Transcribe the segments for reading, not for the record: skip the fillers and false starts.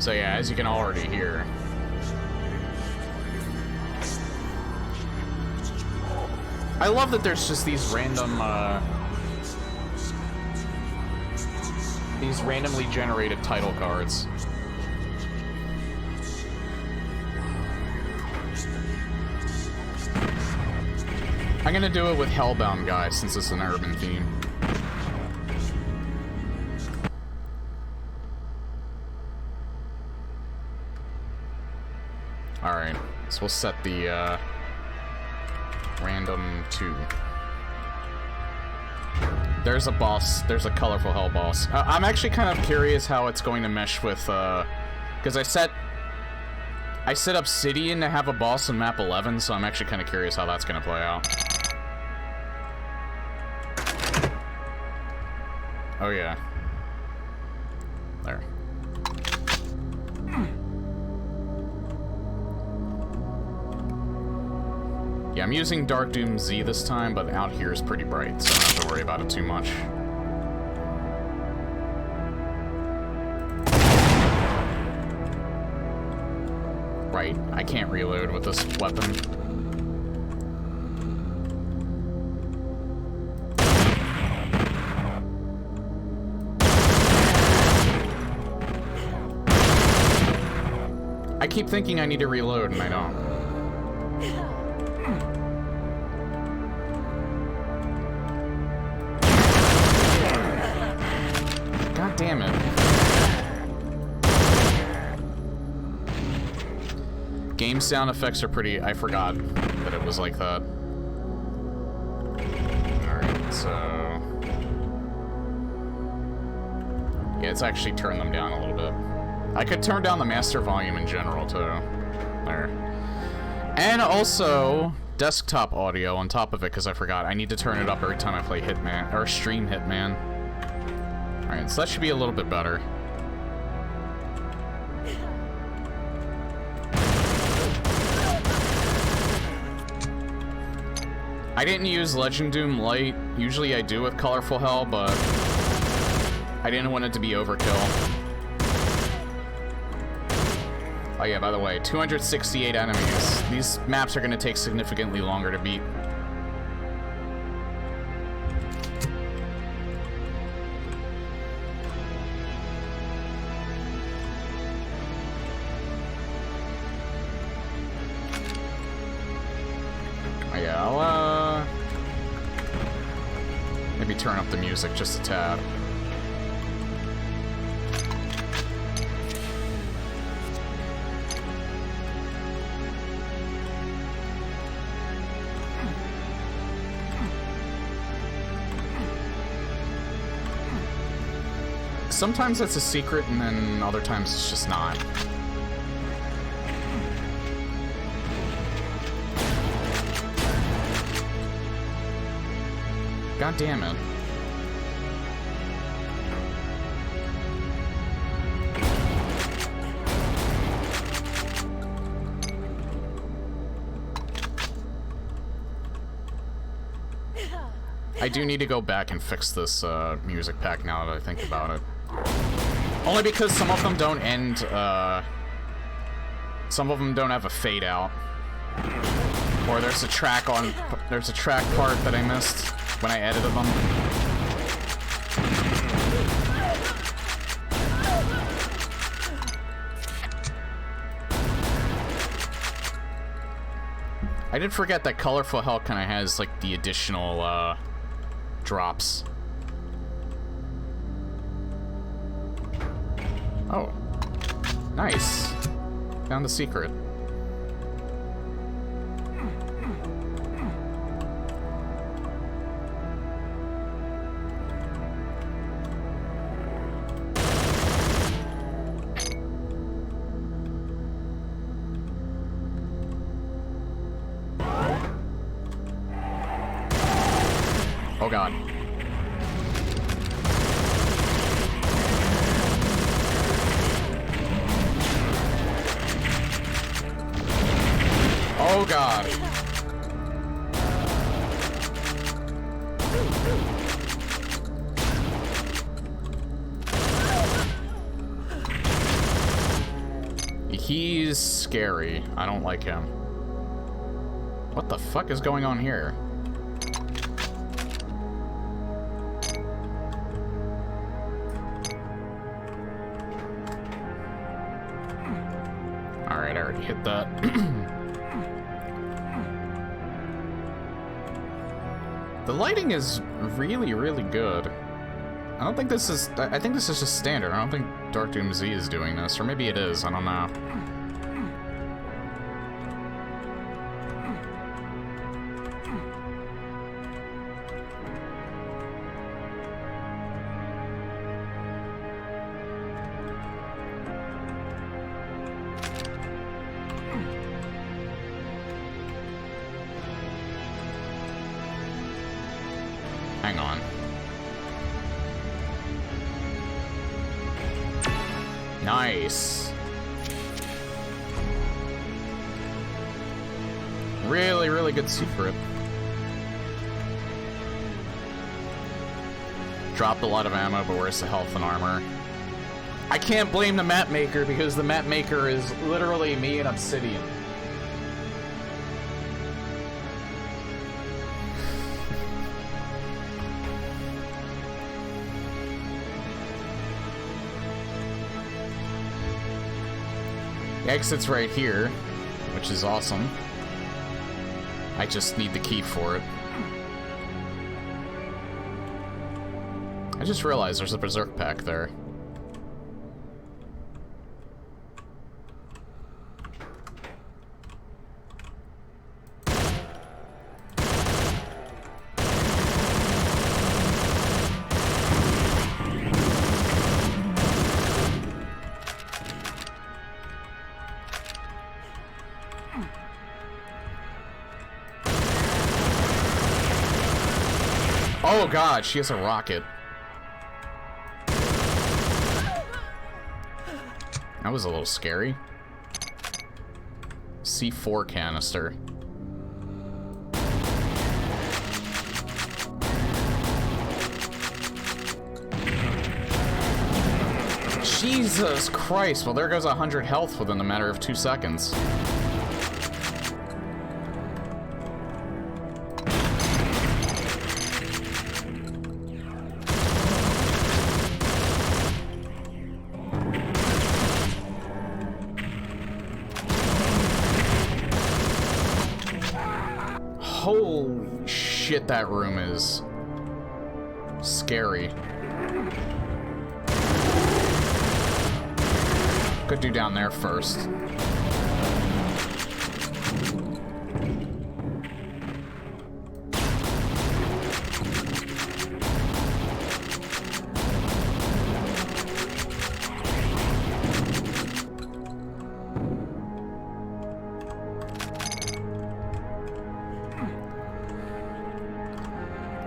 So yeah, as you can already hear. I love that there's just these random, these randomly generated title cards. I'm gonna do it with Hellbound, guys, since it's an urban theme. Alright, so we'll set the, random 2. There's a boss. There's a colorful hell boss. I'm actually kind of curious how it's going to mesh with, because I set Obsidian to have a boss in map 11, so I'm actually kind of curious how that's going to play out. Oh, yeah. There. Yeah, I'm using Dark Doom Z this time, but out here is pretty bright, so I don't have to worry about it too much. Right, I can't reload with this weapon. I keep thinking I need to reload, and I don't. God damn it. Game sound effects are pretty... I forgot that it was like that. Alright, so... Yeah, it's actually turned them down a little bit. I could turn down the master volume in general, too. There. And also, desktop audio on top of it, because I forgot. I need to turn it up every time I play Hitman, or stream Hitman. Alright, so that should be a little bit better. I didn't use Legend Doom Light. Usually I do with Colorful Hell, but I didn't want it to be overkill. Oh yeah, by the way, 268 enemies. These maps are going to take significantly longer to beat. Yeah, I'll, maybe turn up the music just a tad. Sometimes it's a secret, and then other times it's just not. God damn it. I do need to go back and fix this music pack now that I think about it. Only because some of them don't end, some of them don't have a fade out. Or there's a track part that I missed when I edited them. I did forget that Colorful Hell kind of has, like, the additional, drops. Oh. Nice. Found the secret. Oh god. Oh god. He's scary. I don't like him. What the fuck is going on here? Alright, I already hit that. The lighting is really, really good. I don't think this is... I think this is just standard. I don't think Dark Doom Z is doing this. Or maybe it is. I don't know. Hang on. Nice. Really, really good secret. Dropped a lot of ammo, but where's the health and armor? I can't blame the map maker because the map maker is literally me and Obsidian. The exit's right here, which is awesome. I just need the key for it. I just realized there's a Berserk pack there. Oh god, she has a rocket. That was a little scary. C4 canister. Jesus Christ, well there goes 100 health within a matter of 2 seconds. Holy shit, that room is scary. Could do down there first.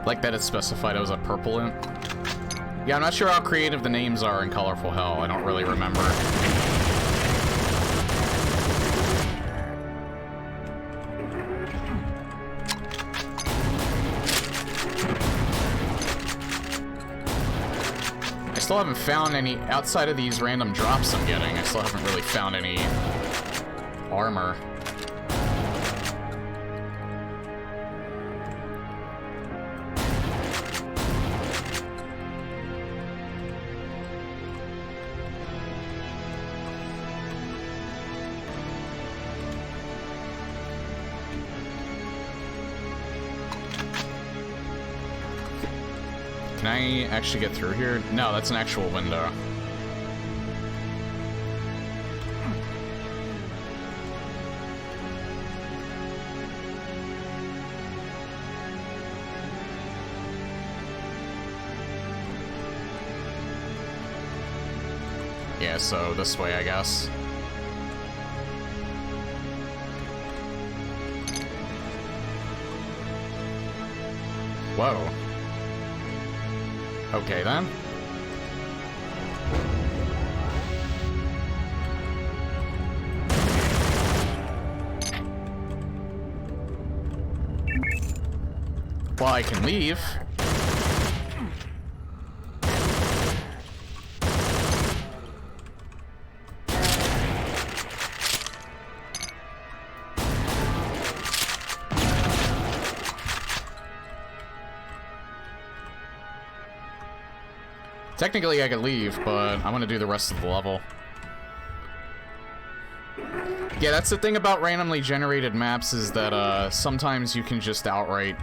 Like that it's specified as a purple imp. Yeah, I'm not sure how creative the names are in Colorful Hell. I don't really remember. I still haven't found any, outside of these random drops I'm getting, I still haven't really found any armor. Can I actually get through here? No, that's an actual window. Yeah, so this way, I guess. Whoa. Okay, then. Well, I can leave. Technically, I could leave, but I want to do the rest of the level. Yeah, that's the thing about randomly generated maps, is that sometimes you can just outright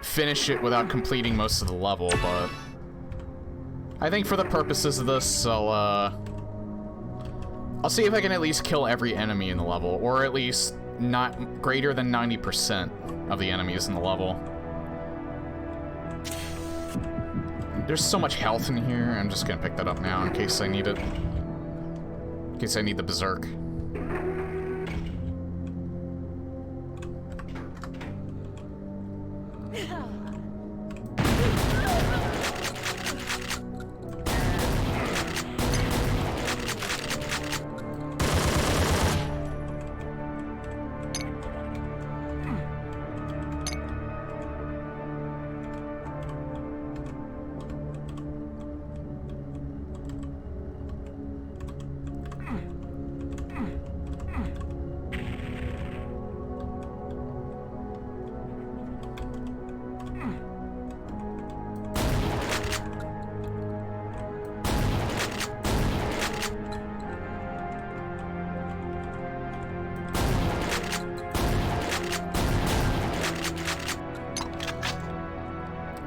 finish it without completing most of the level, but I think for the purposes of this, I'll see if I can at least kill every enemy in the level, or at least not greater than 90% of the enemies in the level. There's so much health in here, I'm just gonna pick that up now in case I need it. In case I need the berserk.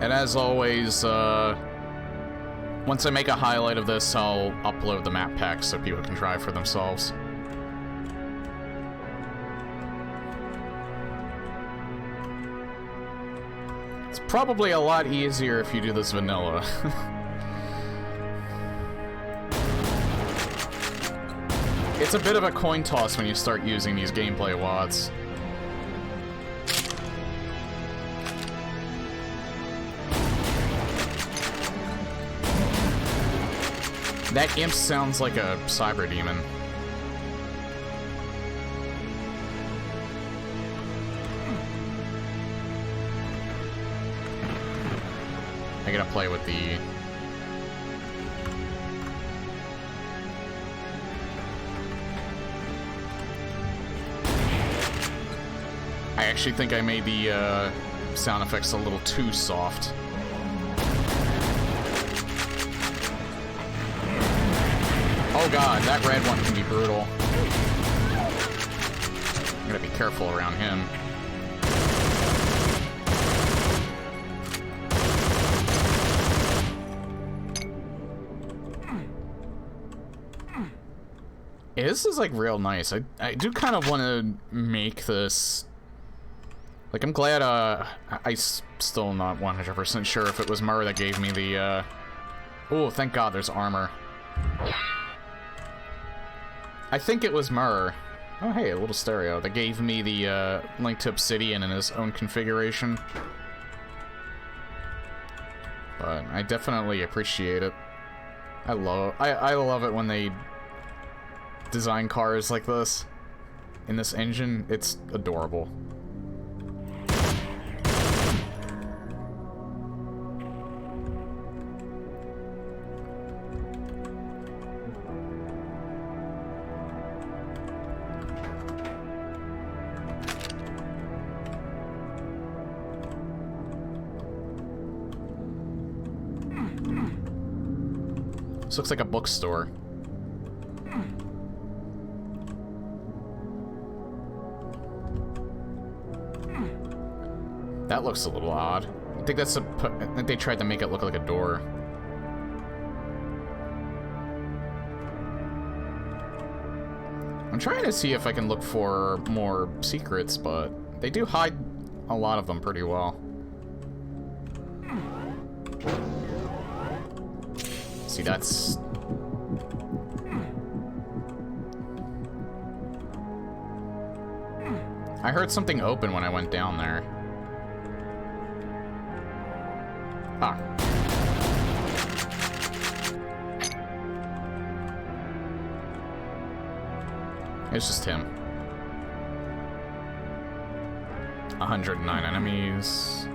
And as always, once I make a highlight of this, I'll upload the map pack so people can try for themselves. It's probably a lot easier if you do this vanilla. It's a bit of a coin toss when you start using these gameplay WODs. That imp sounds like a cyber demon. I gotta play with the... I actually think I made the sound effects a little too soft. Oh god, that red one can be brutal. I'm gonna be careful around him. Yeah, this is like real nice. I do kind of want to make this... Like, I'm glad, I'm still not 100% sure if it was Murr that gave me the, Oh, thank god there's armor. I think it was Murr. Oh, hey, a little stereo. That gave me the, link to Obsidian in his own configuration. But I definitely appreciate it. I love it when they design cars like this. In this engine, it's adorable. This looks like a bookstore. That looks a little odd. I think that's I think they tried to make it look like a door. I'm trying to see if I can look for more secrets, but they do hide a lot of them pretty well. See, that's... I heard something open when I went down there. Ah. It's just him. 109 enemies.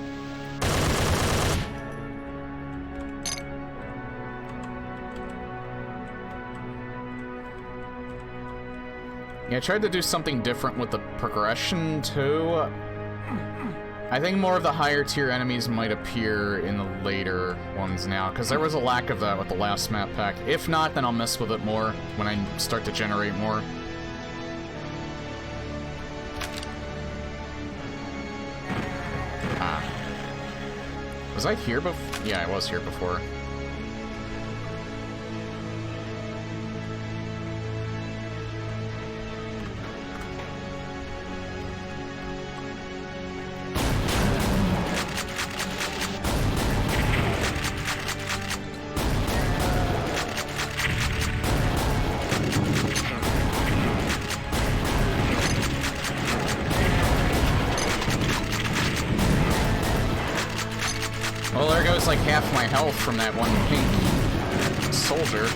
Yeah, I tried to do something different with the progression, too. I think more of the higher tier enemies might appear in the later ones now, because there was a lack of that with the last map pack. If not, then I'll mess with it more when I start to generate more. Ah. Was I here before? Yeah, I was here before. Well, there goes like half my health from that one pink soldier.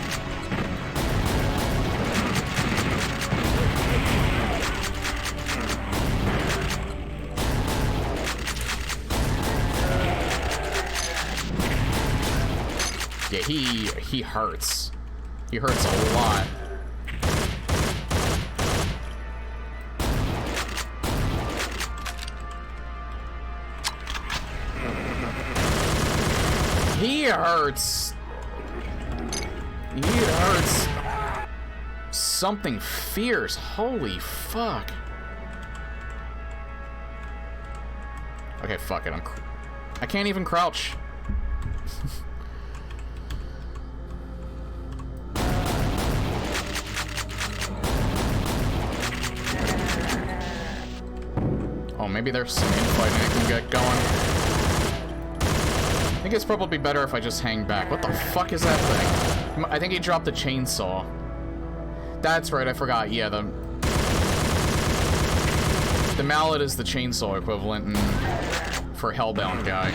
Yeah, he hurts. He hurts a lot. He hurts. He hurts. Something fierce. Holy fuck. Okay, fuck it. I can't even crouch. Oh, maybe there's some infighting I can get going. I think it's probably better if I just hang back. What the fuck is that thing? I think he dropped the chainsaw. That's right, I forgot. Yeah, the mallet is the chainsaw equivalent for Hellbound guy.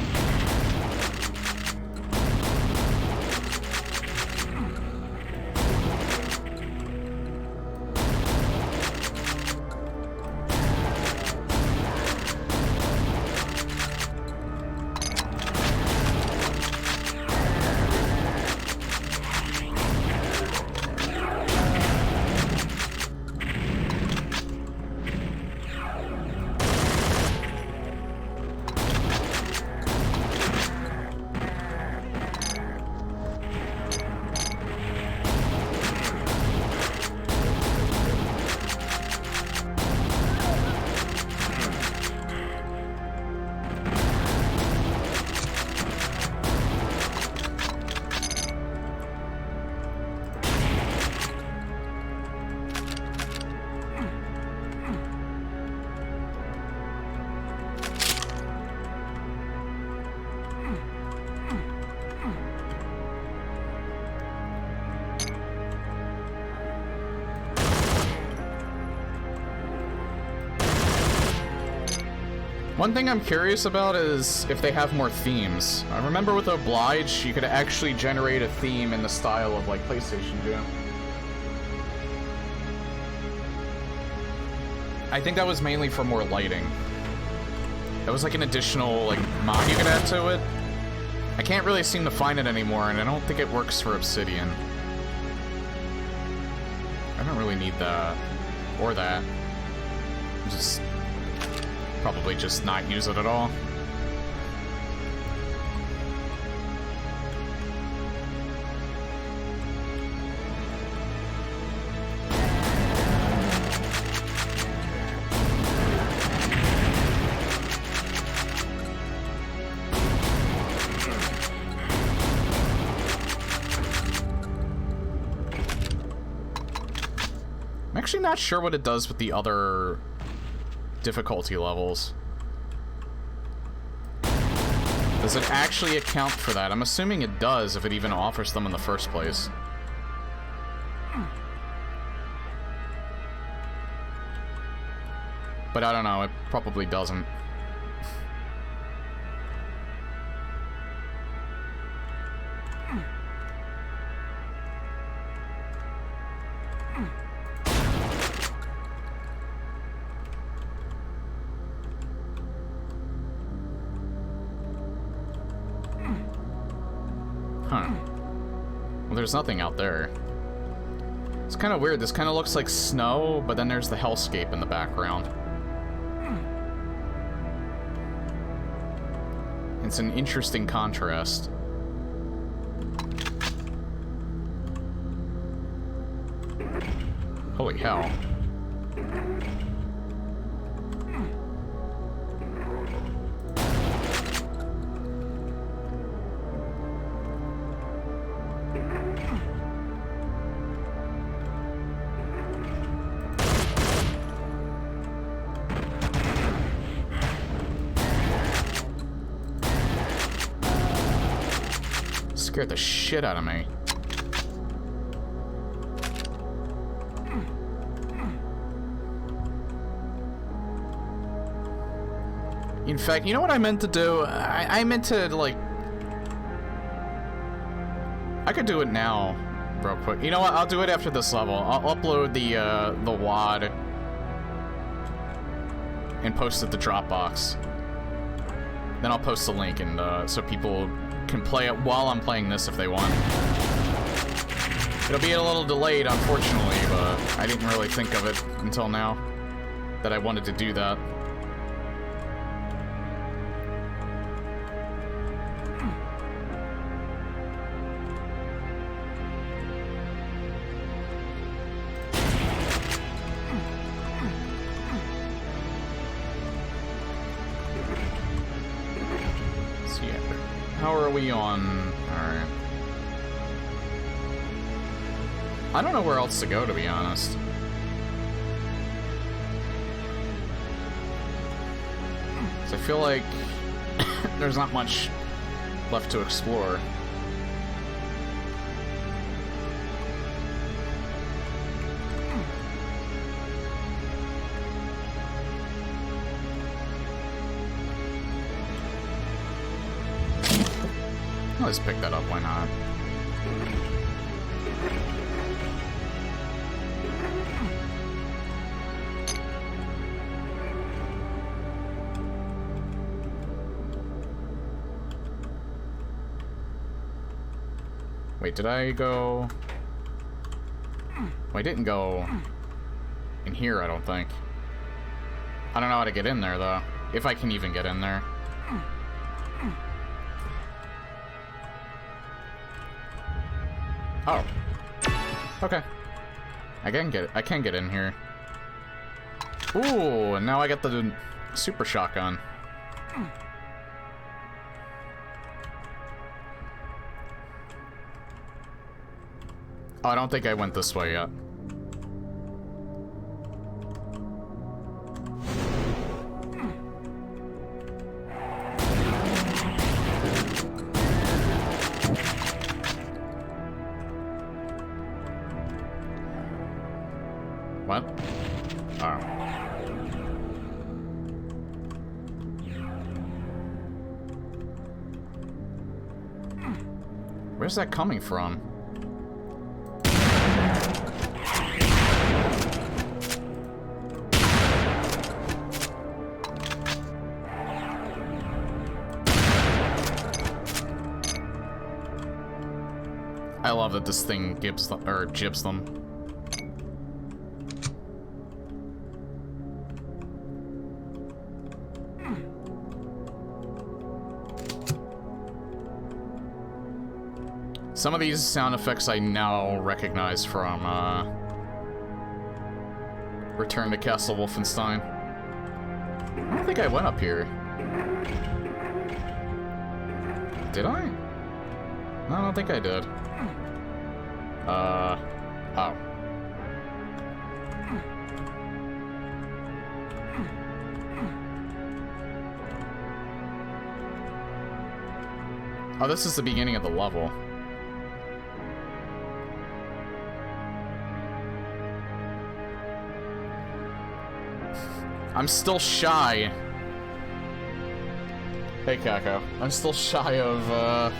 One thing I'm curious about is if they have more themes. I remember with Oblige, you could actually generate a theme in the style of, like, PlayStation Jam. I think that was mainly for more lighting. That was like an additional, like, mod you could add to it. I can't really seem to find it anymore, and I don't think it works for Obsidian. I don't really need that. Or that. Just... probably just not use it at all. I'm actually not sure what it does with the other difficulty levels. Does it actually account for that? I'm assuming it does, if it even offers them in the first place. But I don't know, it probably doesn't. Huh. Well, there's nothing out there. It's kind of weird. This kind of looks like snow, but then there's the hellscape in the background. It's an interesting contrast. Holy hell. Scared the shit out of me. In fact, you know what I meant to do? I meant to, like... I could do it now, real quick. You know what? I'll do it after this level. I'll upload the WAD and post it to Dropbox. Then I'll post the link, and so people can play it while I'm playing this if they want. It'll be a little delayed, unfortunately, but I didn't really think of it until now that I wanted to do that. How are we on? Alright. I don't know where else to go, to be honest. So I feel like there's not much left to explore. Let's pick that up, why not? Wait, did I go... Well, I didn't go in here, I don't think. I don't know how to get in there, though. If I can even get in there. Oh. Okay. I can get in here. Ooh, and now I got the super shotgun. Oh, I don't think I went this way yet. What? Oh. Where's that coming from? I love that this thing gives them, or jibs them. Some of these sound effects I now recognize from, Return to Castle Wolfenstein. I don't think I went up here. Did I? No, I don't think I did. Oh. Oh, this is the beginning of the level. I'm still shy. Hey, Kako. I'm still shy of,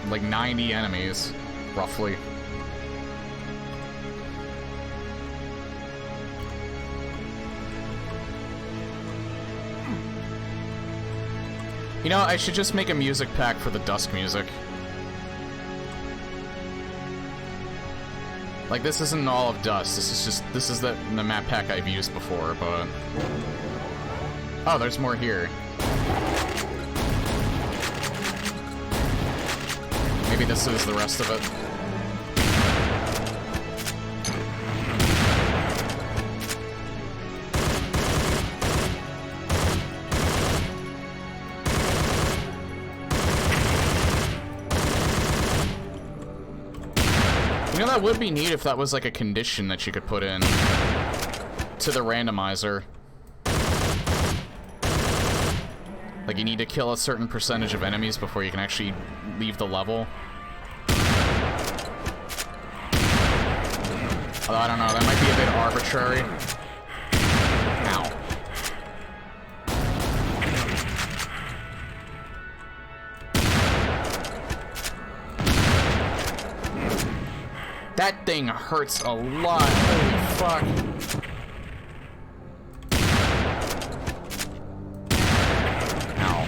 like 90 enemies, roughly. You know, I should just make a music pack for the Dusk music. Like, this isn't all of Dust, this is the map pack I've used before, but... Oh, there's more here. Maybe this is the rest of it. You know, that would be neat if that was like a condition that you could put in to the randomizer. Like, you need to kill a certain percentage of enemies before you can actually leave the level. Although, I don't know, that might be a bit arbitrary. Ow. That thing hurts a lot. Holy fuck. Ow.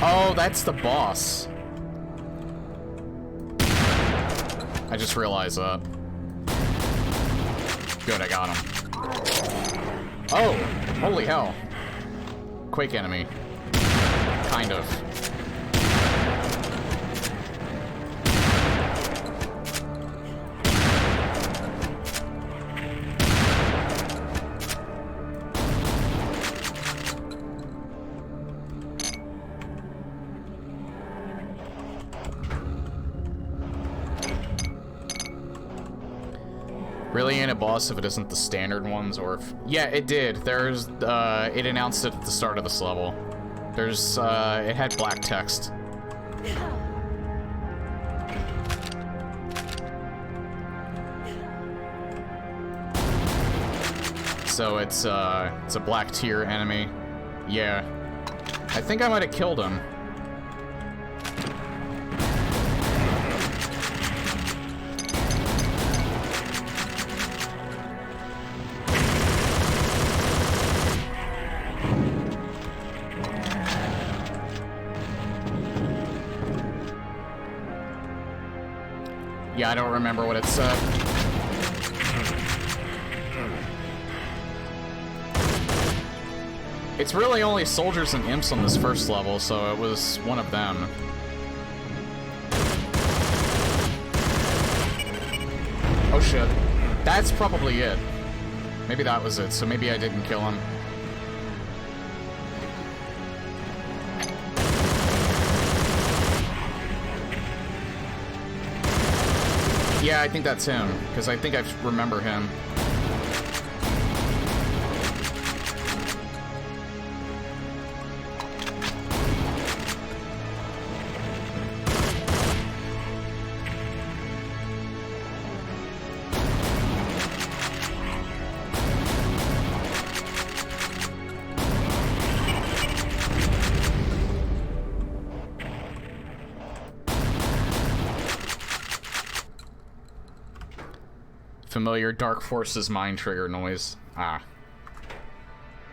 Oh, that's the boss. I just realized that. Good, I got him. Oh, holy hell. Quake enemy. Kind of. Really ain't a boss if it isn't the standard ones, or if... Yeah, it did. There's, it announced it at the start of this level. There's, it had black text. So it's a black tier enemy. Yeah. I think I might have killed him. Yeah, I don't remember what it said. It's really only soldiers and imps on this first level, so it was one of them. Oh shit. That's probably it. Maybe that was it, so maybe I didn't kill him. Yeah, I think that's him, because I think I remember him. Familiar Dark Forces mind trigger noise. Ah.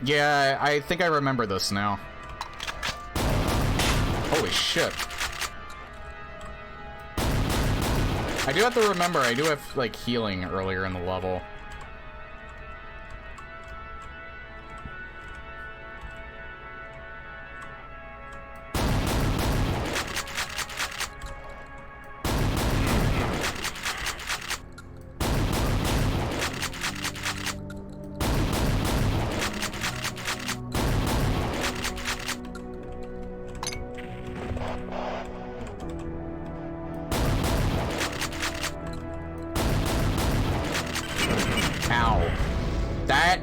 Yeah, I think I remember this now. Holy shit. I do have to remember, I do have, like, healing earlier in the level.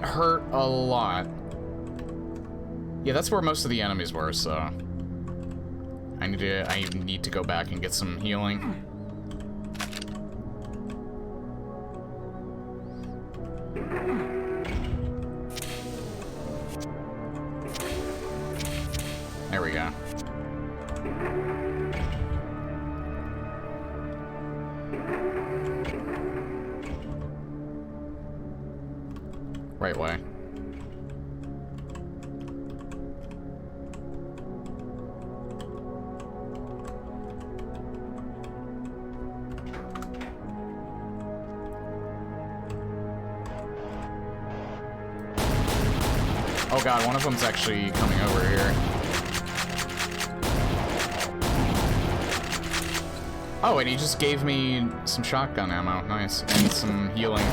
Hurt a lot. Yeah, that's where most of the enemies were, so I need to go back and get some healing. There we go. Right way. Oh god, one of them's actually coming over here. Oh, and he just gave me some shotgun ammo. Nice. And some healing.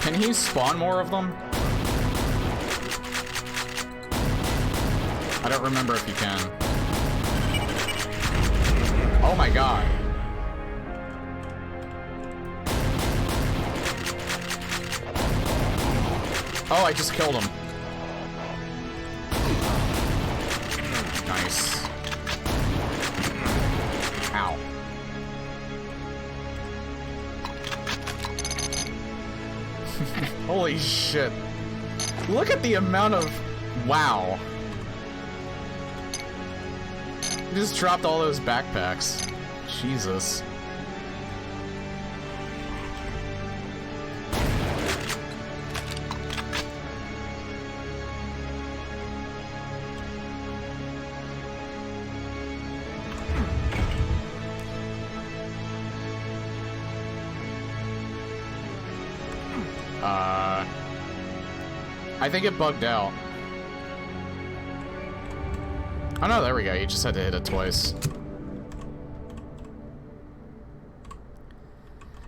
Can he spawn more of them? I don't remember if he can. Oh my god. Oh, I just killed him. Nice. Ow. Holy shit. Look at the amount of... Wow. You just dropped all those backpacks. Jesus. I think it bugged out. Oh no, there we go. You just had to hit it twice.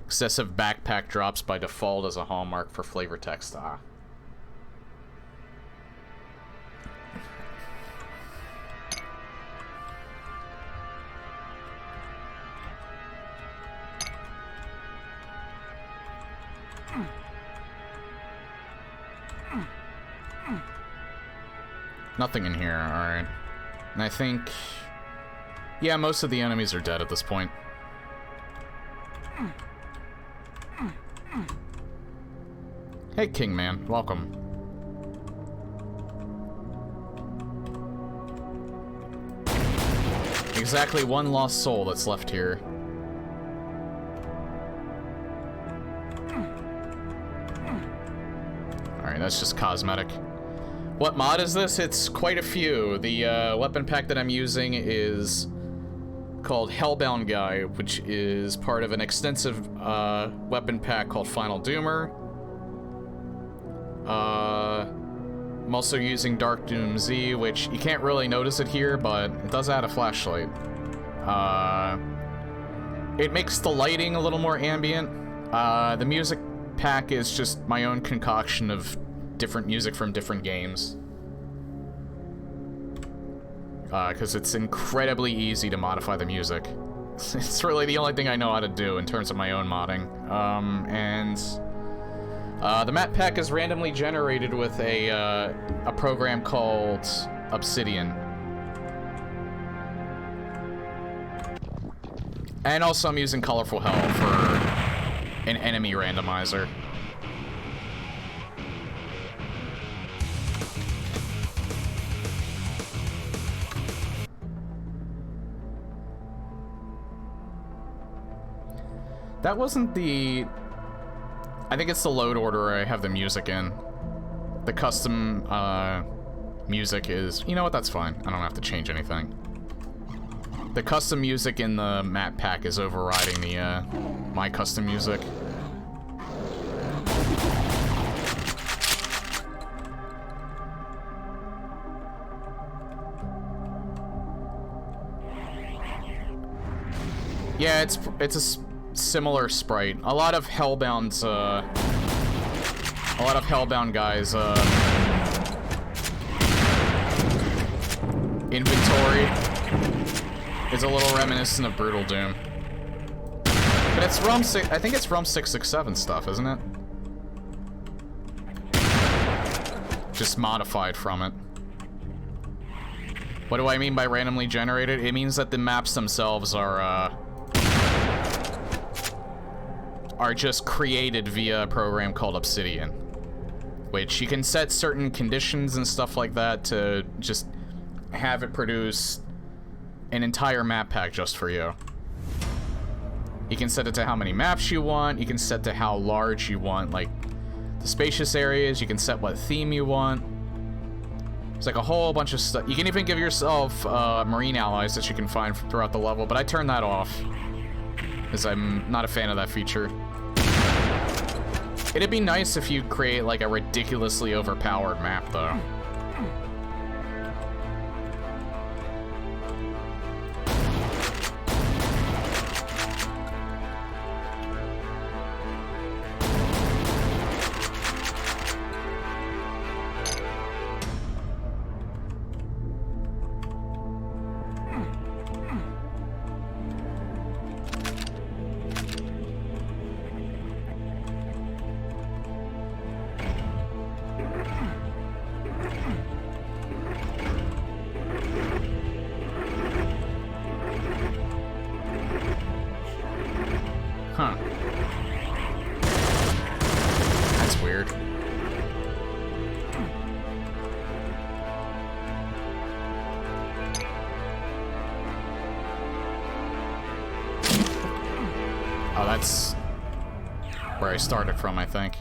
Excessive backpack drops by default as a hallmark for flavor text. Ah. Nothing in here, alright. And I think... Yeah, most of the enemies are dead at this point. Hey, Kingman. Welcome. Exactly one lost soul that's left here. Alright, that's just cosmetic. What mod is this? It's quite a few. The weapon pack that I'm using is called Hellbound Guy, which is part of an extensive weapon pack called Final Doomer. I'm also using Dark Doom Z, which you can't really notice it here, but it does add a flashlight. It makes the lighting a little more ambient. The music pack is just my own concoction of different music from different games. Because it's incredibly easy to modify the music. It's really the only thing I know how to do in terms of my own modding. The map pack is randomly generated with a program called Obsidian. And also I'm using Colorful Hell for an enemy randomizer. That wasn't the... I think it's the load order I have the music in. The custom, music is... You know what, that's fine. I don't have to change anything. The custom music in the map pack is overriding the, my custom music. Yeah, it's a similar sprite. A lot of Hellbound guys, inventory is a little reminiscent of Brutal Doom. But it's ROM 6, I think it's ROM 667 stuff, isn't it? Just modified from it. What do I mean by randomly generated? It means that the maps themselves are just created via a program called Obsidian, which you can set certain conditions and stuff like that to just have it produce an entire map pack just for you. You can set it to how many maps you want, you can set to how large you want, like the spacious areas, you can set what theme you want. It's like a whole bunch of stuff. You can even give yourself marine allies that you can find throughout the level, but I turned that off. because I'm not a fan of that feature. It'd be nice if you create, like, a ridiculously overpowered map, though. Huh. That's weird. Oh, that's where I started from, I think.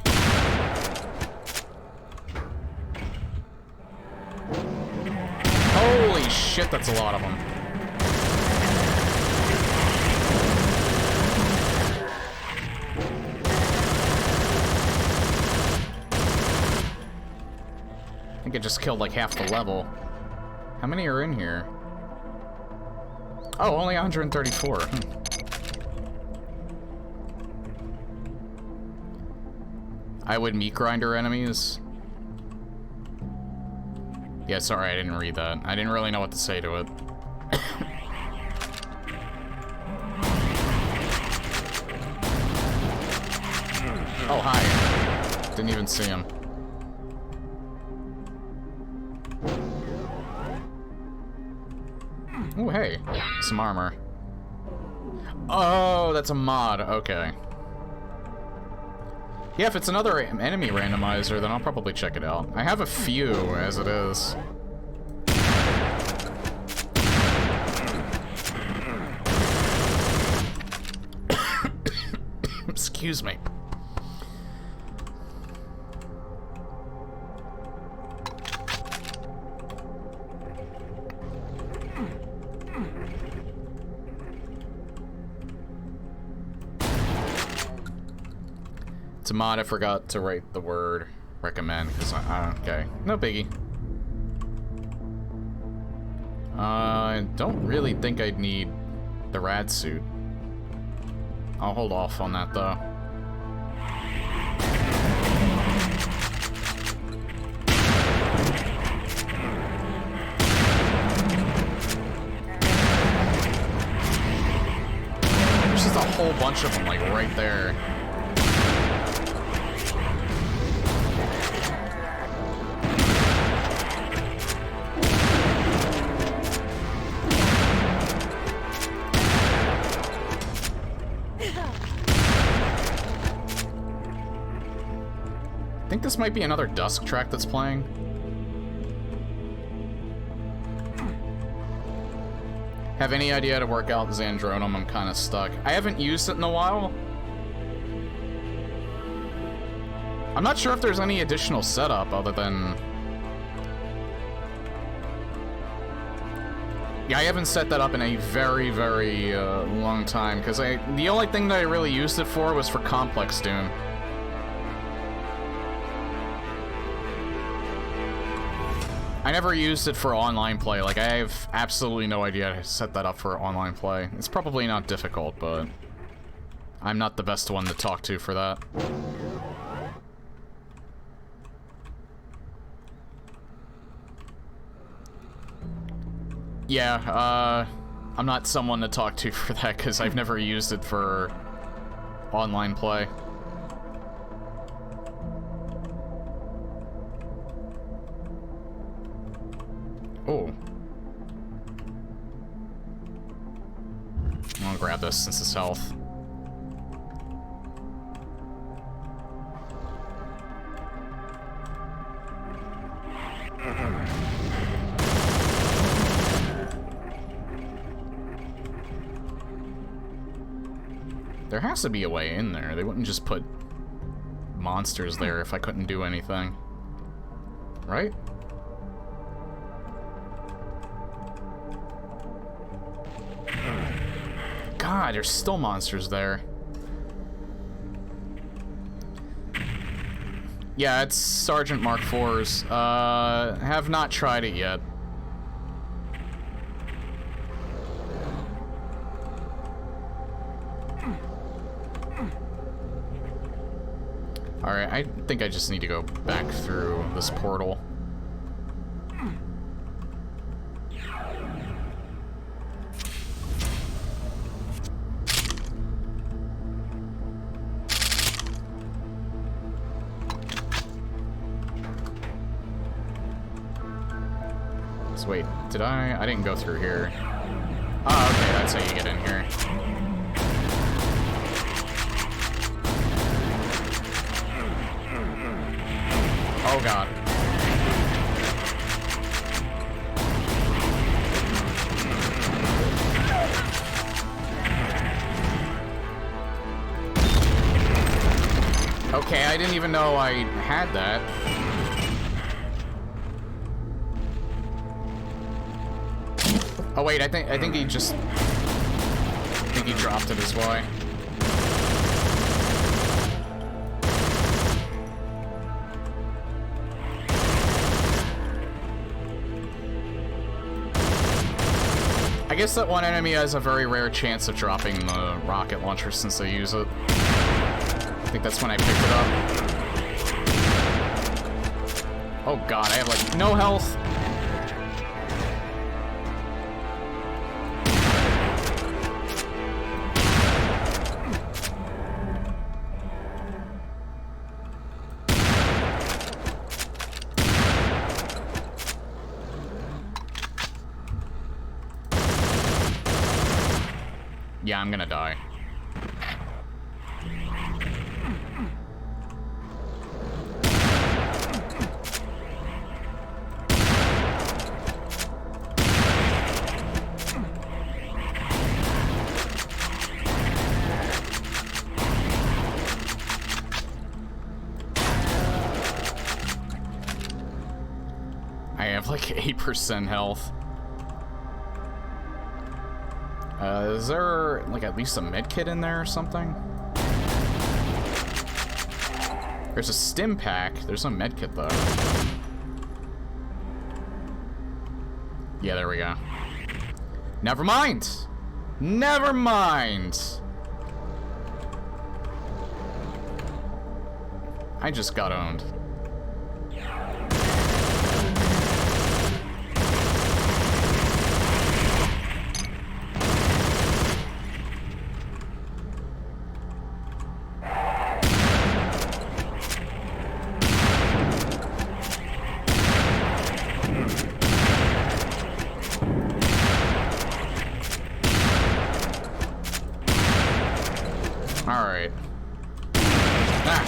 Holy shit, that's a lot of them. I think it just killed like half the level. How many are in here? Oh, only 134. I would meat grinder enemies. Yeah, sorry, I didn't read that. I didn't really know what to say to it. Oh, hi. Didn't even see him. Oh, hey. Some armor. Oh, that's a mod. Okay. Yeah, if it's another enemy randomizer, then I'll probably check it out. I have a few, as it is. Excuse me. It's a mod, I forgot to write the word recommend, because okay. No biggie. I don't really think I'd need the rad suit. I'll hold off on that, though. There's just a whole bunch of them, like, right there. I think this might be another Dusk track that's playing. Have any idea how to work out Xandronum? I'm kind of stuck. I haven't used it in a while. I'm not sure if there's any additional setup other than... Yeah, I haven't set that up in a very, very long time, because the only thing that I really used it for was for Complex Doom. I never used it for online play. Like, I have absolutely no idea how to set that up for online play. It's probably not difficult, but I'm not the best one to talk to for that. Yeah, I'm not someone to talk to for that, because I've never used it for online play. Oh. I'm gonna grab this since it's health. There has to be a way in there. They wouldn't just put monsters there if I couldn't do anything. Right? God God, there's still monsters there. Yeah, it's Sergeant Mark IV's. Have not tried it yet. Alright, I think I just need to go back through this portal. So wait, did I didn't go through here. Oh, okay, that's how you get in here. Oh god. Okay, I didn't even know I had that. Oh wait, I think he just... I think he dropped it as well. I guess that one enemy has a very rare chance of dropping the rocket launcher since they use it. I think that's when I picked it up. Oh god, I have like no health. Yeah, I'm gonna die. I have like 8% health. Is there, like, at least a medkit in there or something? There's a stim pack. There's no medkit, though. Yeah, there we go. Never mind! Never mind! I just got owned. Alright. Ah.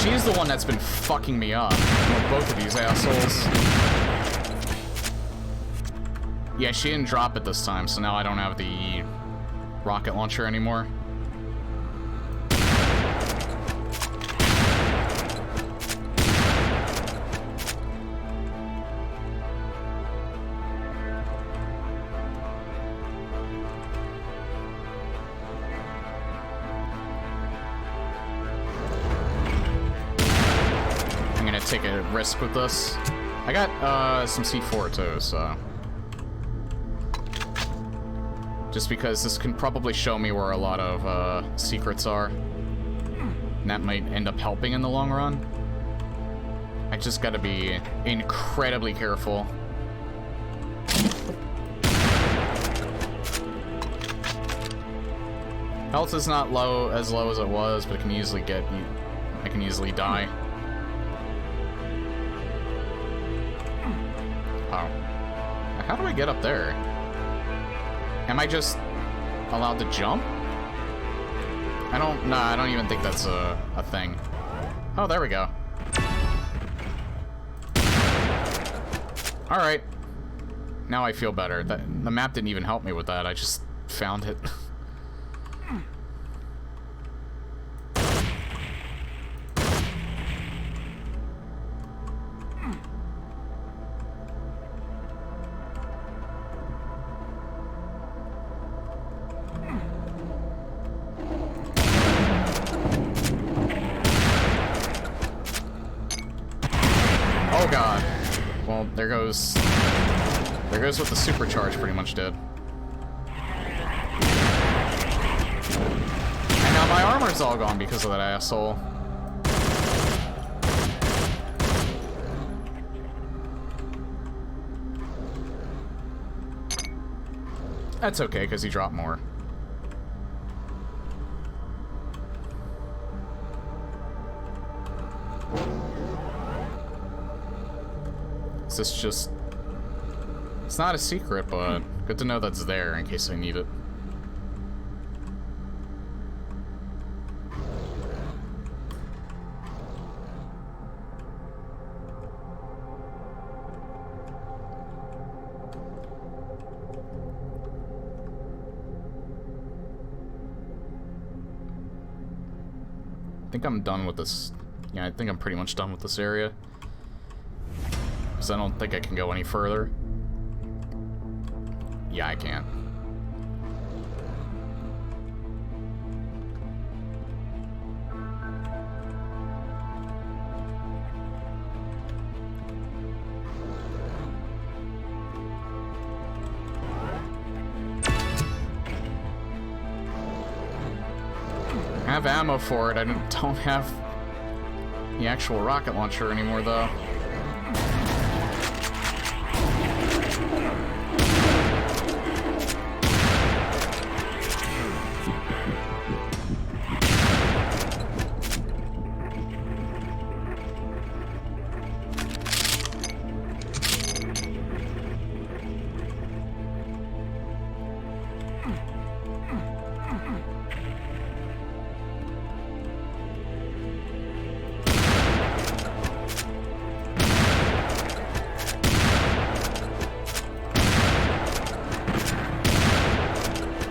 She's the one that's been fucking me up. Both of these assholes. Yeah, she didn't drop it this time, so now I don't have the rocket launcher anymore. Take a risk with this. I got some C4 too, so just because this can probably show me where a lot of secrets are, and that might end up helping in the long run. I just gotta be incredibly careful. Health is not as low as it was, but it can easily get, I can easily die. Oh. How do I get up there? Am I just allowed to jump? I don't even think that's a thing. Oh, there we go. Alright. Now I feel better. The map didn't even help me with that, I just found it. Oh god. Well, there goes what the supercharge pretty much did. And now my armor's all gone because of that asshole. That's okay, because he dropped more. Is this just... It's not a secret, but good to know that's there in case I need it. I think I'm done with this. Yeah, I think I'm pretty much done with this area. Because I don't think I can go any further. Yeah, I can't. I have ammo for it. I don't have the actual rocket launcher anymore, though.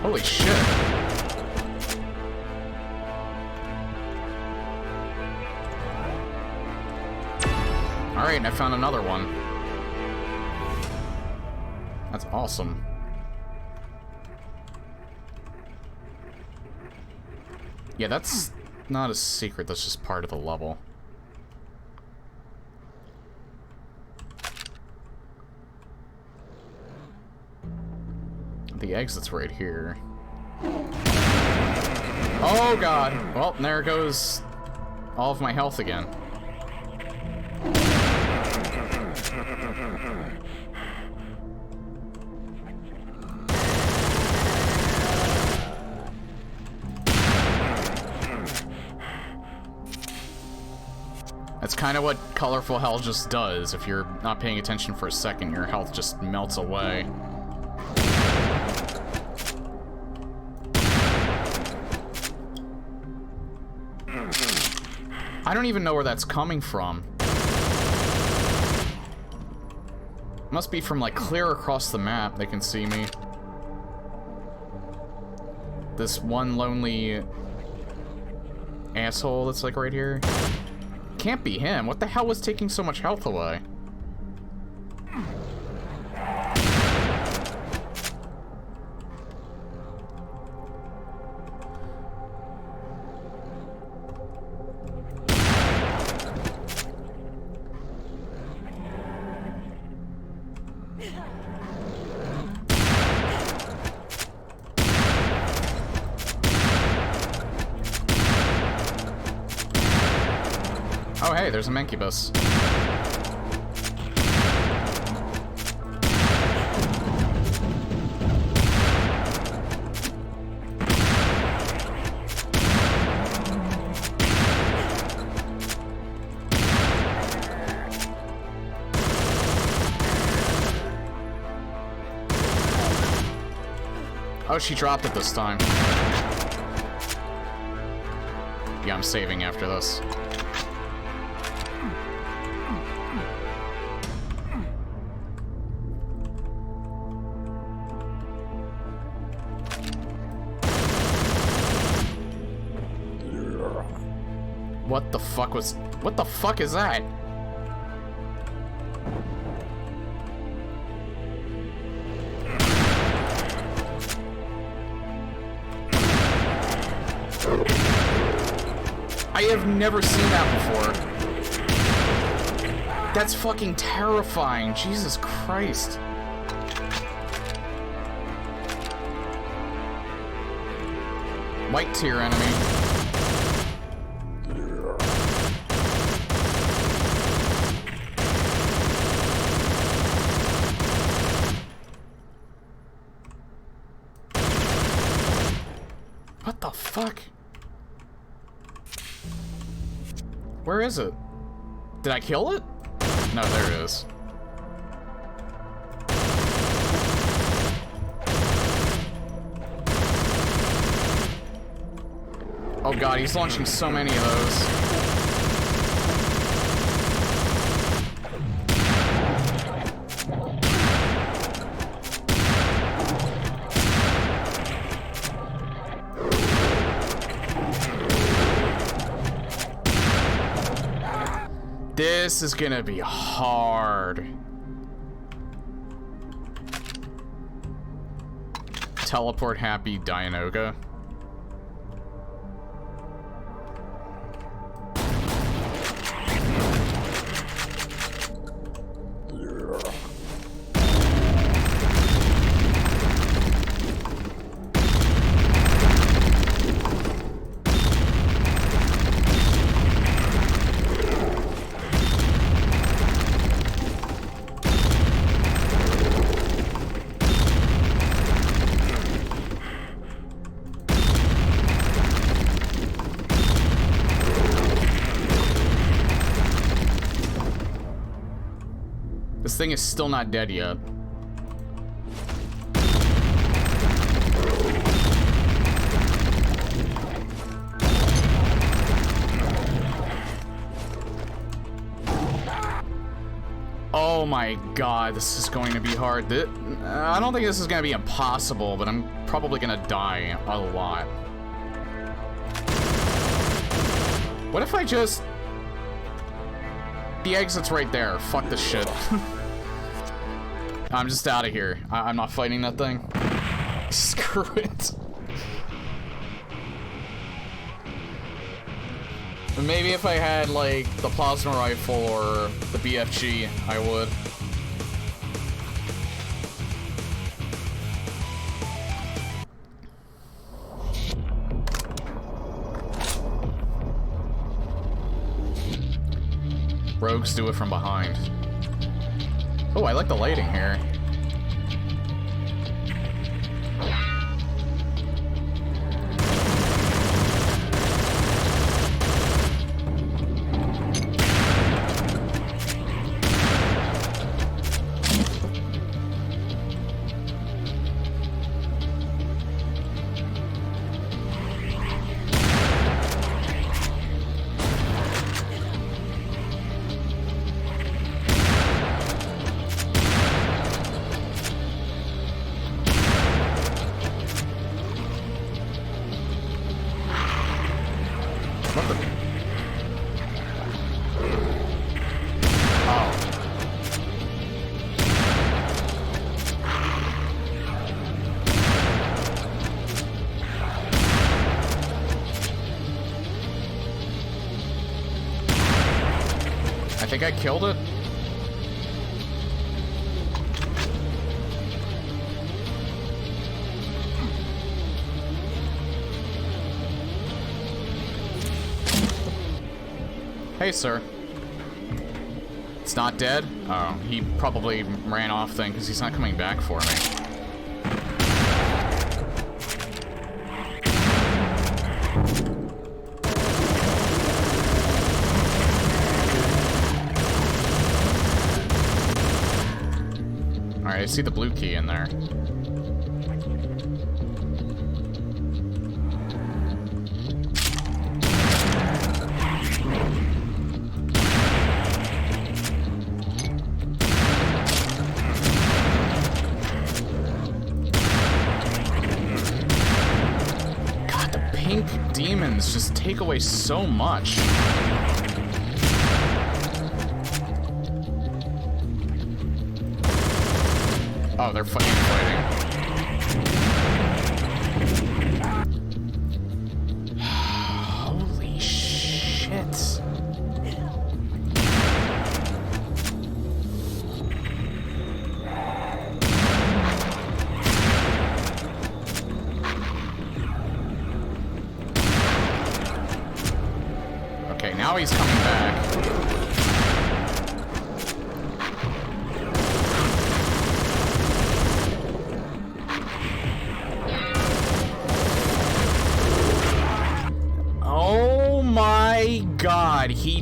Holy shit. Alright, and I found another one. That's awesome. Yeah, that's not a secret, that's just part of the level. The exit's right here. Oh god! Well, there goes all of my health again. That's kind of what colorful hell just does. If you're not paying attention for a second, your health just melts away. I don't even know where that's coming from. Must be from, like, clear across the map. They can see me. This one lonely asshole that's, like, right here. Can't be him. What the hell was taking so much health away? Oh, hey, there's a Mancubus. Oh, she dropped it this time. Yeah, I'm saving after this. What the fuck is that? I have never seen that before. That's fucking terrifying. Jesus Christ. White tier enemy. What the fuck? Where is it? Did I kill it? No, there it is. Oh god, he's launching so many of those. This is gonna be hard. Teleport happy Dianoga. This thing is still not dead yet. Oh my god, this is going to be hard. I don't think this is going to be impossible, but I'm probably going to die a lot. What if I just... The exit's right there. Fuck this shit. I'm just out of here. I'm not fighting that thing. Screw it. Maybe if I had, like, the plasma rifle or the BFG, I would. Rogues do it from behind. Oh, I like the lighting here. I think I killed it. Hey, sir. It's not dead? Oh, he probably ran off then because he's not coming back for me. Alright, I see the blue key in there. God, the pink demons just take away so much. Oh, they're fucking fighting. Holy shit.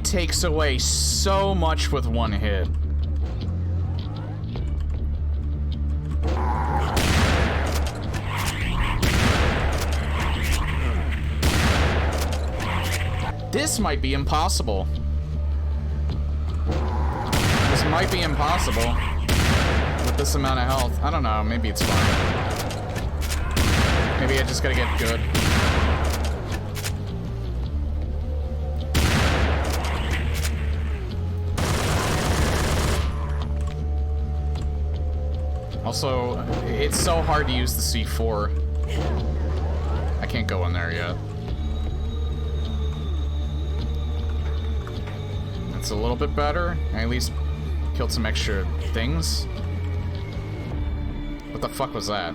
takes away so much with one hit. This might be impossible. This might be impossible with this amount of health. I don't know, maybe it's fine. Maybe I just gotta get good. Also, it's so hard to use the C4. I can't go in there yet. That's a little bit better. I at least killed some extra things. What the fuck was that?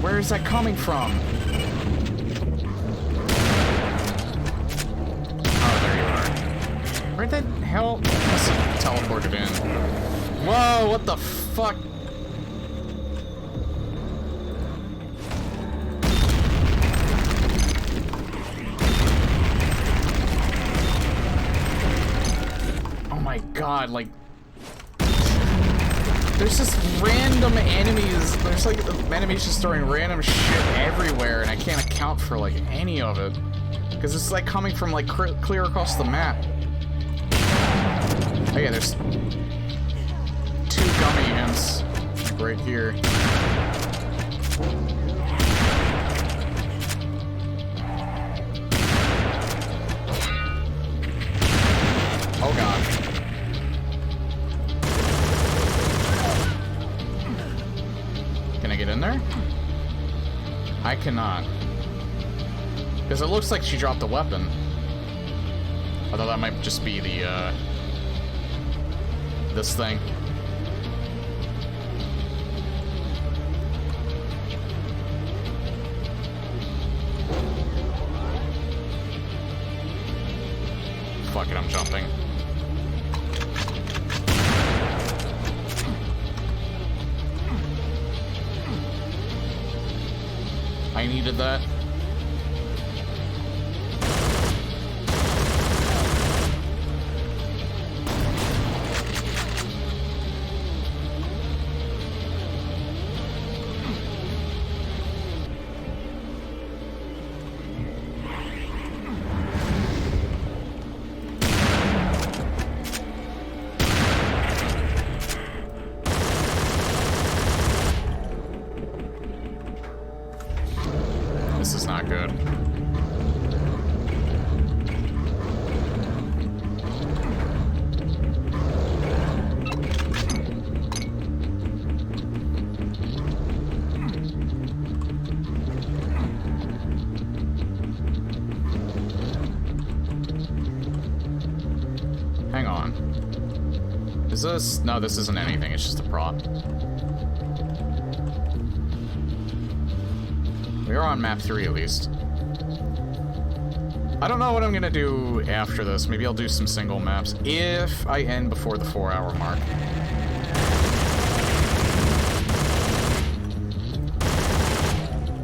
Where's that coming from? Oh, there you are. Where the hell? Must have teleported in. Whoa, what the fuck? Oh my god, like... There's just random enemies. There's like enemies just throwing random shit everywhere, and I can't account for like any of it because it's like coming from like clear across the map. Oh yeah, there's 2 gummy imps right here. Oh god. Get in there? I cannot. Because it looks like she dropped a weapon. Although that might just be the, this thing. Fuck it, I'm jumping. I needed that. This is not good. Hang on. Is this? No, this isn't anything. It's just a prop. We're on map 3 at least. I don't know what I'm gonna do after this. Maybe I'll do some single maps if I end before the 4-hour mark.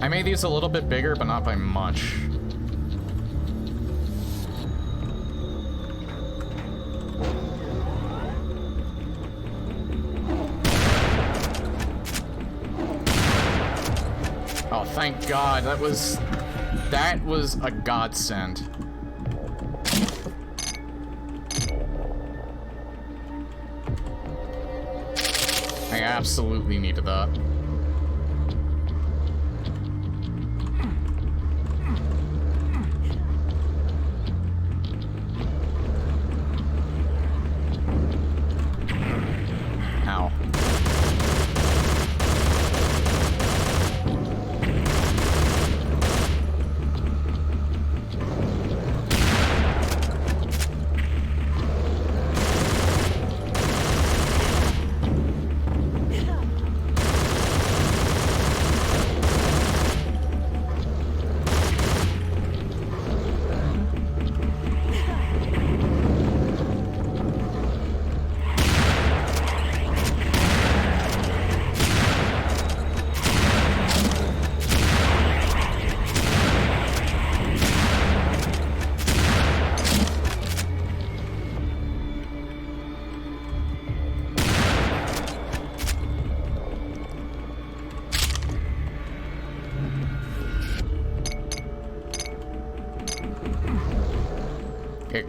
I made these a little bit bigger, but not by much. Oh, thank God. That was a godsend. I absolutely needed that.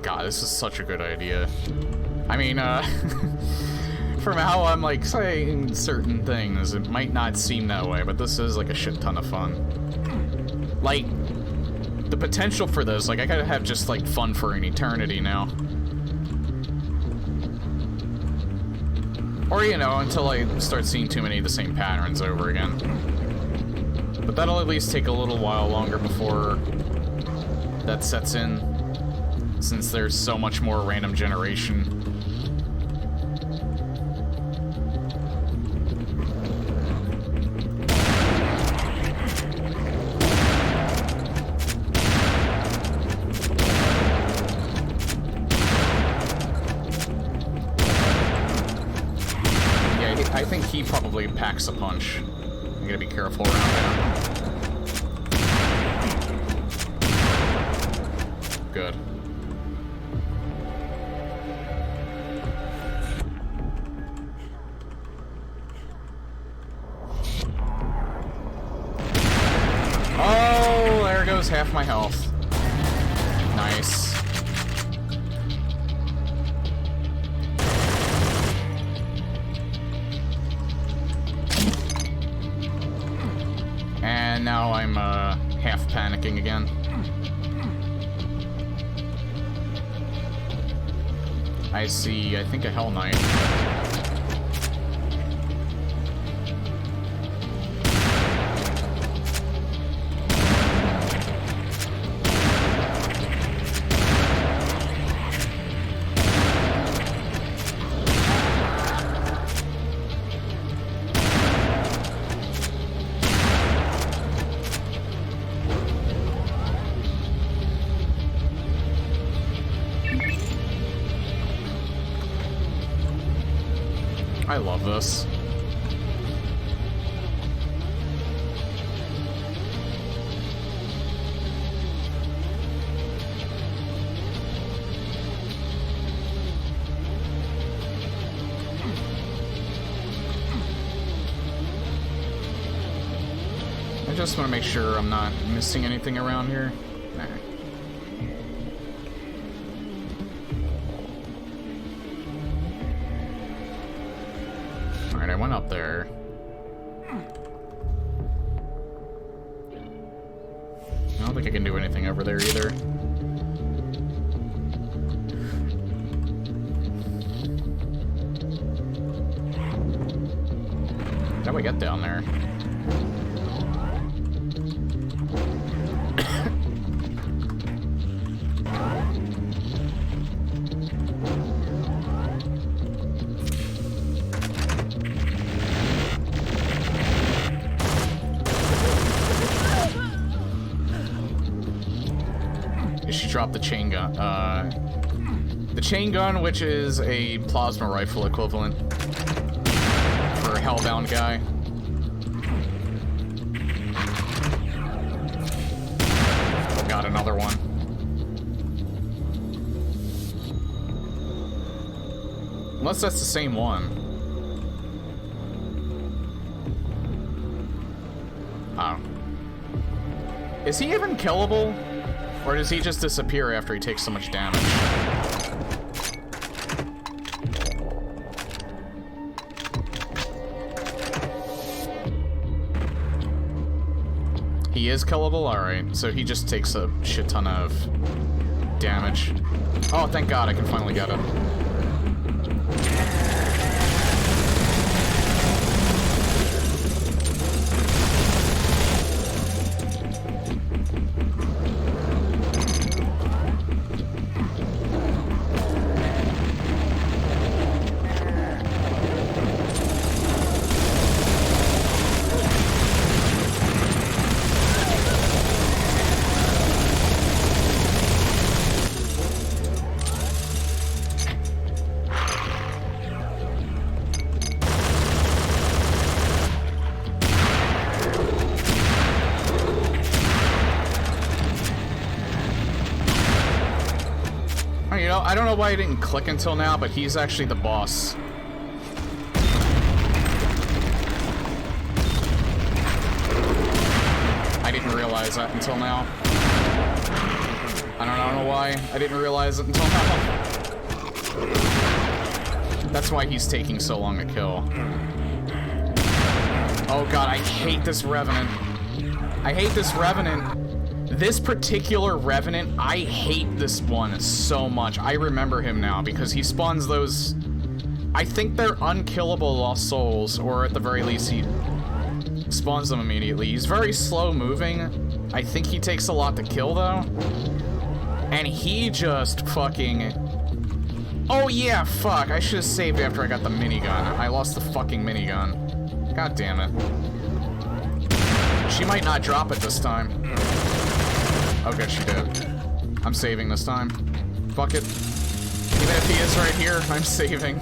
God, this is such a good idea. I mean, from how I'm, like, saying certain things, it might not seem that way, but this is, like, a shit ton of fun. Like, the potential for this, like, I gotta have just, like, fun for an eternity now. Or, you know, until I start seeing too many of the same patterns over again. But that'll at least take a little while longer before that sets in, since there's so much more random generation. I think he probably packs a punch. I'm gonna be careful around him. Good. Oh, there goes half my health. Nice. And now I'm, half panicking again. I see, I think, a Hell Knight. I love this. I just want to make sure I'm not missing anything around here. Nah. Alright, I went up there. I don't think I can do anything over there either. How do we get down there? Drop the chain gun. The chain gun, which is a plasma rifle equivalent for a hellbound guy. Oh god, another one. Unless that's the same one. Oh. Is he even killable? Or does he just disappear after he takes so much damage? He is killable? Alright, so he just takes a shit ton of damage. Oh, thank God, I can finally get him. I don't know why I didn't click until now, but he's actually the boss. I didn't realize that until now. I don't know why. I didn't realize it until now. That's why he's taking so long to kill. Oh god, I hate this Revenant. I hate this Revenant. This particular Revenant, I hate this one so much. I remember him now because he spawns those... I think they're unkillable Lost Souls, or at the very least he spawns them immediately. He's very slow moving. I think he takes a lot to kill though. And he just fucking... Oh yeah, fuck. I should have saved after I got the minigun. I lost the fucking minigun. God damn it. She might not drop it this time. Oh good, she did. I'm saving this time. Fuck it. Even if he is right here, I'm saving.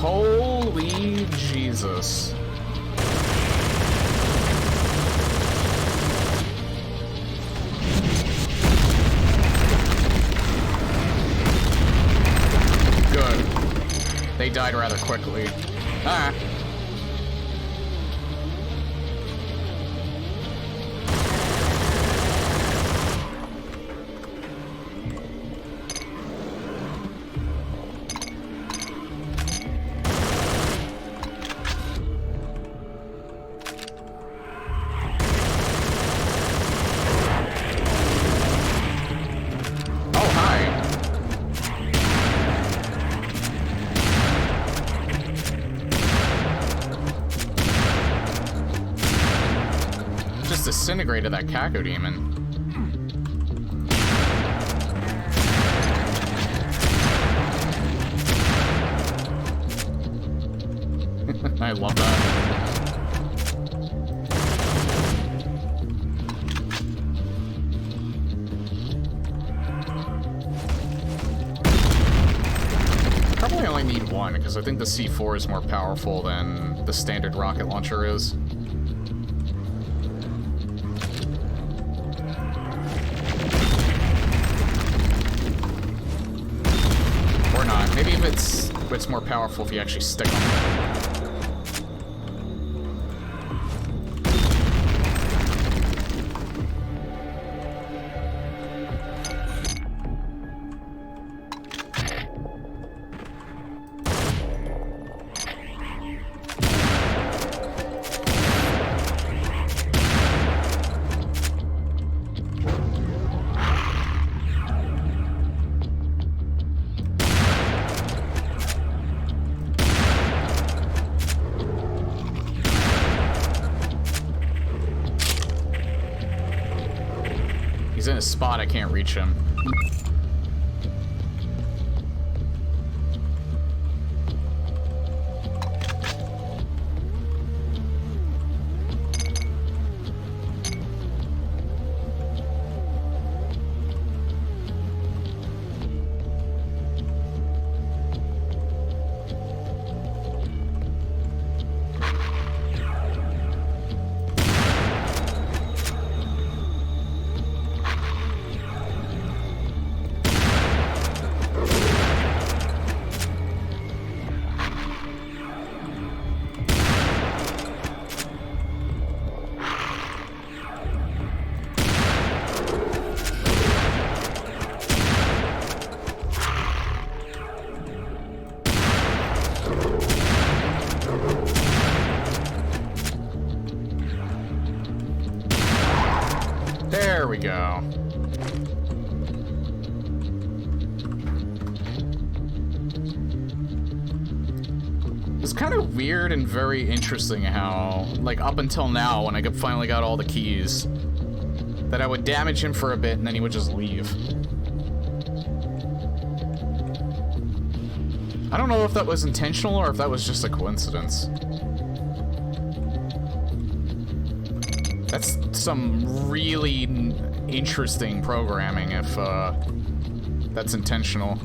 Holy Jesus. Good. They died rather quickly. Ah. Disintegrated that Caco demon. I love that. Probably only need one because I think the C4 is more powerful than the standard rocket launcher is. Maybe if it's more powerful if you actually stick them. He's in a spot I can't reach him. It's kind of weird and very interesting how, like, up until now, when I finally got all the keys, that I would damage him for a bit and then he would just leave. I don't know if that was intentional or if that was just a coincidence. That's some really interesting programming if that's intentional.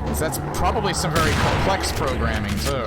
'Cause that's probably some very complex programming too.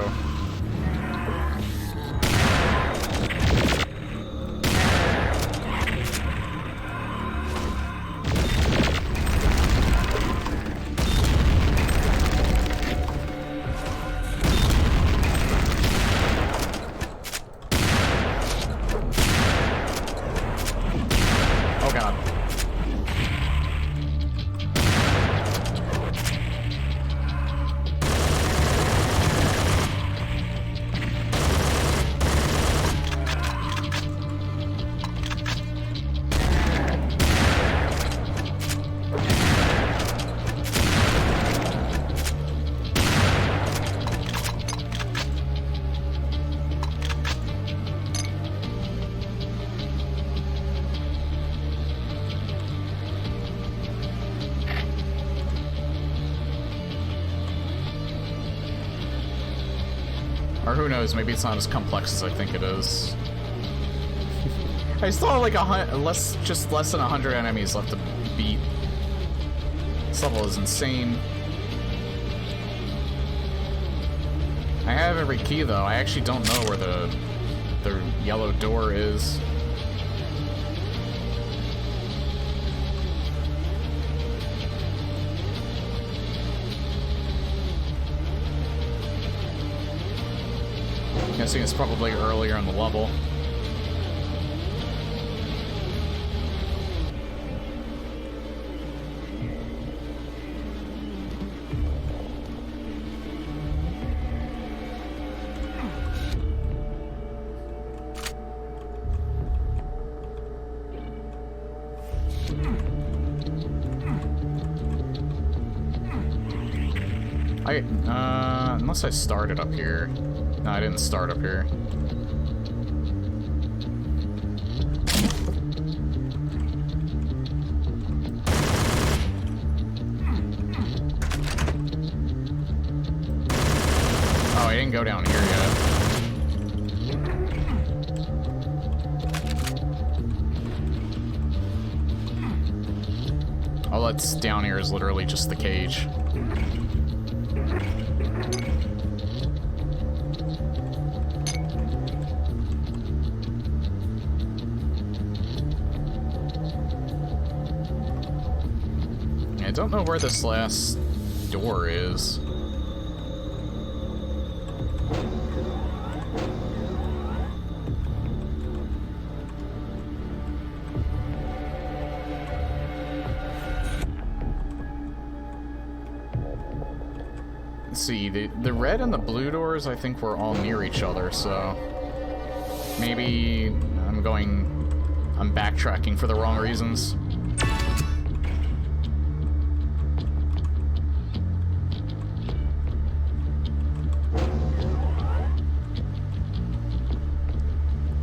Or who knows, maybe it's not as complex as I think it is. I still have like just less than 100 enemies left to beat. This level is insane. I have every key though. I actually don't know where the yellow door is. I'm guessing it's probably earlier in the level. Unless I started up here. No, I didn't start up here. Oh, I didn't go down here yet. All that's down here is literally just the cage. I don't know where this last door is. Let's see, the red and the blue doors I think were all near each other, so maybe I'm backtracking for the wrong reasons.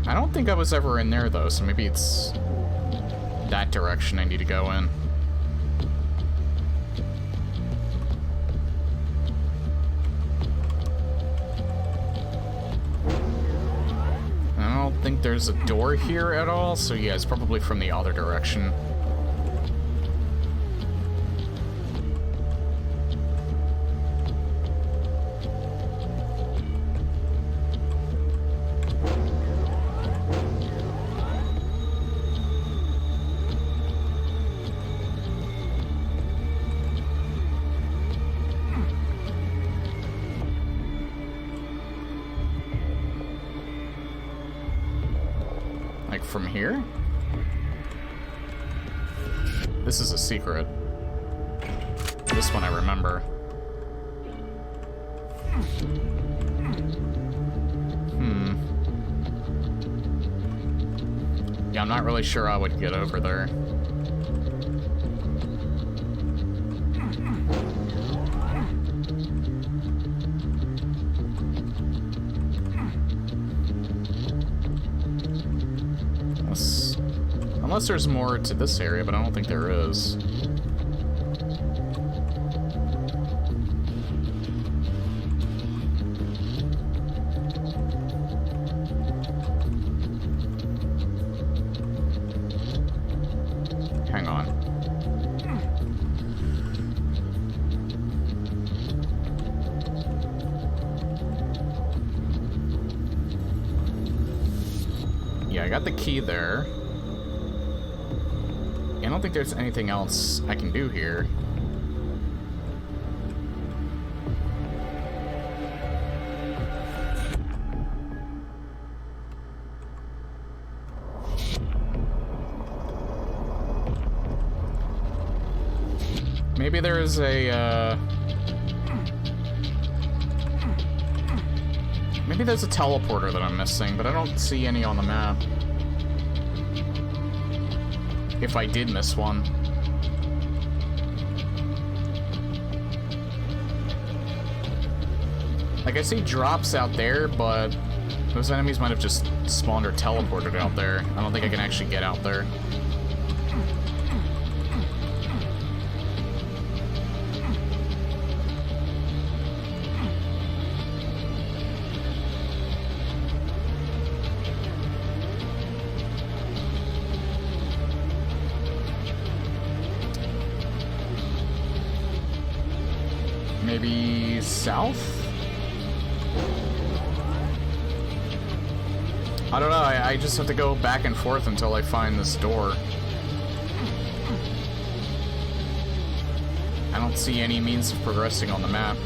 I don't think I was ever in there though, so maybe it's that direction I need to go in. I don't think there's a door here at all, so yeah, it's probably from the other direction. From here? This is a secret. This one I remember. Yeah, I'm not really sure I would get over there. Unless there's more to this area, but I don't think there is. Hang on. Yeah, I got the key there. I don't think there's anything else I can do here. Maybe there's a, maybe there's a teleporter that I'm missing, but I don't see any on the map. If I did miss one. Like, I see drops out there, but those enemies might have just spawned or teleported out there. I don't think I can actually get out there. Maybe south? I don't know, I just have to go back and forth until I find this door. I don't see any means of progressing on the map.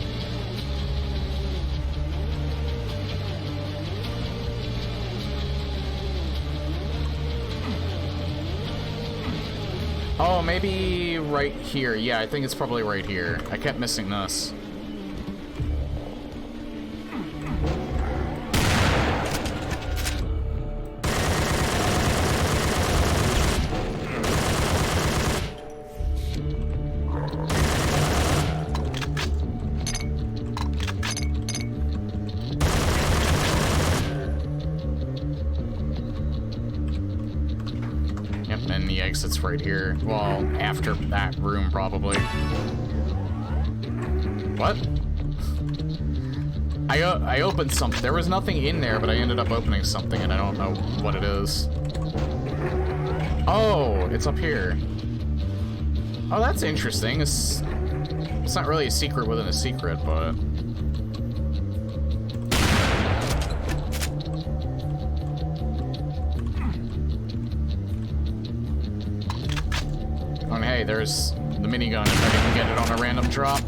Oh, maybe right here. Yeah, I think it's probably right here. I kept missing this. And the exit's right here. Well, after that room, probably. What? I opened something. There was nothing in there, but I ended up opening something, and I don't know what it is. Oh, it's up here. Oh, that's interesting. It's not really a secret within a secret, but... And hey, there's the minigun if I can get it on a random drop.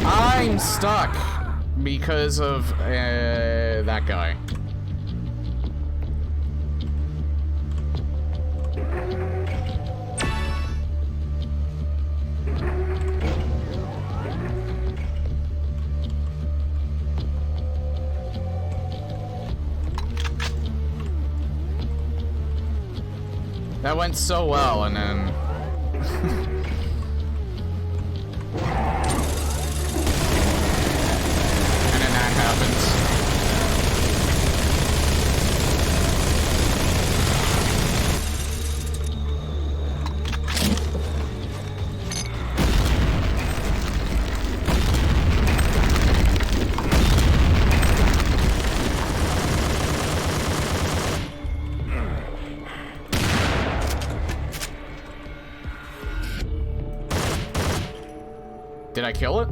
I'm stuck because of that guy. That went so well, and then... Did I kill it?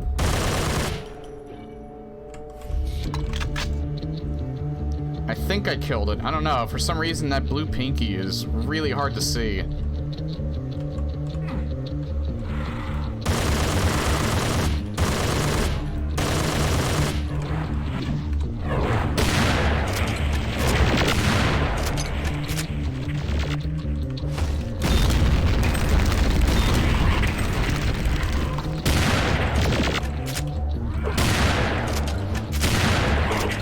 I think I killed it. I don't know. For some reason, that blue pinky is really hard to see.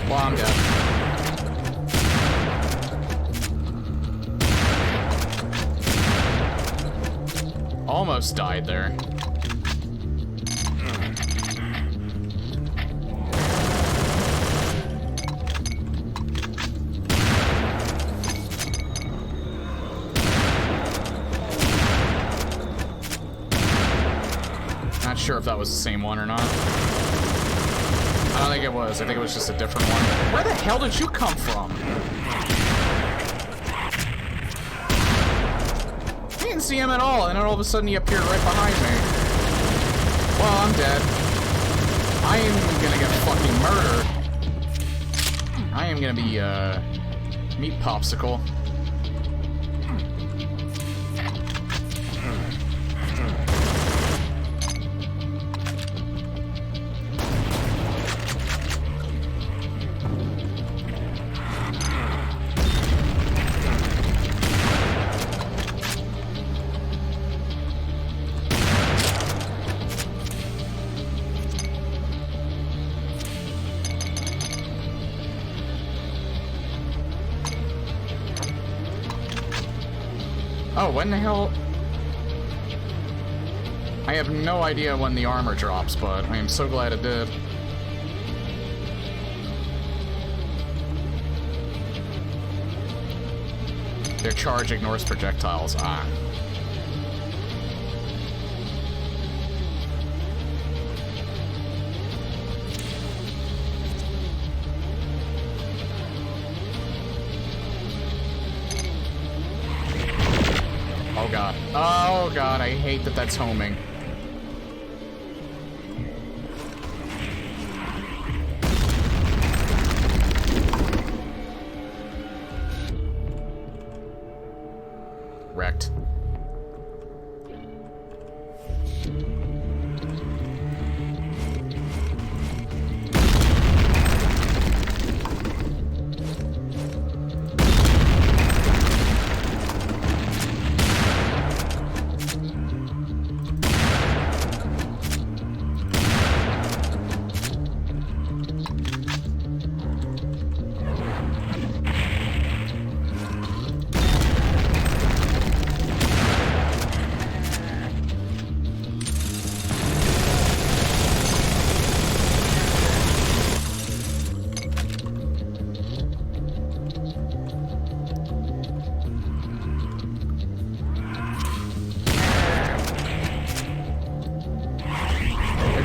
Well, I'm dead. Almost died there. Not sure if that was the same one or not. I don't think it was. I think it was just a different one. Where the hell did you come from? I didn't see him at all, and then all of a sudden he appeared right behind me. Well, I'm dead. I am gonna get fucking murdered. I am gonna be, meat popsicle. Oh, when the hell? I have no idea when the armor drops, but I am so glad it did. Their charge ignores projectiles. Ah. Oh god. Oh god, I hate that that's homing. Wrecked.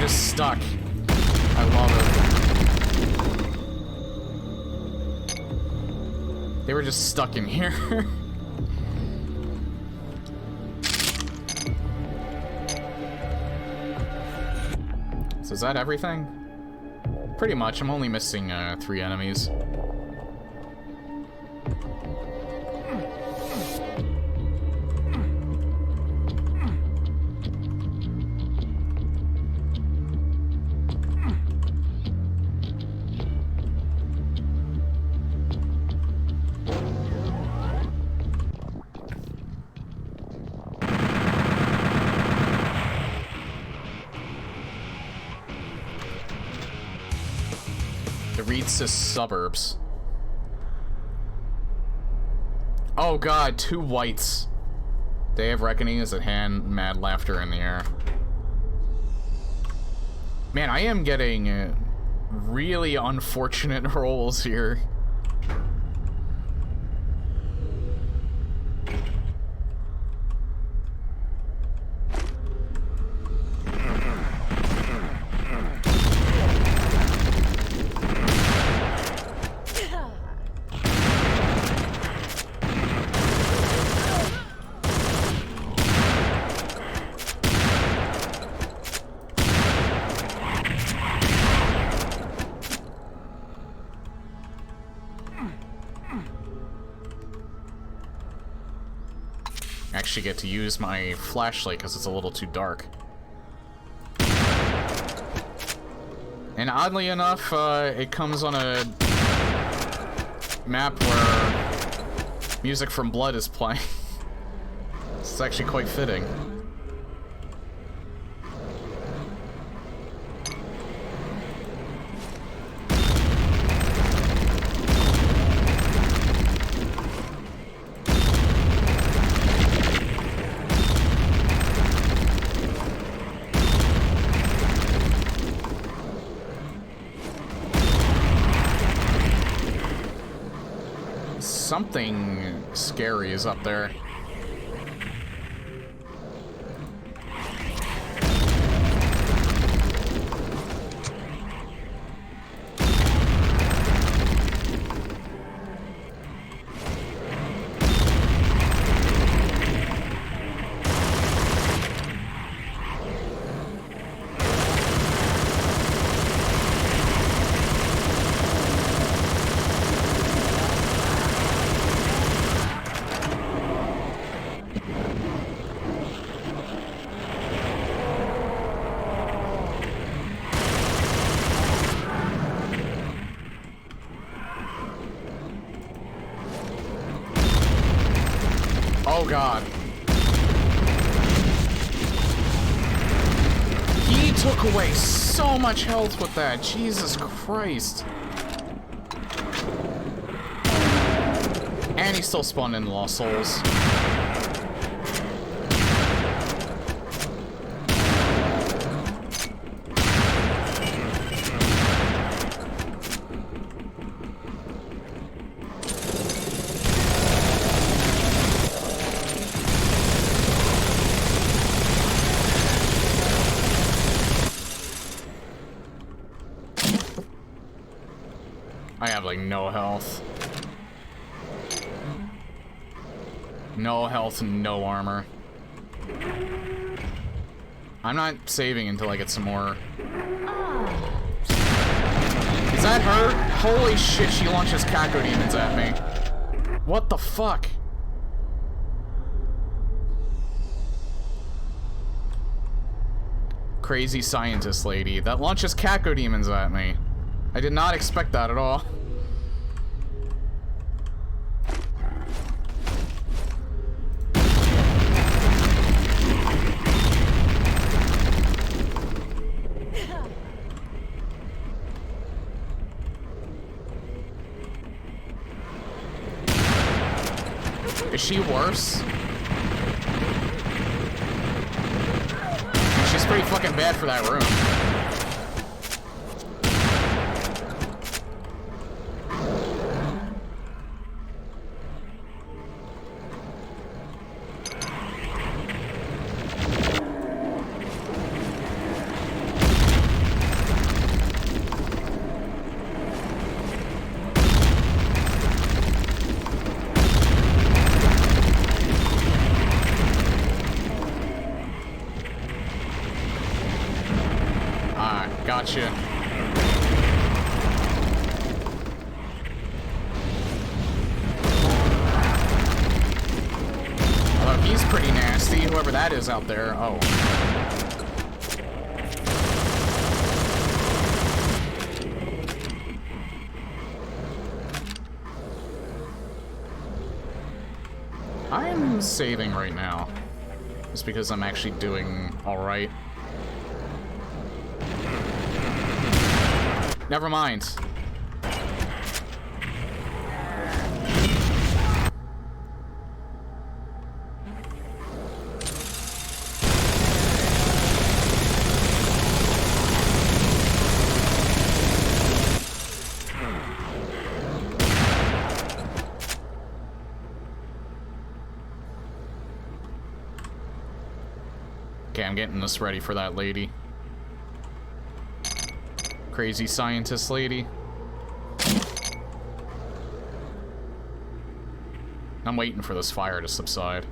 Stuck. I love it. They were just stuck in here. So is that everything? Pretty much. I'm only missing 3 enemies. The Reedsis suburbs. Oh god, 2 whites. Day of Reckoning is at hand, mad laughter in the air. Man, I am getting really unfortunate rolls here. actually get to use my flashlight because it's a little too dark. And oddly enough, it comes on a map where music from Blood is playing. It's actually quite fitting. Something scary is up there. Oh god. He took away so much health with that. Jesus Christ. And he still spawned in Lost Souls. I have, like, no health. No health and no armor. I'm not saving until I get some more. Is that her? Holy shit, she launches cacodemons at me. What the fuck? Crazy scientist lady that launches cacodemons at me. I did not expect that at all. Is she worse? She's pretty fucking bad for that room. Gotcha. Although he's pretty nasty, whoever that is out there. Oh. I'm saving right now. Just because I'm actually doing alright. Never mind. Okay, I'm getting this ready for that lady. Crazy scientist lady. I'm waiting for this fire to subside.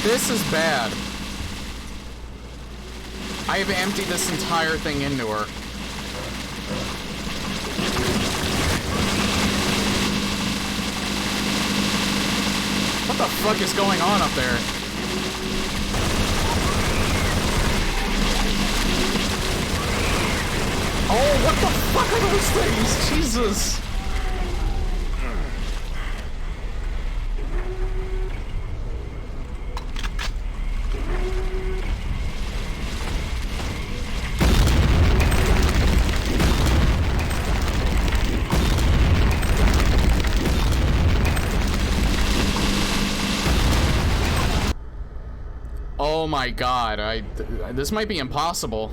This is bad. I have emptied this entire thing into her. What the fuck is going on up there? Oh, what the fuck are those things? Jesus. Oh my god, this might be impossible.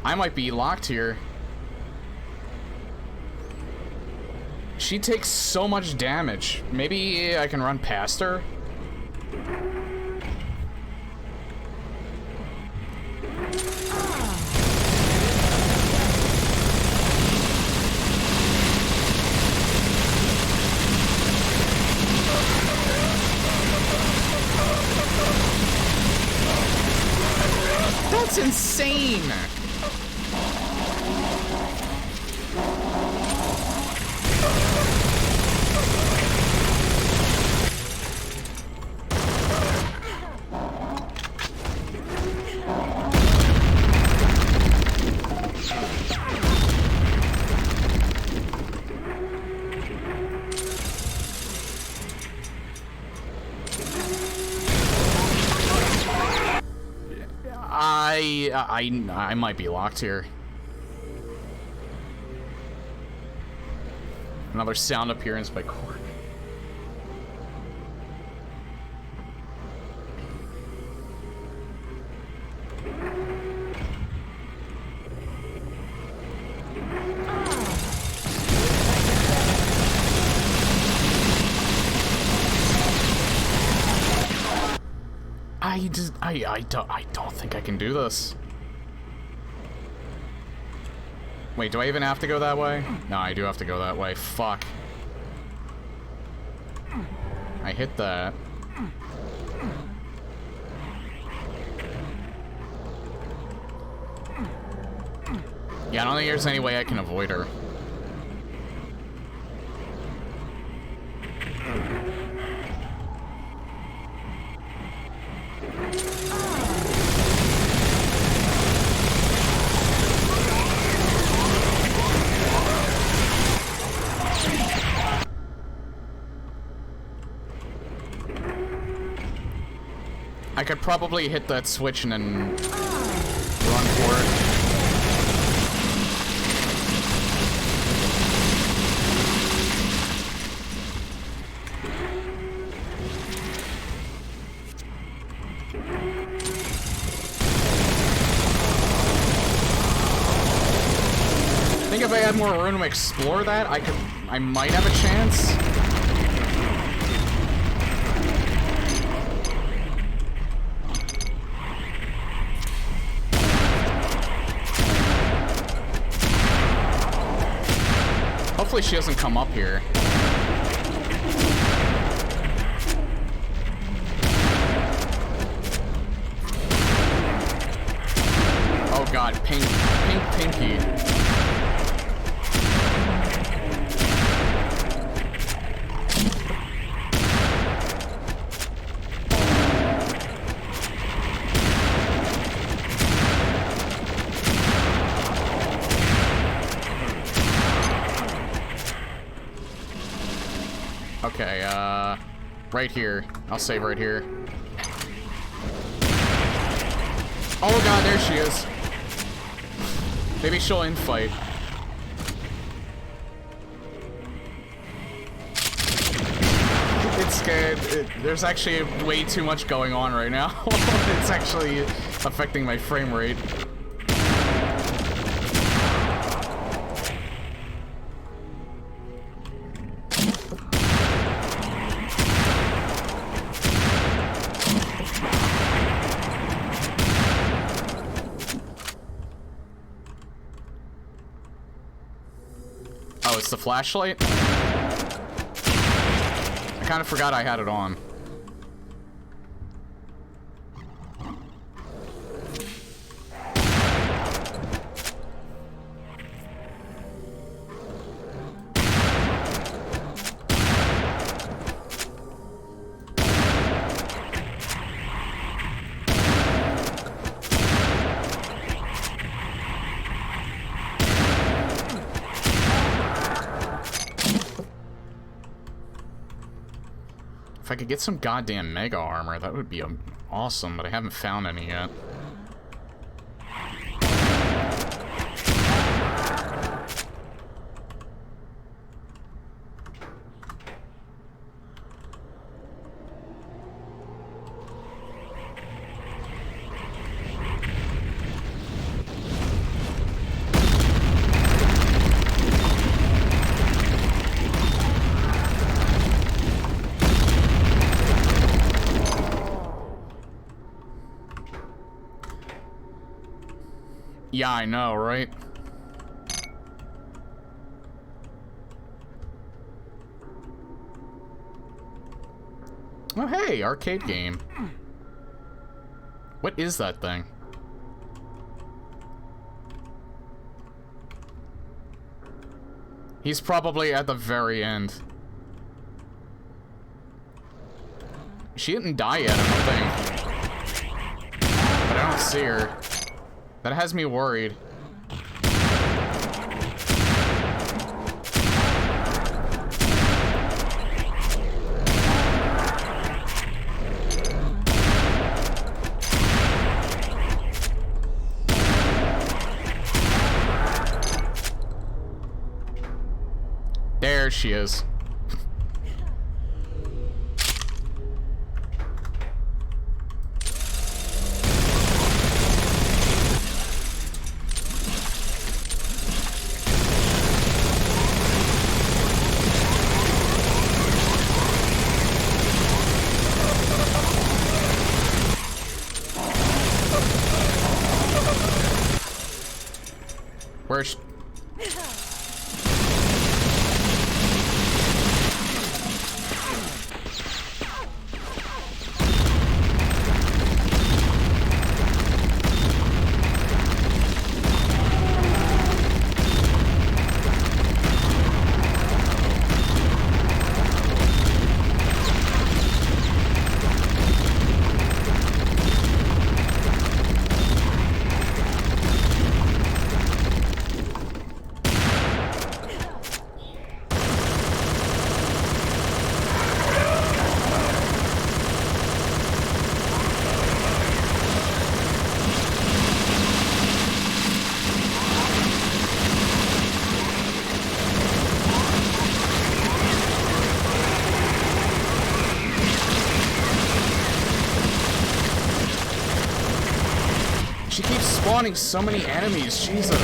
I might be locked here. She takes so much damage. Maybe I can run past her? That's insane! I might be locked here. Another sound appearance by Cord. I don't think I can do this. Wait, do I even have to go that way? No, I do have to go that way. Fuck. I hit that. Yeah, I don't think there's any way I can avoid her. I could probably hit that switch and then run for it. I think if I had more room to explore that, I might have a chance. Hopefully she doesn't come up here. Oh god, pink pinky. Okay, right here. I'll save right here. Oh god, there she is. Maybe she'll infight. It's good. There's actually way too much going on right now. It's actually affecting my frame rate. Oh, it's the flashlight? I kind of forgot I had it on. could get some goddamn mega armor, that would be awesome, but I haven't found any yet. Yeah, I know, right? Oh, hey, arcade game. What is that thing? He's probably at the very end. She didn't die yet, I don't think. But I don't see her. That has me worried. There she is. Where's... She keeps spawning so many enemies, Jesus.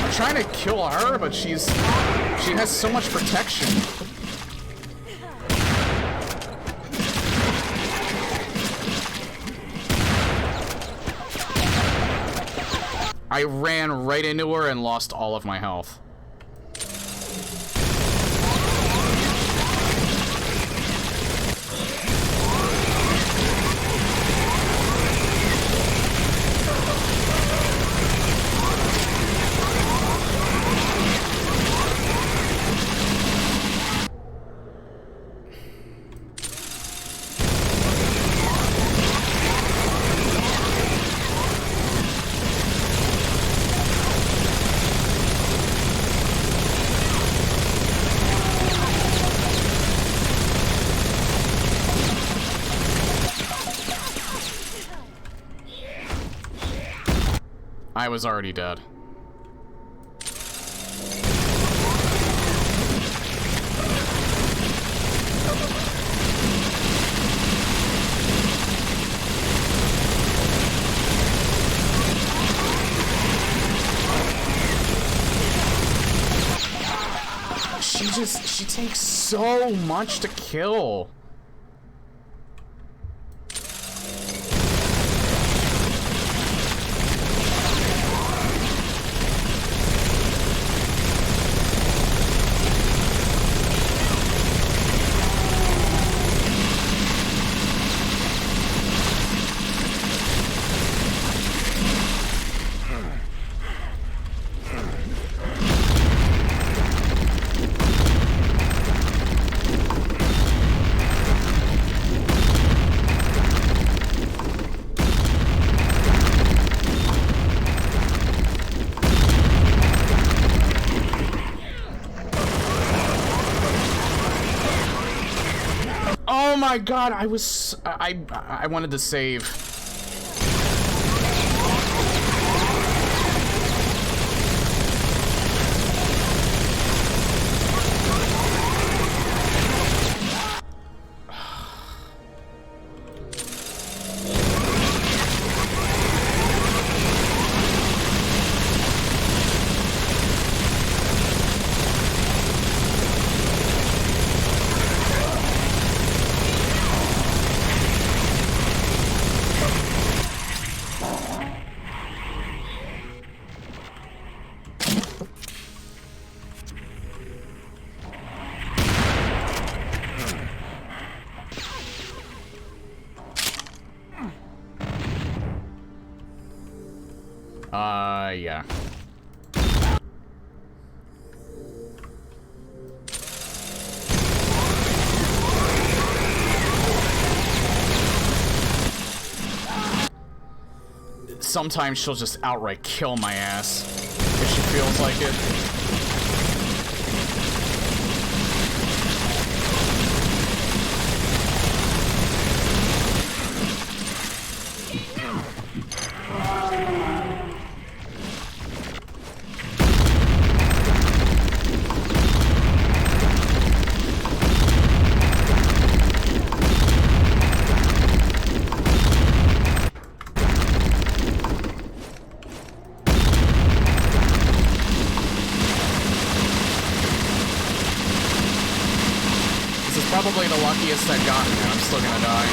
I'm trying to kill her, but she has so much protection. I ran right into her and lost all of my health. I was already dead. She takes so much to kill. my god, I wanted to save. Yeah. Sometimes she'll just outright kill my ass if she feels like it. Probably the luckiest I've gotten, and I'm still gonna die.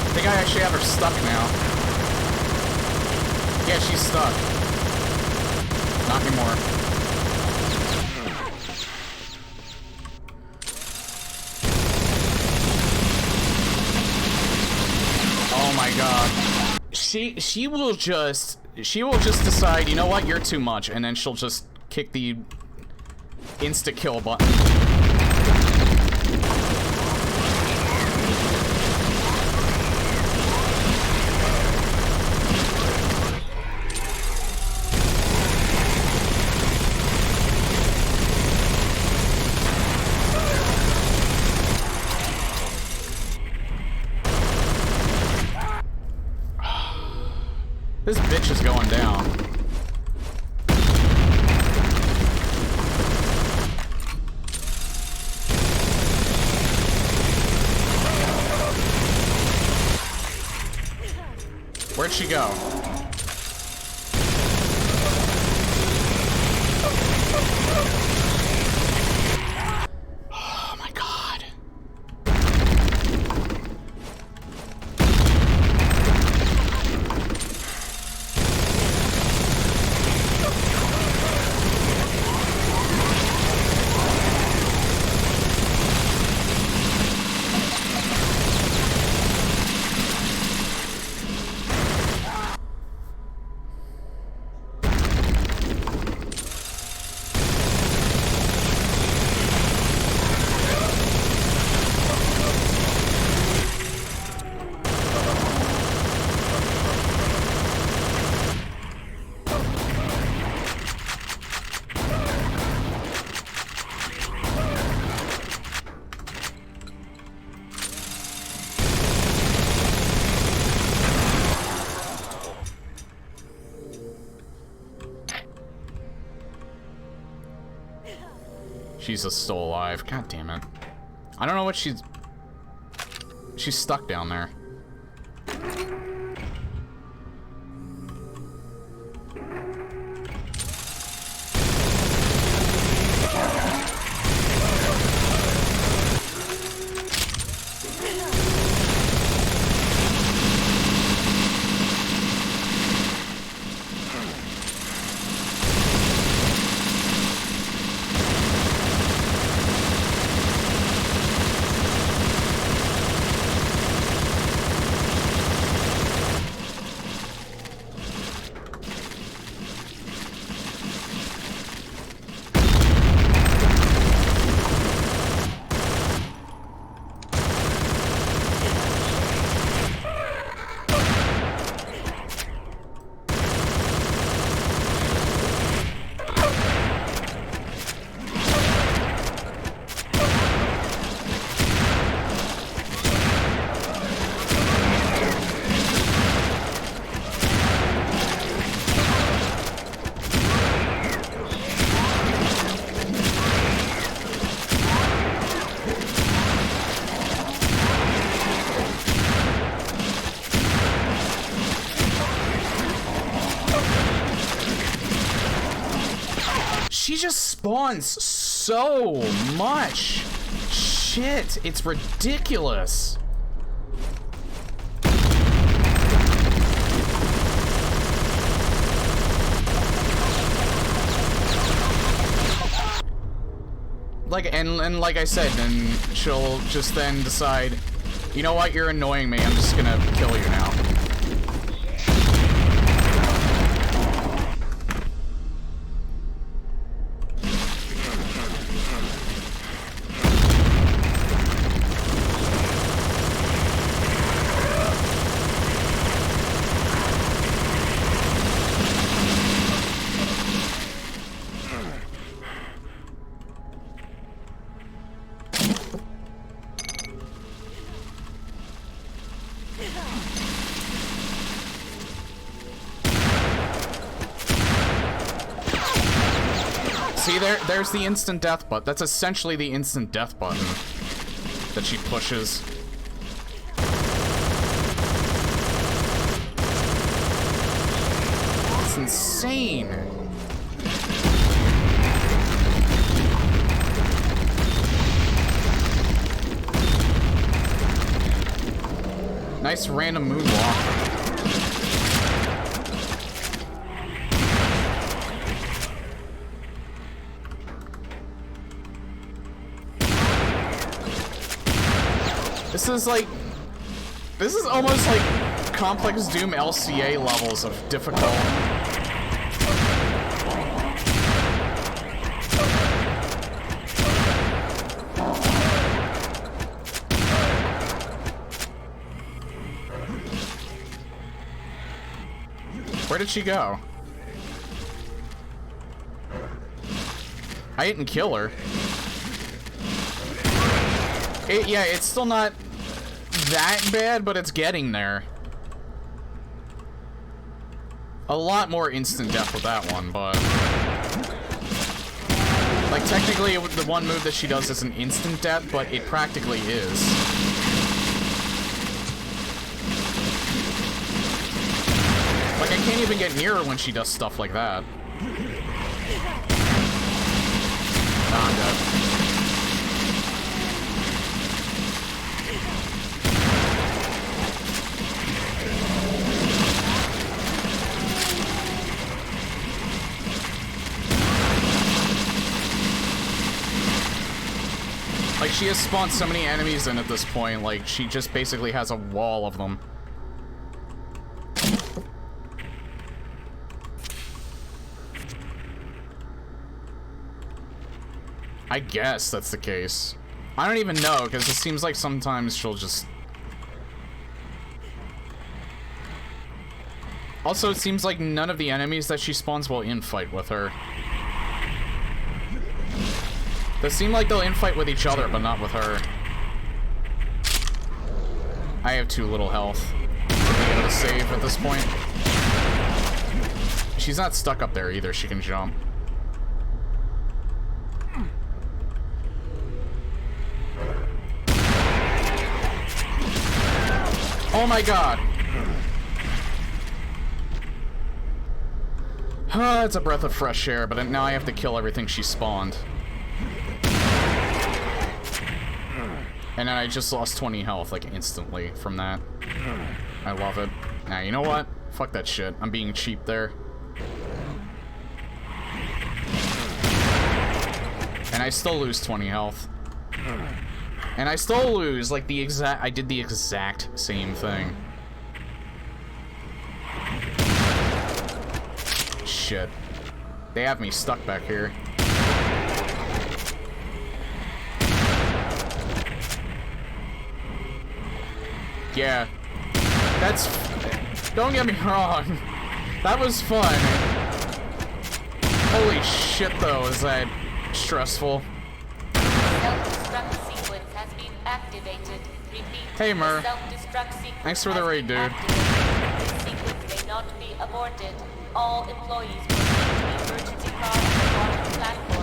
I think I actually have her stuck now. Yeah, she's stuck. Not anymore. Oh my god. She will just decide, you know what, you're too much, and then she'll just kick the insta-kill button. This bitch is going down. Where'd she go? Oh my god. She's still alive. God damn it. I don't know what she's stuck down there. just spawns so much shit. It's ridiculous. Like, and like I said, then she'll just then decide, you know what, you're annoying me, I'm just gonna kill you now. See, there's the instant death button. That's essentially the instant death button that she pushes. It's insane. Nice random moonwalk. This is almost like Complex Doom LCA levels of difficult. Where did she go? I didn't kill her. Yeah, it's still not that bad, but it's getting there. A lot more instant death with that one, but... like, technically, the one move that she does is an instant death, but it practically is. Like, I can't even get near her when she does stuff like that. Nah, I'm dead. Like, she has spawned so many enemies in at this point, like, she just basically has a wall of them. I guess that's the case. I don't even know, because it seems like sometimes she'll just... Also, it seems like none of the enemies that she spawns will infight with her. They seem like they'll infight with each other, but not with her. I have too little health to be able to save at this point. She's not stuck up there either, she can jump. Oh my god! It's a breath of fresh air, but now I have to kill everything she spawned. And then I just lost 20 health, like, instantly from that. I love it. Now, you know what? Fuck that shit. I'm being cheap there. And I still lose 20 health. And I still lose, like, the exact... I did the exact same thing. Shit. They have me stuck back here. Yeah. That's... Don't get me wrong. That was fun. Holy shit, though, is that stressful. Self-destruct sequence has been activated. Repeat. Hey, Mer. Self-destruct sequence Thanks for the raid, dude. This sequence may not be aborted. All employees will need to be emergency crossed the bottom platform.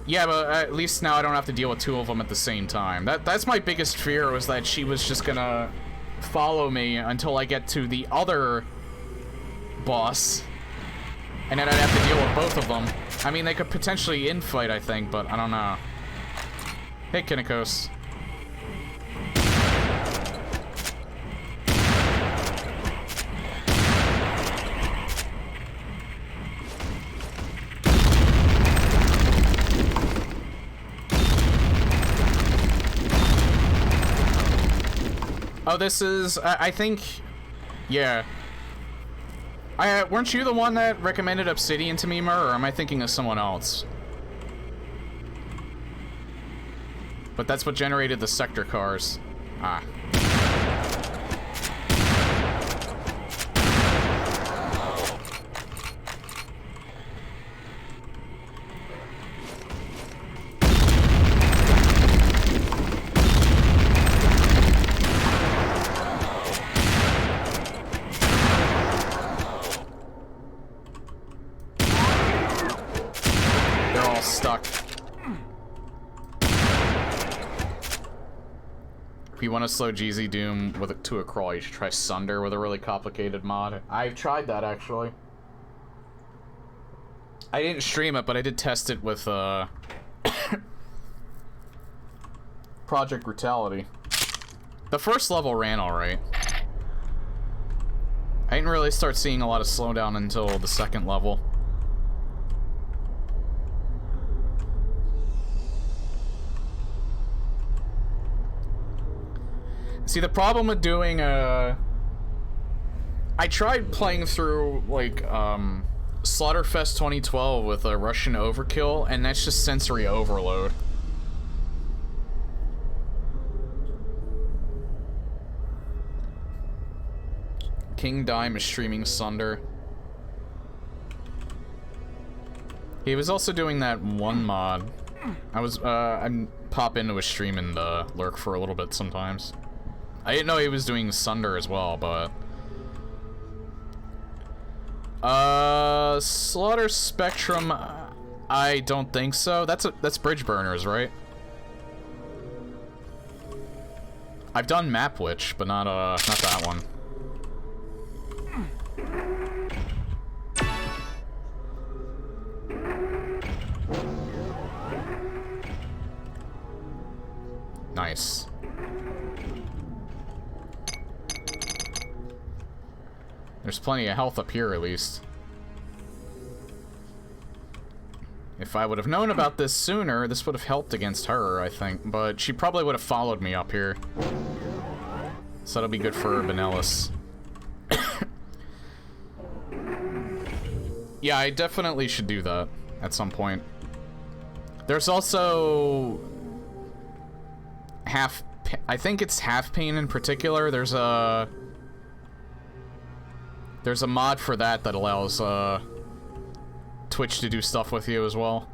Yeah, but at least now I don't have to deal with two of them at the same time. That's my biggest fear, was that she was just gonna follow me until I get to the other boss. And then I'd have to deal with both of them. I mean, they could potentially infight, I think, but I don't know. Hey, Kinikos. Oh, this is, I think, yeah. Weren't you the one that recommended Obsidian to me, Mur, or am I thinking of someone else? But that's what generated the sector cars. Ah. If you want to slow GZ Doom with it to a crawl, you should try Sunder with a really complicated mod. I've tried that, actually. I didn't stream it, but I did test it with, Project Brutality. The first level ran alright. I didn't really start seeing a lot of slowdown until the second level. See, the problem with doing, I tried playing through, like, Slaughterfest 2012 with a Russian Overkill, and that's just sensory overload. King Dime is streaming Sunder. He was also doing that one mod. I pop into his stream and, lurk for a little bit sometimes. I didn't know he was doing Sunder as well, but... Slaughter Spectrum, I don't think so. That's Bridge Burners, right? I've done Map Witch, but not that one. Nice. There's plenty of health up here, at least. If I would have known about this sooner, this would have helped against her, I think. But she probably would have followed me up here. So that'll be good for Benelis. Yeah, I definitely should do that at some point. There's also... I think it's Half Pain in particular. There's a mod for that allows Twitch to do stuff with you as well.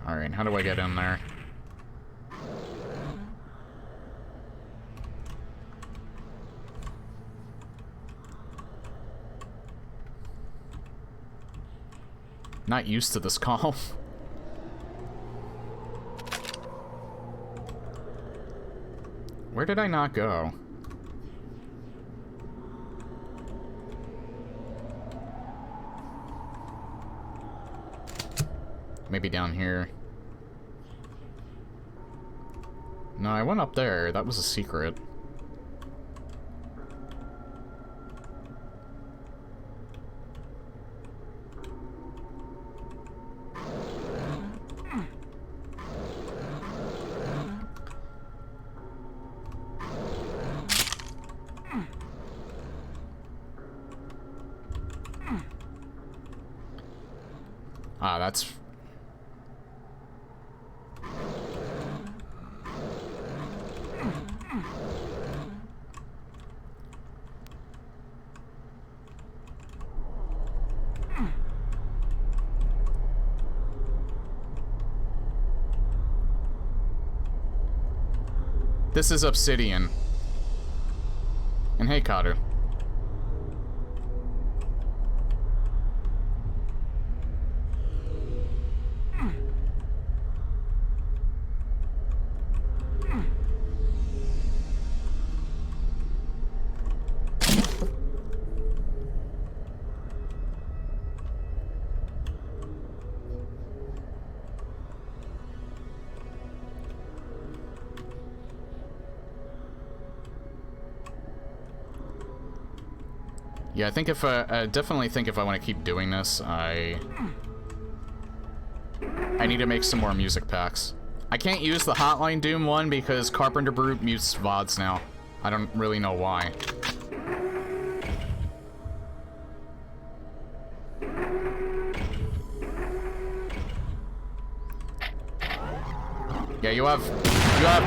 Alright, how do I get in there? Not used to this calm. Where did I not go? Maybe down here. No, I went up there. That was a secret. Ah, that's... This is Obsidian. And hey, Karu. Yeah, I think if I definitely think if I want to keep doing this, I need to make some more music packs. I can't use the Hotline Doom one because Carpenter Brute mutes VODs now. I don't really know why. Yeah, you have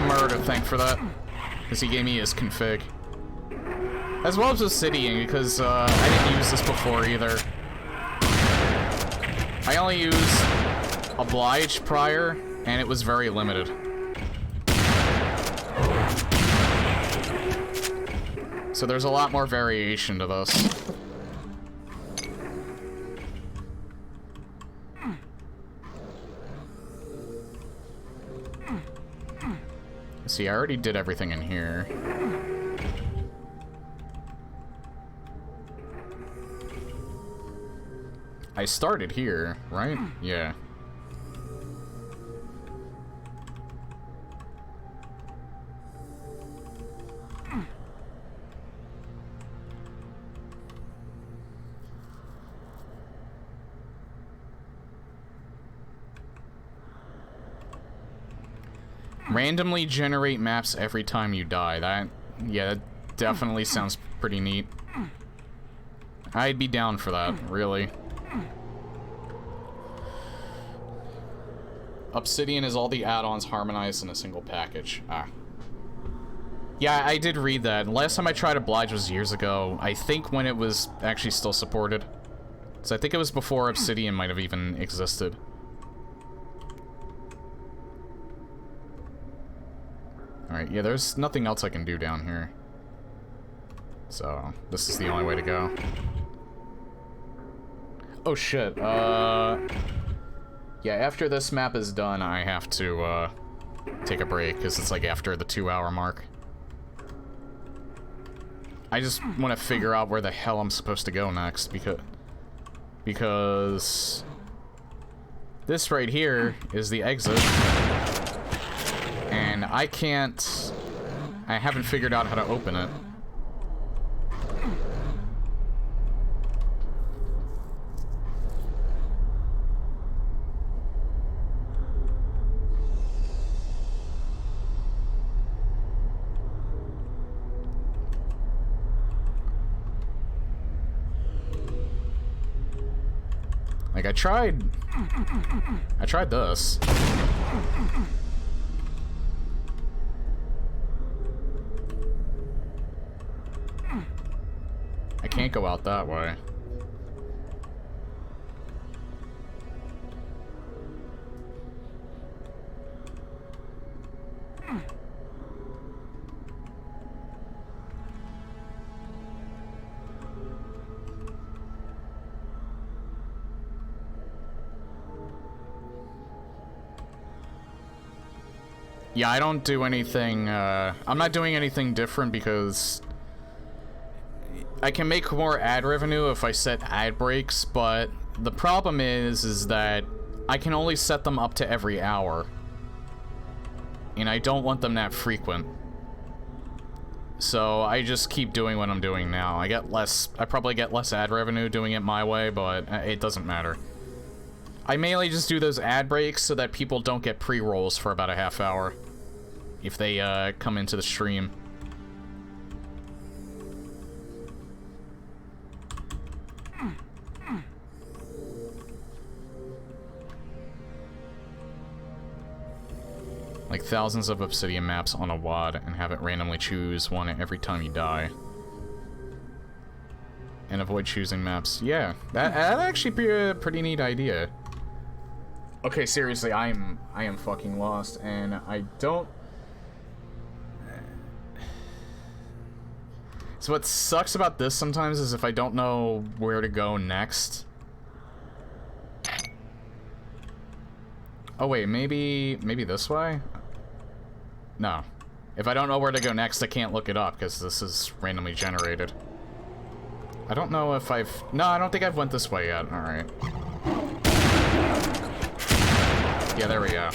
Murr to thank for that, because he gave me his config. As well as Obsidian, because I didn't use this before either. I only used Oblige prior, and it was very limited. So there's a lot more variation to this. See, I already did everything in here. I started here, right? Yeah. Randomly generate maps every time you die. That definitely sounds pretty neat. I'd be down for that, really. Obsidian is all the add-ons harmonized in a single package. Ah. Yeah, I did read that. Last time I tried Oblige was years ago. I think when it was actually still supported. So I think it was before Obsidian might have even existed. Alright, yeah, there's nothing else I can do down here. So, this is the only way to go. Oh shit, yeah, after this map is done, I have to, take a break, because it's like after the 2-hour mark. I just want to figure out where the hell I'm supposed to go next, because this right here is the exit. And I haven't figured out how to open it. Like, I tried this. I can't go out that way. Yeah, I don't do anything, I'm not doing anything different because I can make more ad revenue if I set ad breaks, but the problem is that I can only set them up to every hour. And I don't want them that frequent. So I just keep doing what I'm doing now. I probably get less ad revenue doing it my way, but it doesn't matter. I mainly just do those ad breaks so that people don't get pre-rolls for about a half hour if they come into the stream. Like thousands of Obsidian maps on a WAD and have it randomly choose one every time you die. And avoid choosing maps. Yeah, that'd actually be a pretty neat idea. Okay, seriously, I am fucking lost, and I don't... So what sucks about this sometimes is if I don't know where to go next. Oh wait, maybe this way? No. If I don't know where to go next, I can't look it up, because this is randomly generated. I don't know if I've... No, I don't think I've went this way yet. Alright. Yeah, there we go.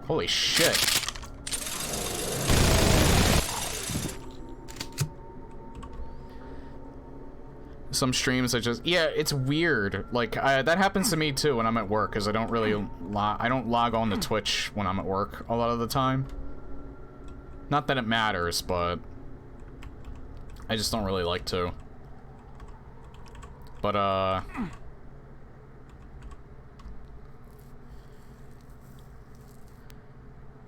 Holy shit. Some streams I just... Yeah, it's weird. Like, that happens to me too when I'm at work, because I don't really... I don't log on to Twitch when I'm at work a lot of the time. Not that it matters, but... I just don't really like to. But,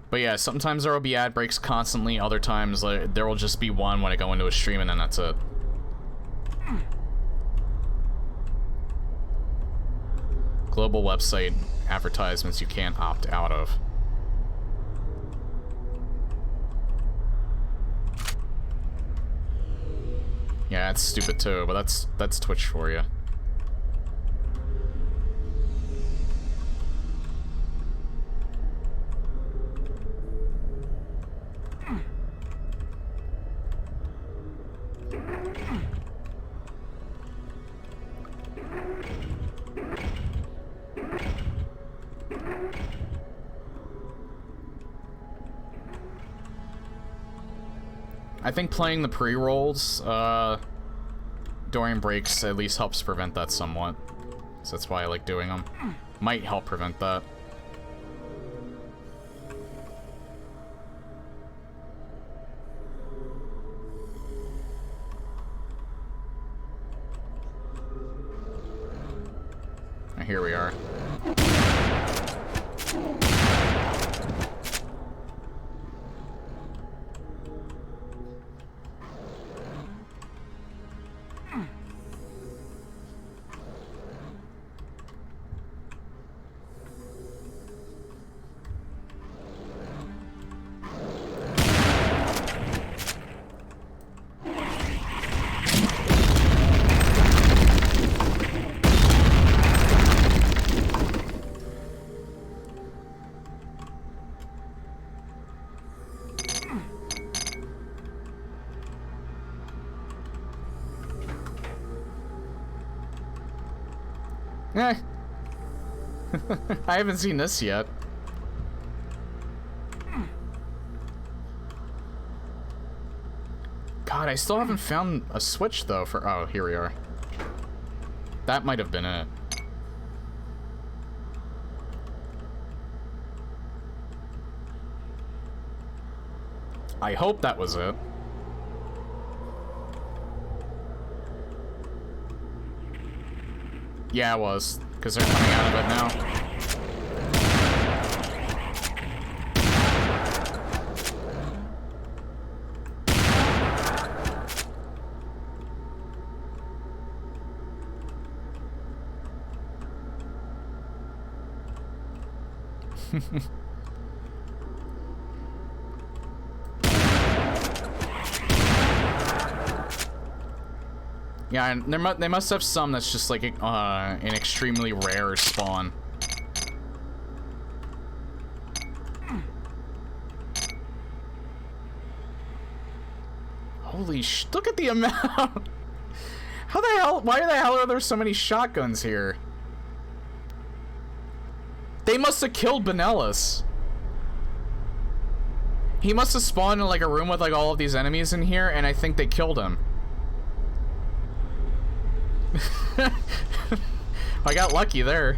But yeah, sometimes there will be ad breaks constantly, other times like, there will just be one when I go into a stream and then that's it. Global website advertisements you can't opt out of. Yeah, it's stupid too, but that's Twitch for you. I think playing the pre-rolls during breaks at least helps prevent that somewhat. So that's why I like doing them. Might help prevent that. And here we are. Eh. I haven't seen this yet. God, I still haven't found a switch though for... Oh, here we are. That might have been it. I hope that was it. Yeah, it was, because they're coming out of it now. Yeah, and they must have some that's just like an extremely rare spawn. Holy sh! Look at the amount. How the hell? Why the hell are there so many shotguns here? They must have killed Benellis. He must have spawned in like a room with like all of these enemies in here, and I think they killed him. I got lucky there.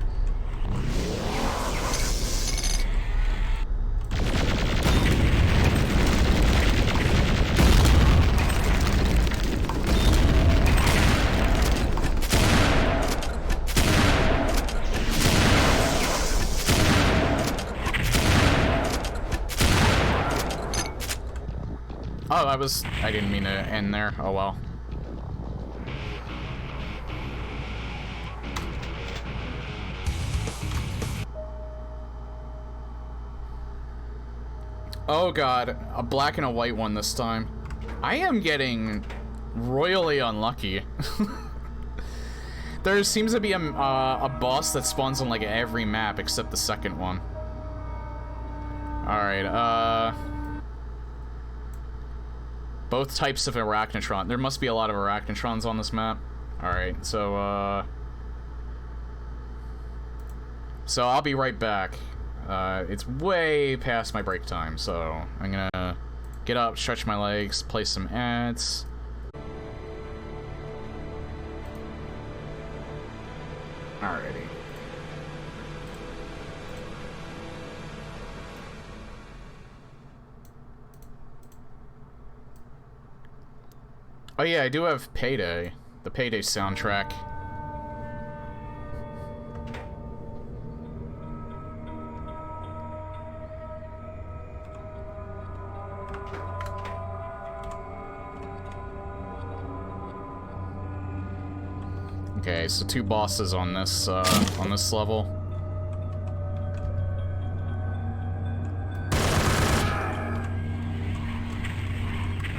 Oh, I didn't mean to end there. Oh well. Oh god, a black and a white one this time. I am getting royally unlucky. There seems to be a boss that spawns on like every map except the second one. Alright, both types of arachnotron. There must be a lot of arachnotrons on this map. Alright, so I'll be right back. it's way past my break time, so I'm gonna get up, stretch my legs, play some ads. Alrighty. Oh yeah, I do have Payday, the Payday soundtrack. Okay, so 2 bosses on this level.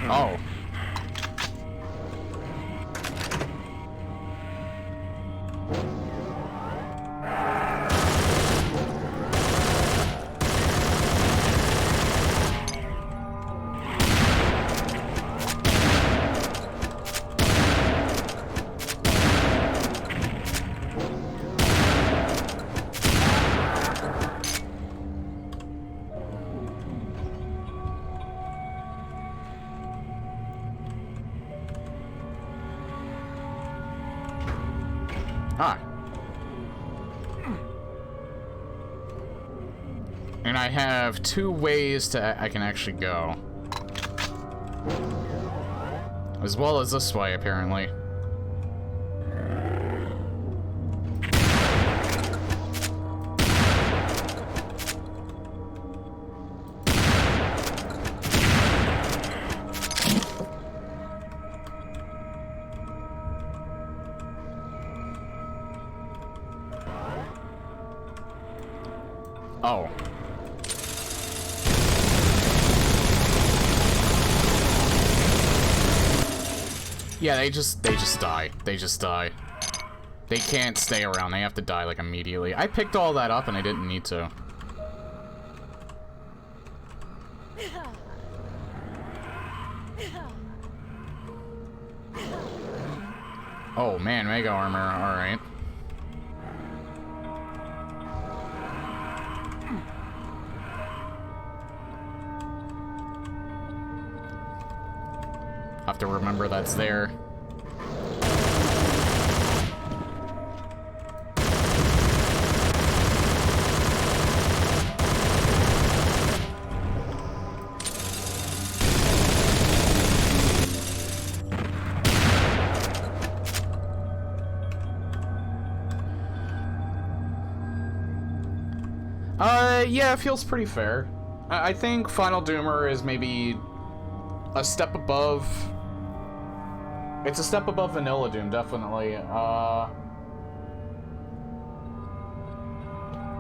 Oh. Ah. And I have 2 ways to I can actually go. As well as this way, apparently. Oh. Yeah, they just die. They just die. They can't stay around. They have to die, like, immediately. I picked all that up and I didn't need to. Oh, man, Mega Armor. Alright. Have to remember that's there. Yeah, it feels pretty fair. I think Final Doomer is maybe a step above. It's a step above Vanilla Doom, definitely.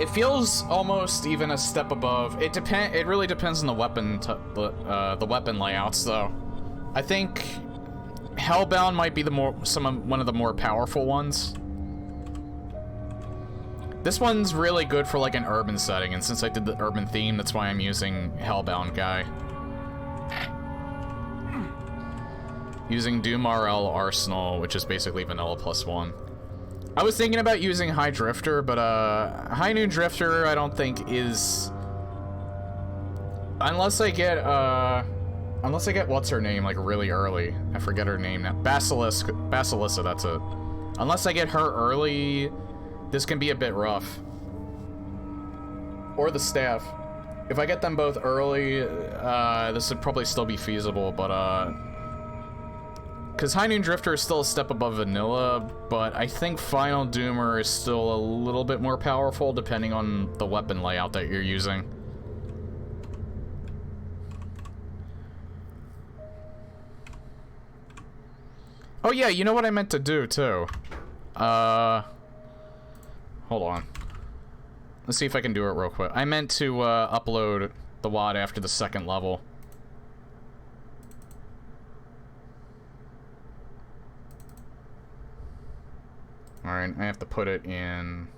It feels almost even a step above. It really depends on the weapon, the weapon layouts, though. I think Hellbound might be one of the more powerful ones. This one's really good for like an urban setting, and since I did the urban theme, that's why I'm using Hellbound guy. Using Doom RL Arsenal, which is basically Vanilla +1. I was thinking about using High Drifter, but High Noon Drifter I don't think is... Unless I get what's her name, like, really early. I forget her name now. Basilissa, that's it. Unless I get her early, this can be a bit rough. Or the staff. If I get them both early, this would probably still be feasible, but, because High Noon Drifter is still a step above Vanilla, but I think Final Doomer is still a little bit more powerful depending on the weapon layout that you're using. Oh yeah, you know what I meant to do, too? Hold on. Let's see if I can do it real quick. I meant to, upload the WAD after the 2nd level. Alright, I have to put it in...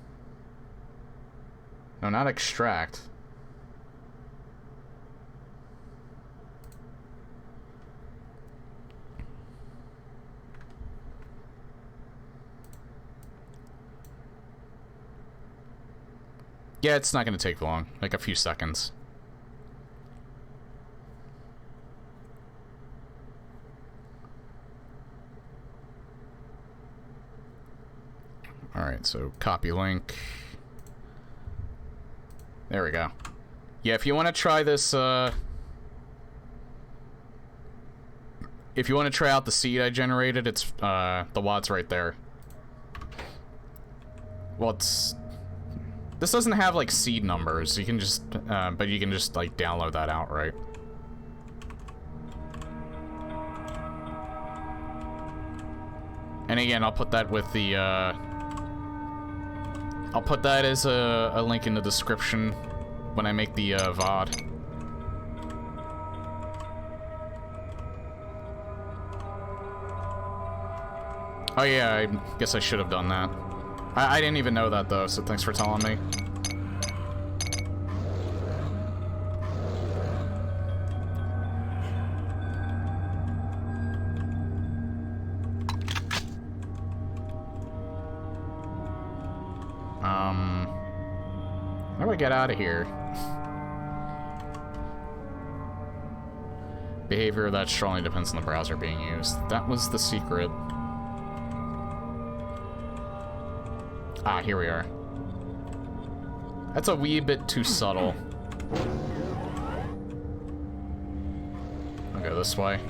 No, not extract. Yeah, it's not gonna take long. Like a few seconds. Alright, so copy link. There we go. Yeah, if you want to try this, if you want to try out the seed I generated, it's, the WAD's right there. Well, it's... This doesn't have, like, seed numbers. You can just, but you can just, like, download that outright. And again, I'll put that with the, I'll put that as a link in the description when I make the, VOD. Oh yeah, I guess I should have done that. I didn't even know that though, so thanks for telling me. How do I get out of here? Behavior that strongly depends on the browser being used. That was the secret. Ah, here we are. That's a wee bit too subtle. I'll go this way.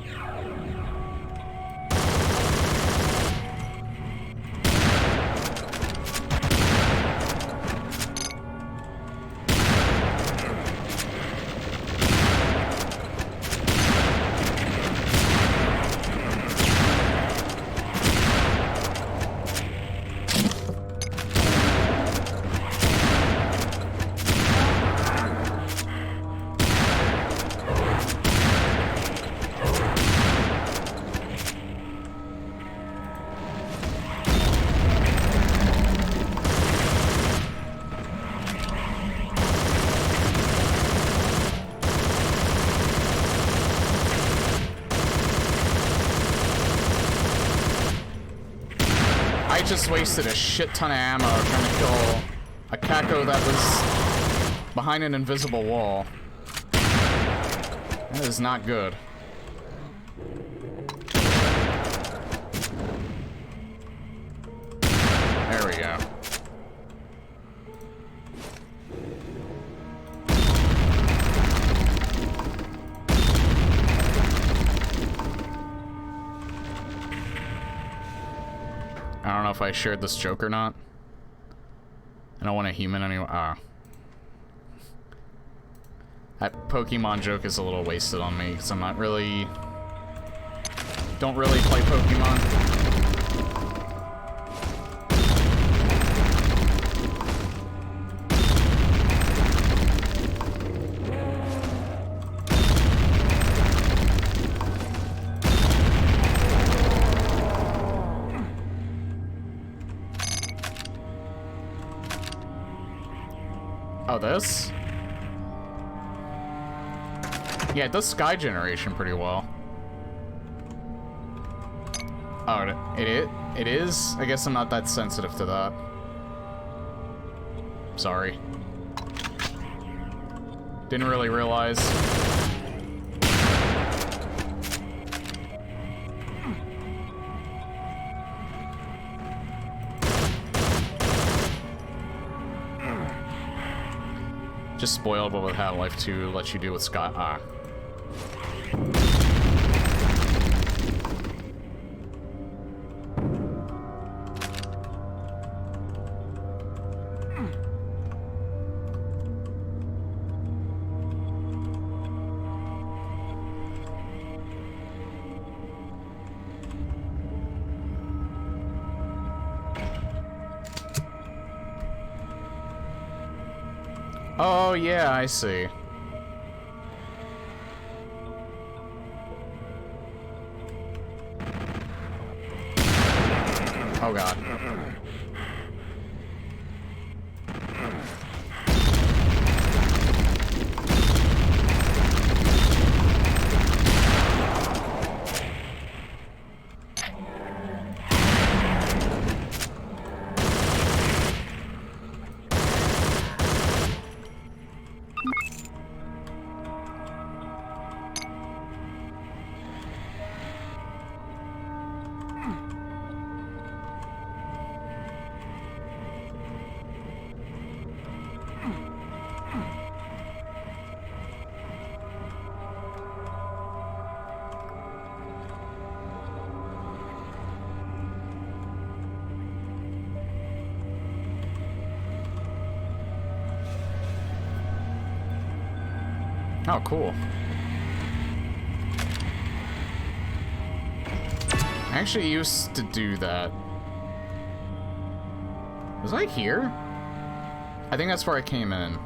I just wasted a shit ton of ammo trying to kill a Kako that was behind an invisible wall. That is not good. There we go. I don't know if I shared this joke or not. I don't want a human anyway. Ah. That Pokemon joke is a little wasted on me because I'm not really... Don't really play Pokemon. Oh, this? Yeah, it does sky generation pretty well. Oh, it is? I guess I'm not that sensitive to that. Sorry. Didn't really realize. Just spoiled what would Half-Life 2 let you do with Scott. Ah. Oh, yeah, I see. Oh, God. Oh, cool. I actually used to do that. Was I here? I think that's where I came in.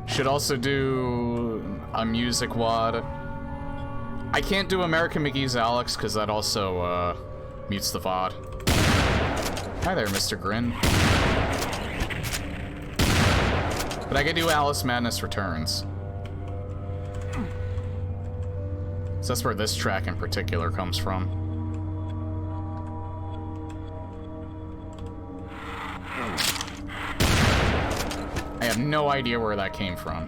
Should also do a music wad. I can't do American McGee's Alex because that also mutes the VOD. Hi there, Mr. Grin. But I can do Alice Madness Returns. So that's where this track in particular comes from. I have no idea where that came from.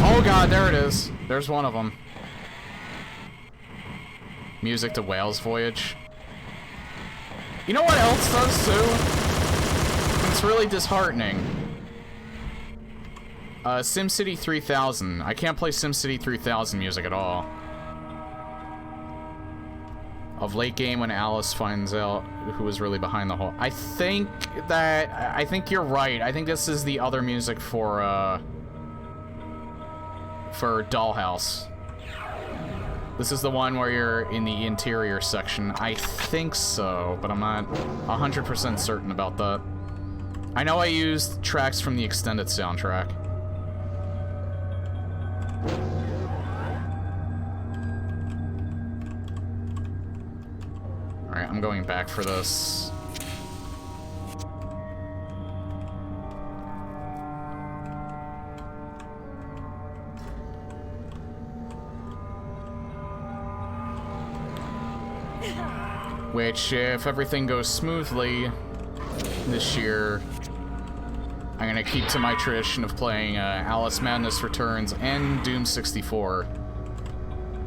Oh god, there it is. There's one of them. Music to Whale's Voyage. You know what else does too? It's really disheartening. SimCity 3000. I can't play SimCity 3000 music at all. Of late game when Alice finds out who was really behind the whole... I think you're right. I think this is the other music for Dollhouse. This is the one where you're in the interior section. I think so, but I'm not 100% certain about that. I know I used tracks from the extended soundtrack. Alright, I'm going back for this. Which, if everything goes smoothly this year, I'm gonna keep to my tradition of playing Alice Madness Returns and Doom 64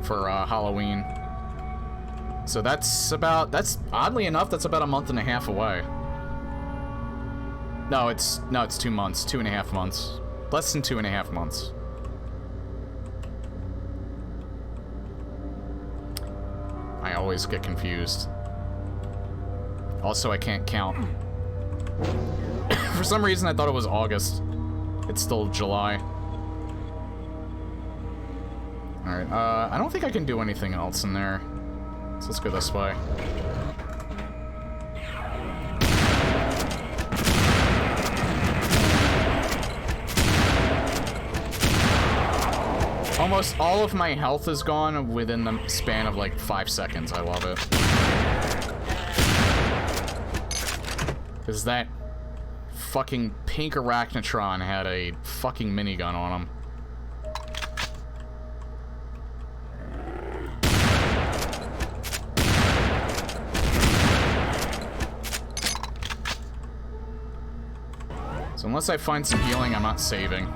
for Halloween. So that's oddly enough, that's about a month and a half away. No, it's 2 months, 2.5 months. Less than 2.5 months. I always get confused. Also, I can't count. For some reason, I thought it was August. It's still July. Alright, I don't think I can do anything else in there. So let's go this way. Almost all of my health is gone within the span of like 5 seconds. I love it. Because that fucking pink Arachnotron had a fucking minigun on him. So unless I find some healing, I'm not saving.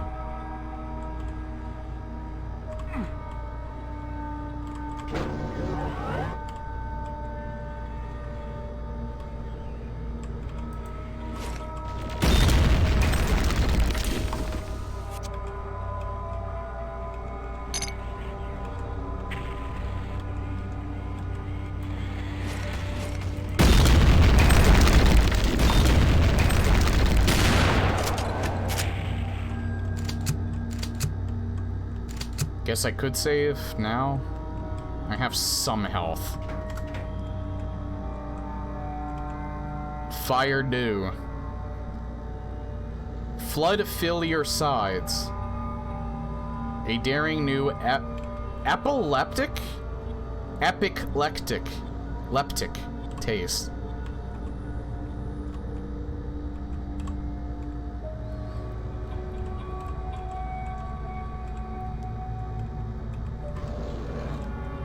Guess I could save now. I have some health. Fire Dew. Flood fill your sides. A daring new leptic taste.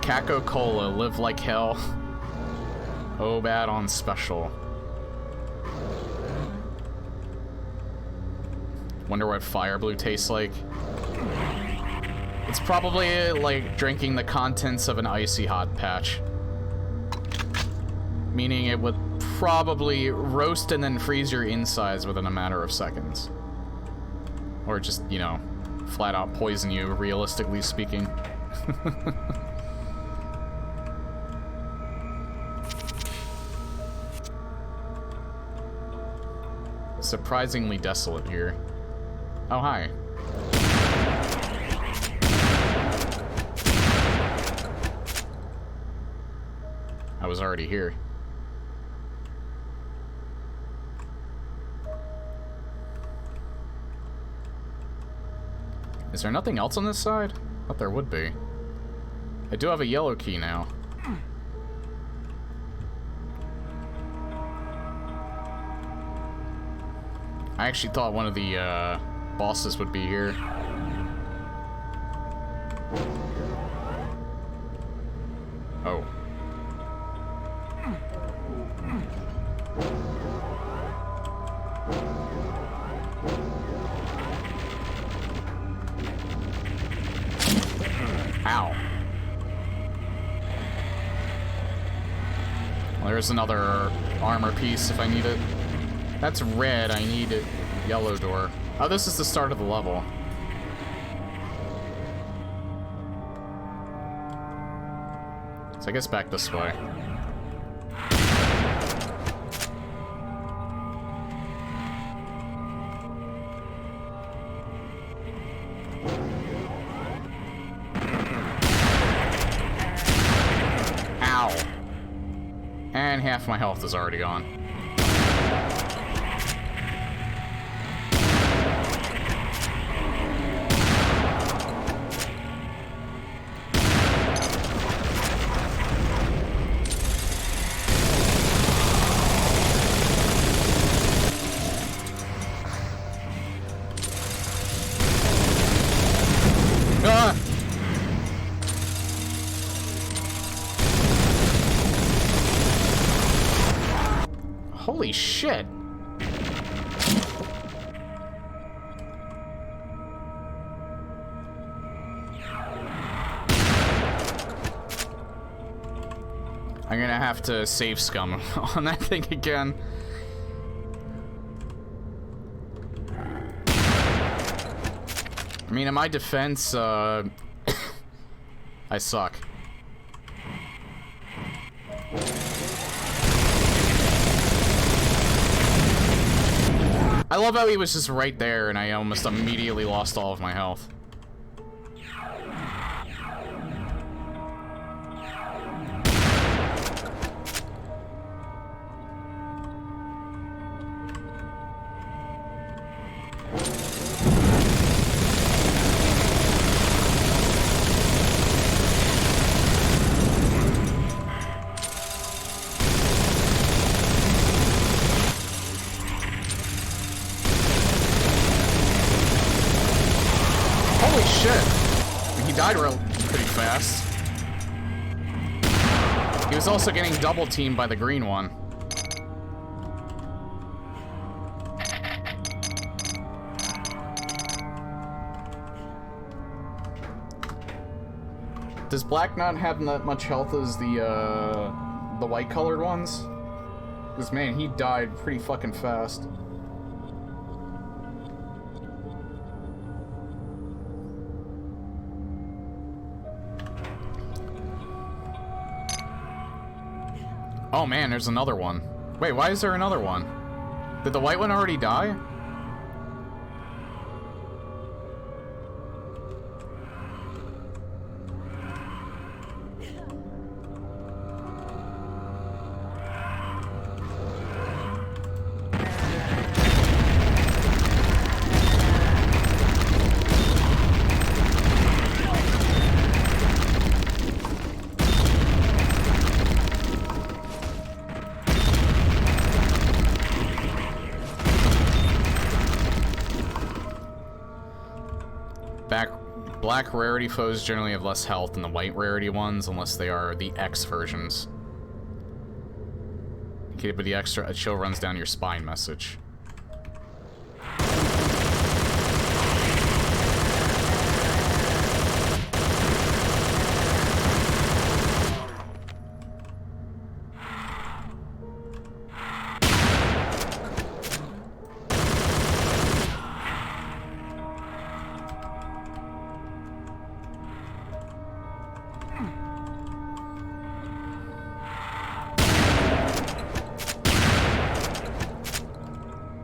Caco Cola, live like hell. Oh, bad on special. Wonder what fire blue tastes like. It's probably like drinking the contents of an icy hot patch. Meaning it would probably roast and then freeze your insides within a matter of seconds. Or just, you know, flat out poison you, realistically speaking. Surprisingly desolate here. Oh, hi. I was already here. Is there nothing else on this side? Thought there would be. I do have a yellow key now. I actually thought one of the bosses would be here. Oh. Ow. Well, there's another armor piece if I need it. That's red, I need it. Yellow door. Oh, this is the start of the level. So I guess back this way. Ow. And half my health is already gone. Holy shit! I'm gonna have to save scum on that thing again. I mean, in my defense, I suck. I love how he was just right there and I almost immediately lost all of my health. Pretty fast. He was also getting double teamed by the green one. Does black not have that much health as the white colored ones? Because man, he died pretty fucking fast. Oh man, there's another one. Wait, why is there another one? Did the white one already die? Black rarity foes generally have less health than the white rarity ones, unless they are the X versions. complicated, but the extra a chill runs down your spine message.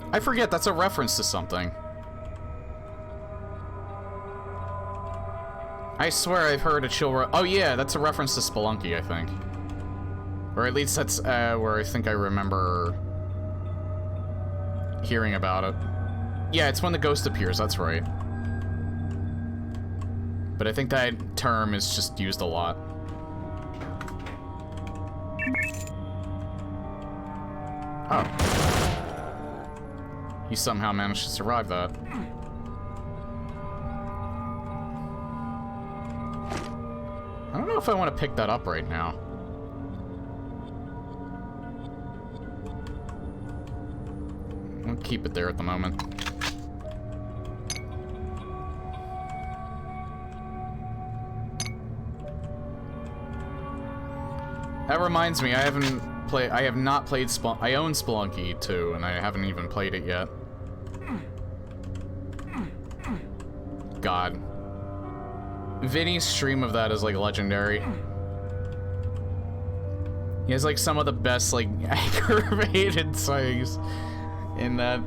I forget, that's a reference to something. I swear I've heard a chill oh yeah, that's a reference to Spelunky, I think. Or at least that's where I think I remember hearing about it. Yeah, it's when the ghost appears, that's right. But I think that term is just used a lot. Oh. He somehow managed to survive that. I don't know if I want to pick that up right now. I'll keep it there at the moment. That reminds me, I have not played I own Spelunky 2, and I haven't even played it yet. God. Vinny's stream of that is, like, legendary. He has, like, some of the best, like, aggravated sayings in that.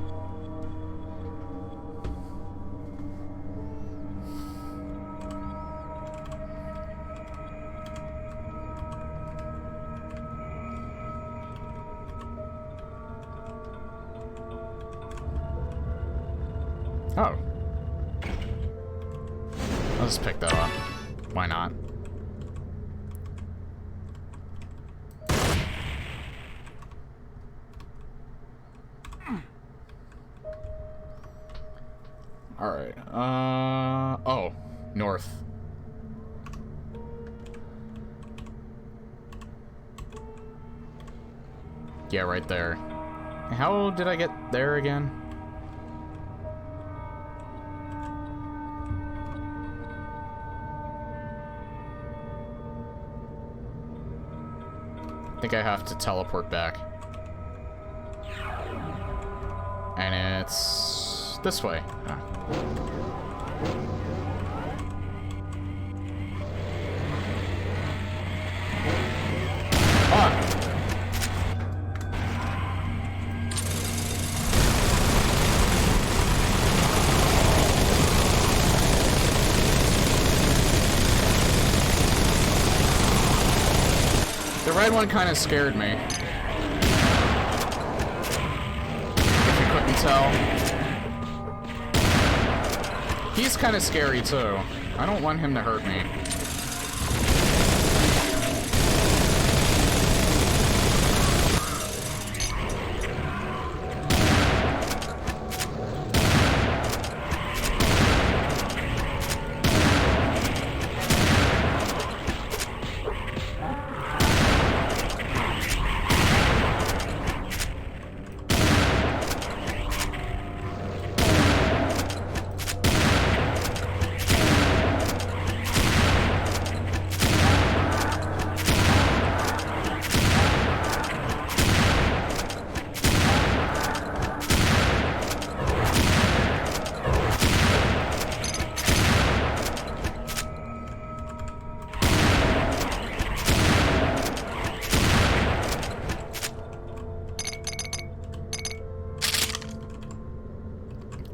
Oh. I'll just pick that up. Why not? Alright, oh, north. Yeah, right there. How did I get there again? I think I have to teleport back. And it's this way. Ah. Oh. The red one kind of scared me. If you couldn't tell. He's kind of scary too. I don't want him to hurt me.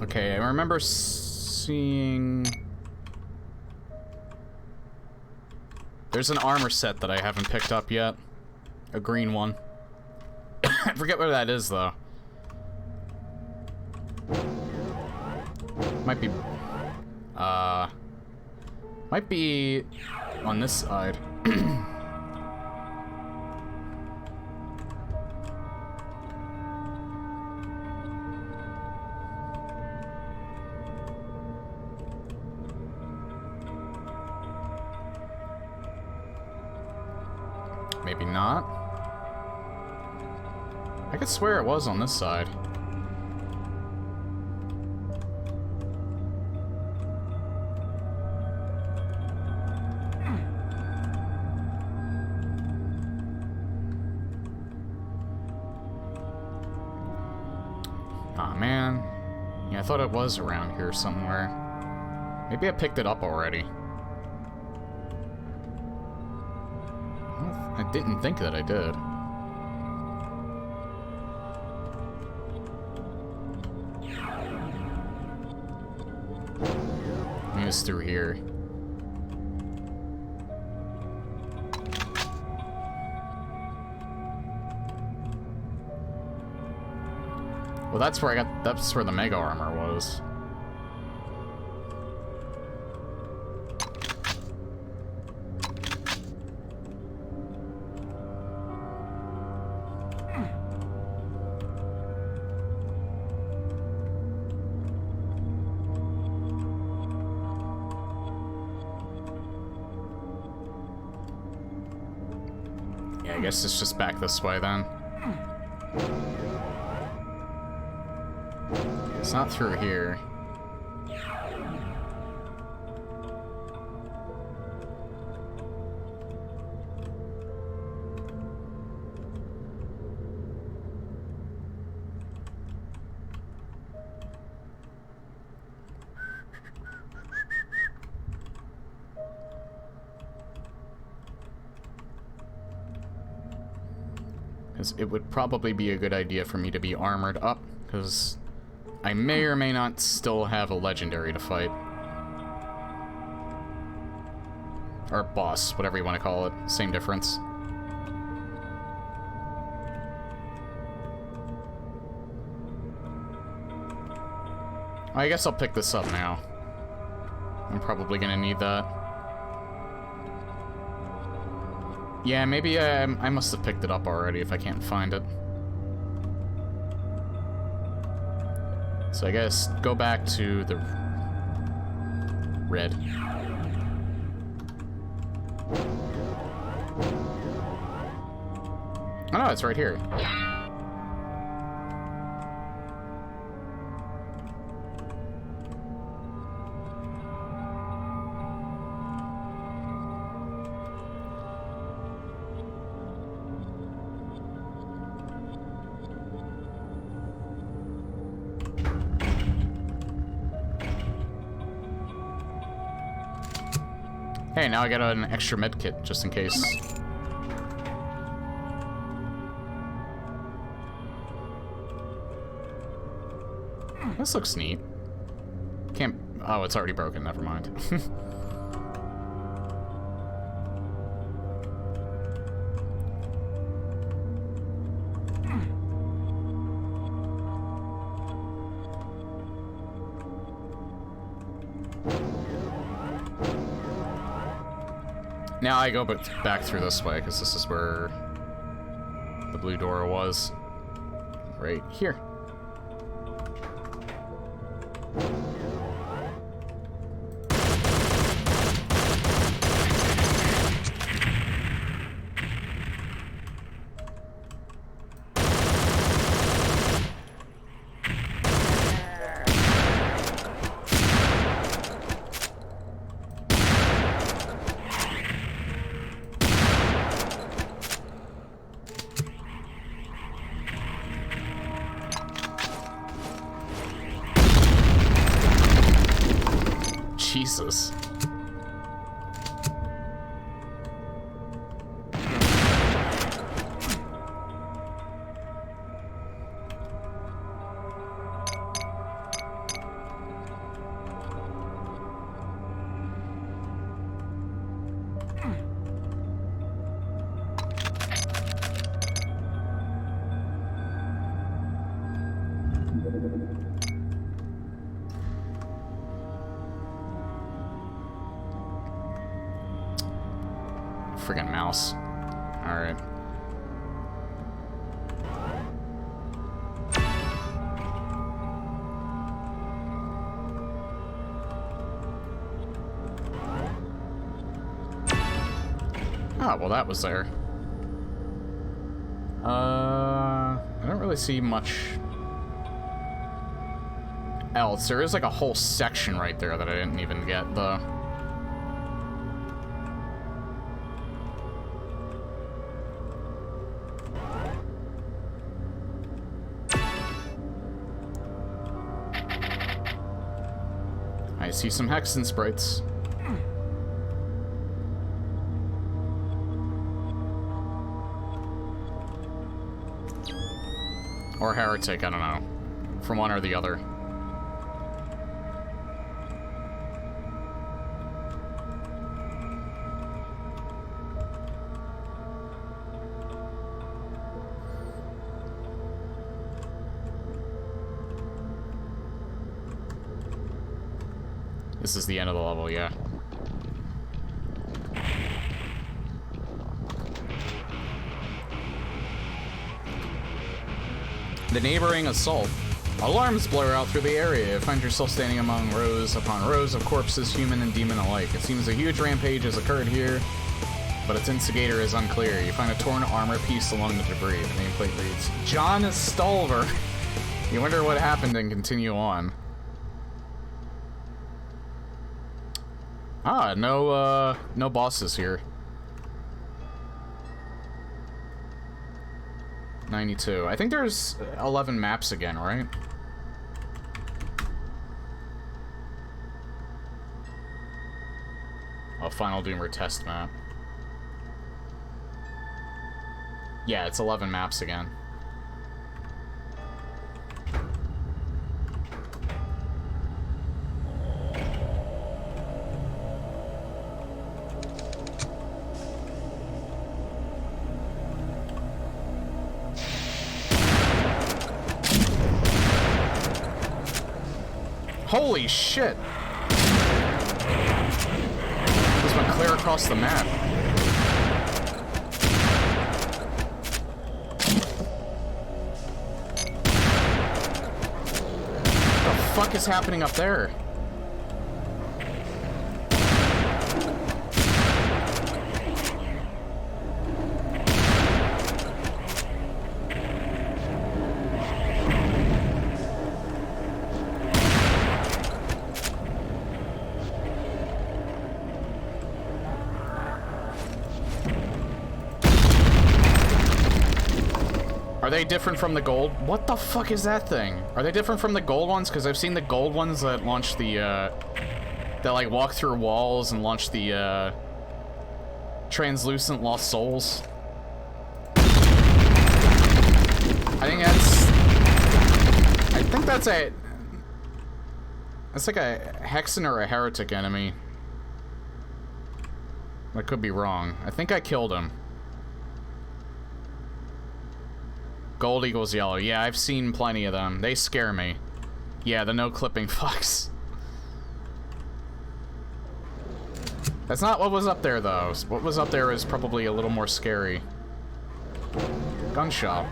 Okay, I remember seeing... There's an armor set that I haven't picked up yet. A green one. I forget where that is, though. Might be... Might be on this side. Maybe not. I could swear it was on this side. Aw, man. Yeah, I thought it was around here somewhere. Maybe I picked it up already. Well, I didn't think that I did. Maybe it's through here. Well, that's where that's where the mega armor was. Yeah, I guess it's just back this way then. It's not through here. Because it would probably be a good idea for me to be armored up, because I may or may not still have a legendary to fight. Or boss, whatever you want to call it. Same difference. I guess I'll pick this up now. I'm probably gonna need that. Yeah, maybe I must have picked it up already if I can't find it. So I guess go back to the red. Oh no, it's right here. Hey, now I got an extra med kit, just in case. This looks neat. Can't... Oh, it's already broken, never mind. Now I go back through this way, because this is where the blue door was. Right here. Jesus. Friggin' mouse. Alright. Oh, well that was there. I don't really see much else. There is like a whole section right there that I didn't even get, though. I see some Hexen sprites. Or Heretic, I don't know. From one or the other. This is the end of the level, yeah. The neighboring assault. Alarms blare out through the area. You find yourself standing among rows upon rows of corpses, human and demon alike. It seems a huge rampage has occurred here, but its instigator is unclear. You find a torn armor piece along the debris. The nameplate reads, John Stolver. You wonder what happened and continue on. Ah, no bosses here. 92. I think there's 11 maps again, right? Oh, Final Doomer test map. Yeah, it's 11 maps again. Holy shit! This went clear across the map. What the fuck is happening up there? Are they different from the gold? What the fuck is that thing? Are they different from the gold ones? Because I've seen the gold ones that launch the, that like walk through walls and launch the, translucent lost souls. I think that's a... That's like a Hexen or a Heretic enemy. I could be wrong. I think I killed him. Gold equals yellow. Yeah, I've seen plenty of them. They scare me. Yeah, the no clipping fucks. That's not what was up there, though. What was up there is probably a little more scary. Gun shop.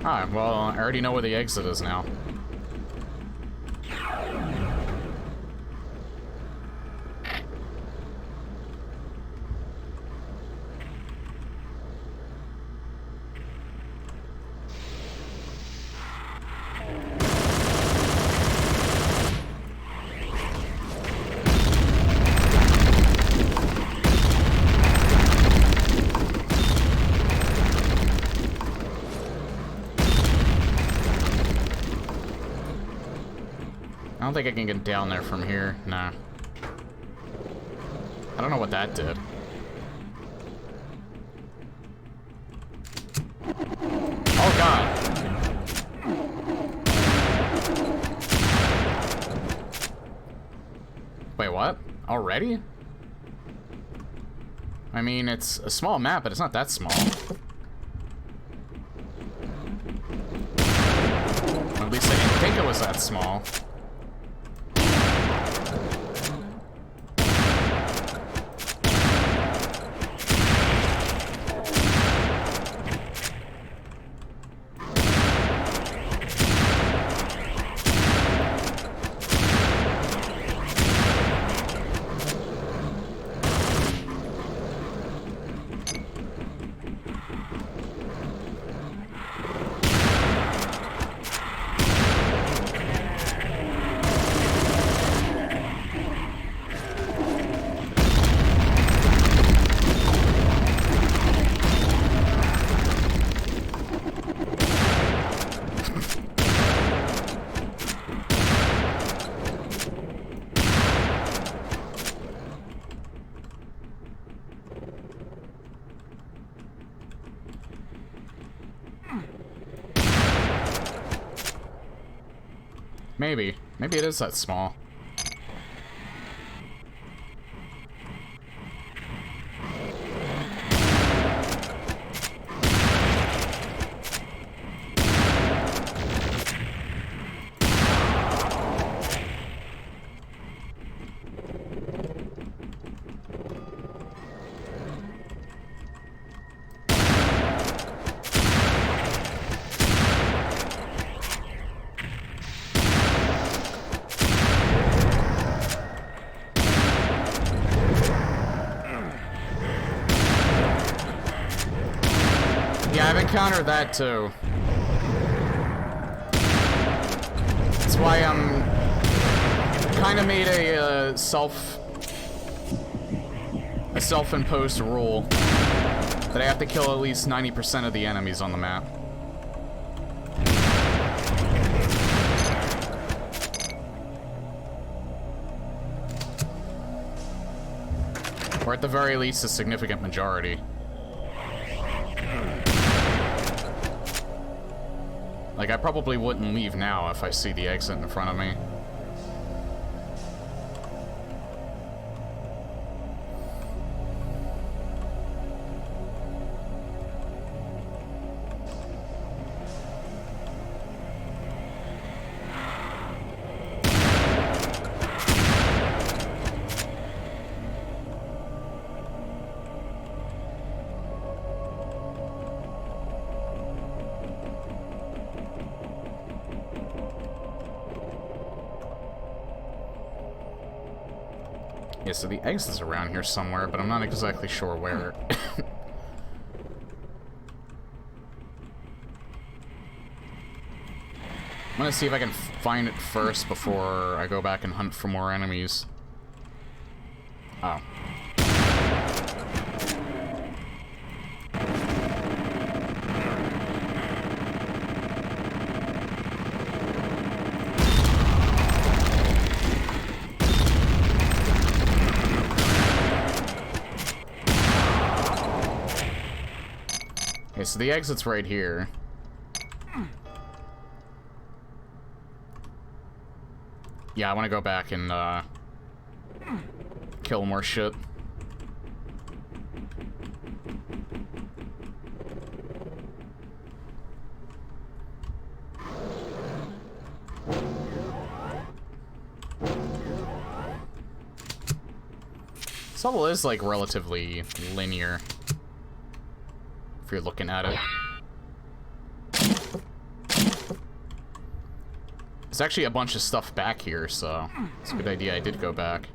Alright, well, I already know where the exit is now. I don't think I can get down there from here. Nah. I don't know what that did. Oh god. Wait, what? Already? I mean, it's a small map, but it's not that small. At least I didn't think it was that small. Maybe. Maybe it is that small. Yeah, I've encountered that too. That's why I'm kind of made a self-imposed rule that I have to kill at least 90% of the enemies on the map. Or at the very least, a significant majority. Like, I probably wouldn't leave now if I see the exit in front of me. Yeah, so the exit's around here somewhere, but I'm not exactly sure where. I'm gonna see if I can find it first before I go back and hunt for more enemies. Oh. Okay, so the exit's right here. Yeah, I want to go back and, kill more shit. This level is, like, relatively linear. If you're looking at it. There's actually a bunch of stuff back here, so it's a good idea I did go back.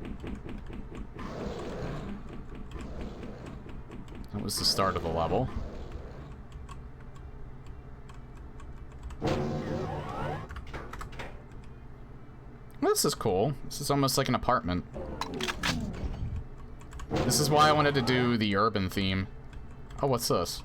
That was the start of the level. Well, this is cool. This is almost like an apartment. This is why I wanted to do the urban theme. Oh, what's this?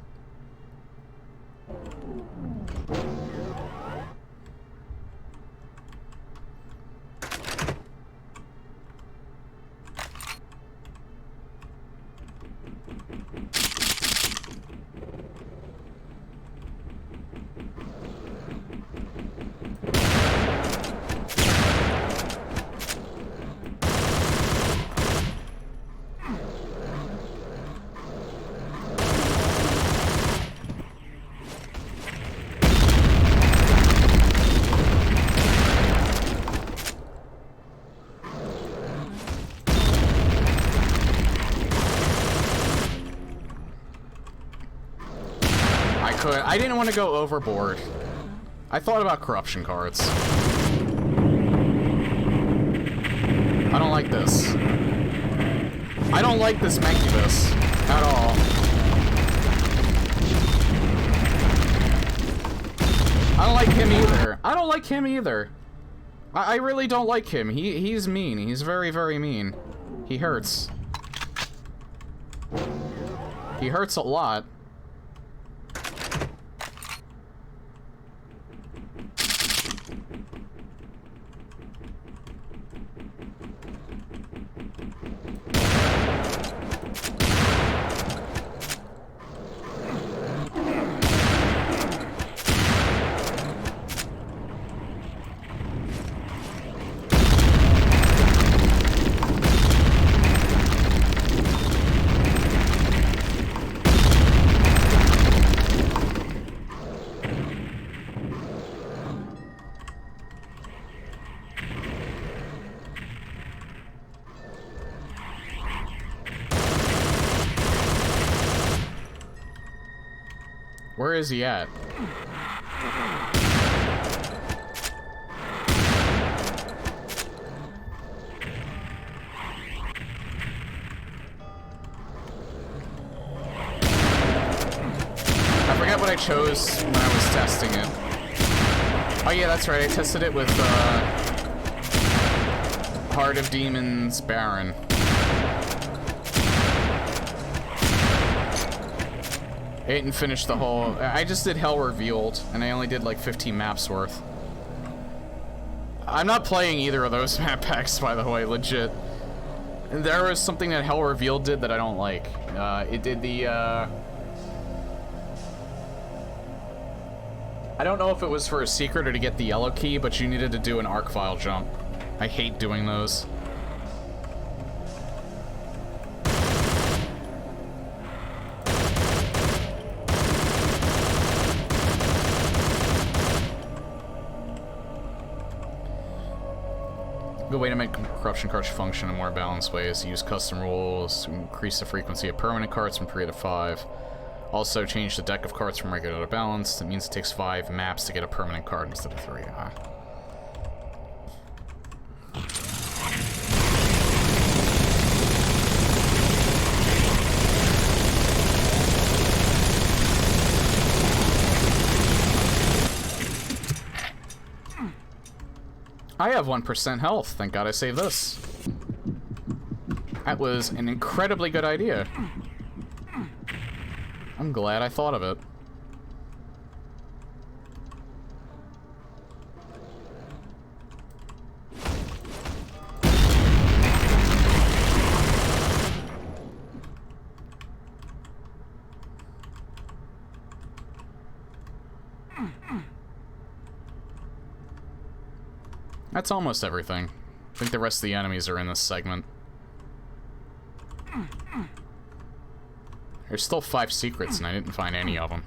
I didn't want to go overboard. I thought about corruption cards. I don't like this. I don't like this Mancubus at all. I don't like him either. I don't like him either. I really don't like him. He's mean. He's very, very mean. He hurts. He hurts a lot. Where is he at? I forget what I chose when I was testing it. Oh yeah, that's right, I tested it with Heart of Demons Baron. I didn't finish the whole... I just did Hell Revealed, and I only did like 15 maps worth. I'm not playing either of those map packs, by the way, legit. There was something that Hell Revealed did that I don't like. It did the, I don't know if it was for a secret or to get the yellow key, but you needed to do an arc file jump. I hate doing those. Good way to make corruption cards function in more balanced ways. Use custom rules to increase the frequency of permanent cards from 3 to 5. Also, change the deck of cards from regular to balanced. That means it takes 5 maps to get a permanent card instead of 3. I have 1% health. Thank God I saved this. That was an incredibly good idea. I'm glad I thought of it. That's almost everything. I think the rest of the enemies are in this segment. There's still 5 secrets, and I didn't find any of them.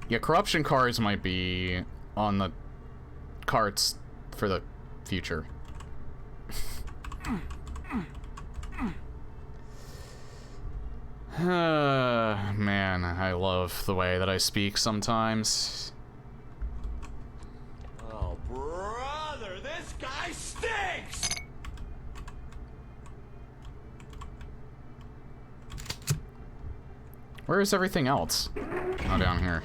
Yeah, corruption cards might be on the carts for the future. Man, I love the way that I speak sometimes. Oh, brother, this guy stinks! Where is everything else? Oh, down here.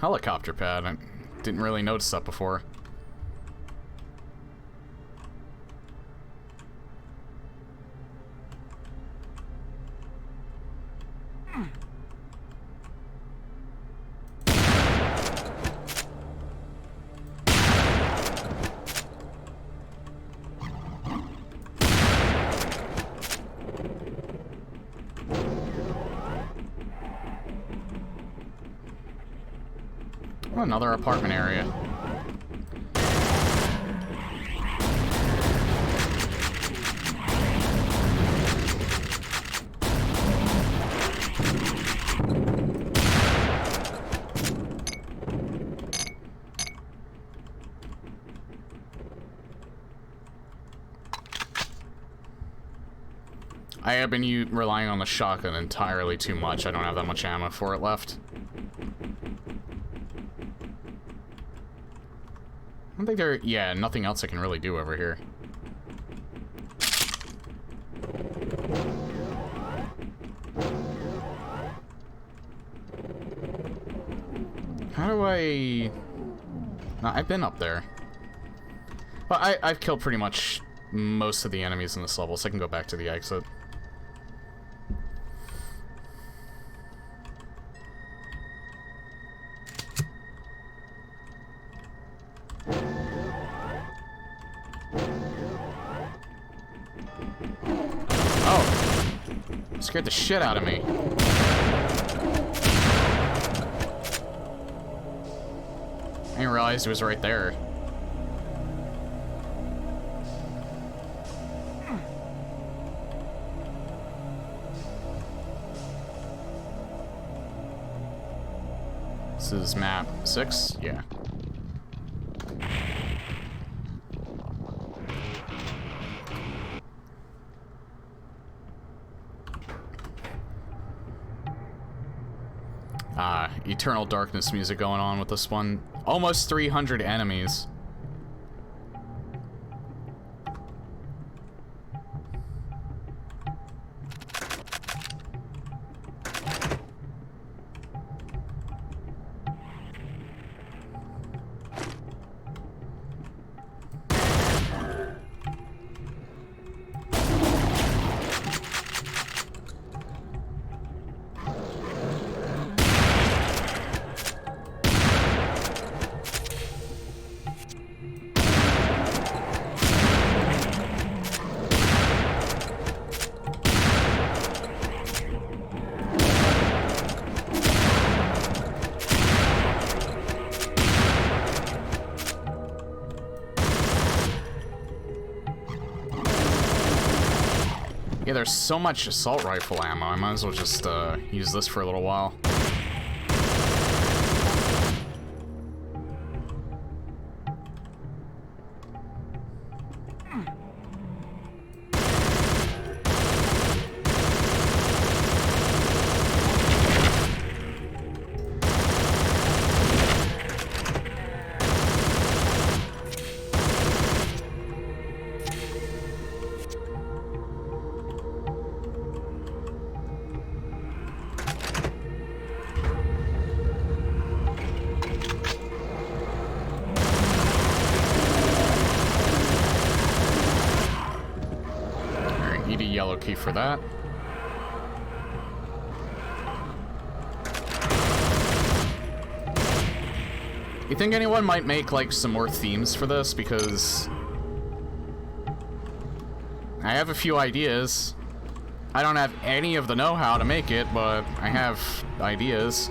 Helicopter pad. I didn't really notice that before. Another apartment area. I have been relying on the shotgun entirely too much. I don't have that much ammo for it left. I don't think there... Yeah, nothing else I can really do over here. How do I... No, I've been up there. Well, I've killed pretty much most of the enemies in this level, so I can go back to the exit. Scared the shit out of me. I didn't realize he was right there. This is map 6? Yeah. Eternal Darkness music going on with this one. Almost 300 enemies. Yeah, there's so much assault rifle ammo. I might as well just use this for a little while. Need a yellow key for that. You think anyone might make like some more themes for this? Because I have a few ideas. I don't have any of the know-how to make it, but I have ideas.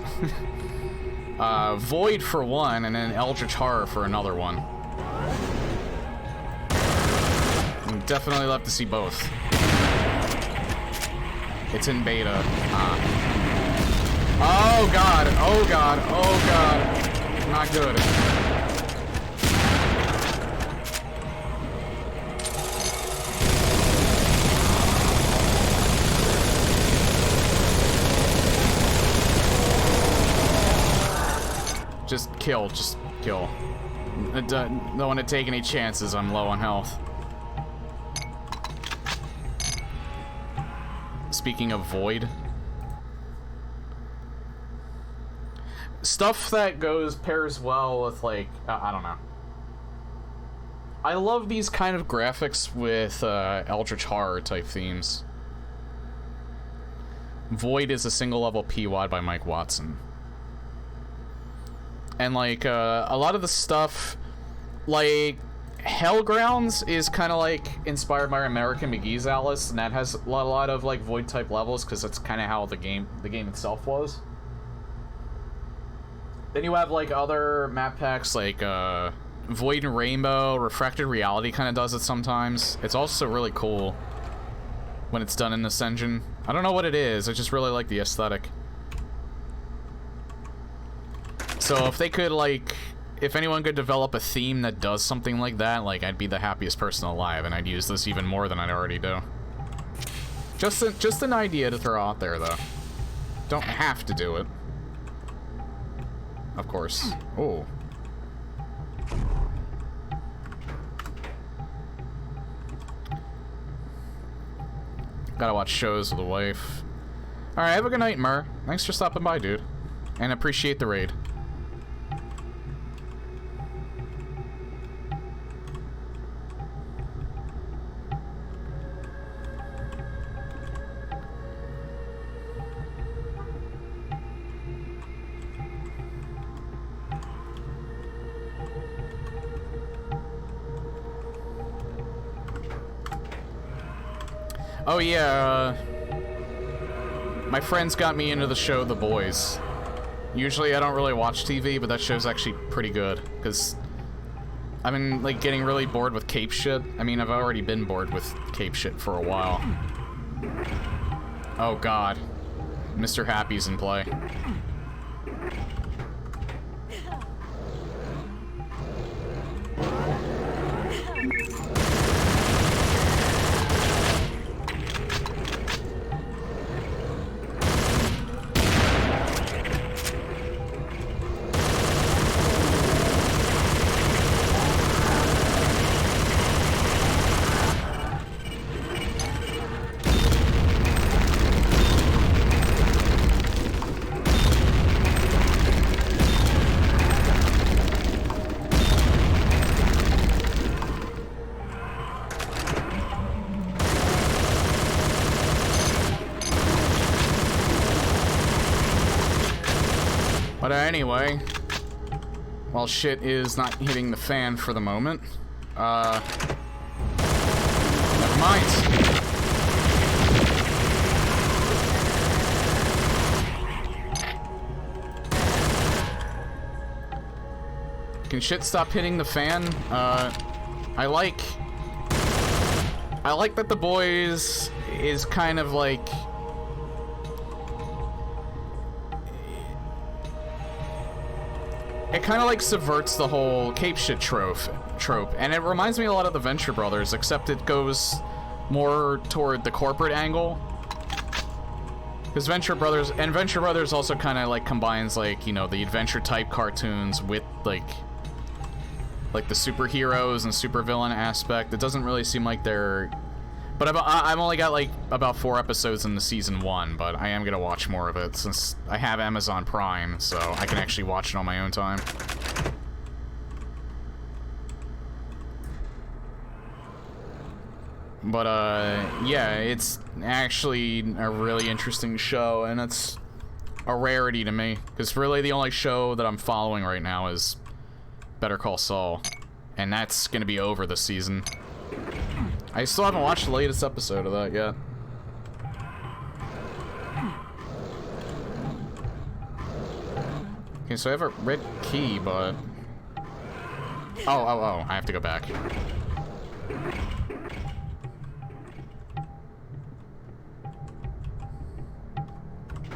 Void for one, and then Eldritch Horror for another one. I'd definitely love to see both. It's in beta. Oh god, oh god, oh god. Not good. Just kill, just kill. Don't want to take any chances, I'm low on health. Speaking of Void. Stuff that pairs well with, like, I don't know. I love these kind of graphics with Eldritch Horror type themes. Void is a single level PWAD by Mike Watson. And, like, a lot of the stuff, like, Hellgrounds is kind of like inspired by American McGee's Alice, and that has a lot of like Void type levels because that's kind of how the game itself was. Then you have like other map packs like Void and Rainbow, Refracted Reality kind of does it sometimes. It's also really cool when it's done in this engine. I don't know what it is, I just really like the aesthetic. So if they could like, if anyone could develop a theme that does something like that, like, I'd be the happiest person alive, and I'd use this even more than I'd already do. Just an idea to throw out there, though. Don't have to do it. Of course. Oh. Gotta watch shows with the wife. Alright, have a good night, Mur. Thanks for stopping by, dude. And appreciate the raid. Oh yeah, my friends got me into the show The Boys. Usually I don't really watch TV, but that show's actually pretty good, because I've been, like, getting really bored with cape shit. I mean, I've already been bored with cape shit for a while. Oh god. Mr. Happy's in play. But anyway, while shit is not hitting the fan for the moment, never mind. Can shit stop hitting the fan? I like that The Boys is kind of like... It kind of like subverts the whole cape shit trope, and it reminds me a lot of the Venture Brothers, except it goes more toward the corporate angle. Because Venture Brothers also kind of like combines, like, you know, the adventure type cartoons with like the superheroes and supervillain aspect. It doesn't really seem like they're... But I've only got like about 4 episodes in the season 1, but I am gonna watch more of it since I have Amazon Prime, so I can actually watch it on my own time. But yeah, it's actually a really interesting show, and it's a rarity to me, because really the only show that I'm following right now is Better Call Saul, and that's gonna be over this season. I still haven't watched the latest episode of that yet. Okay, so I have a red key, but... Oh, I have to go back.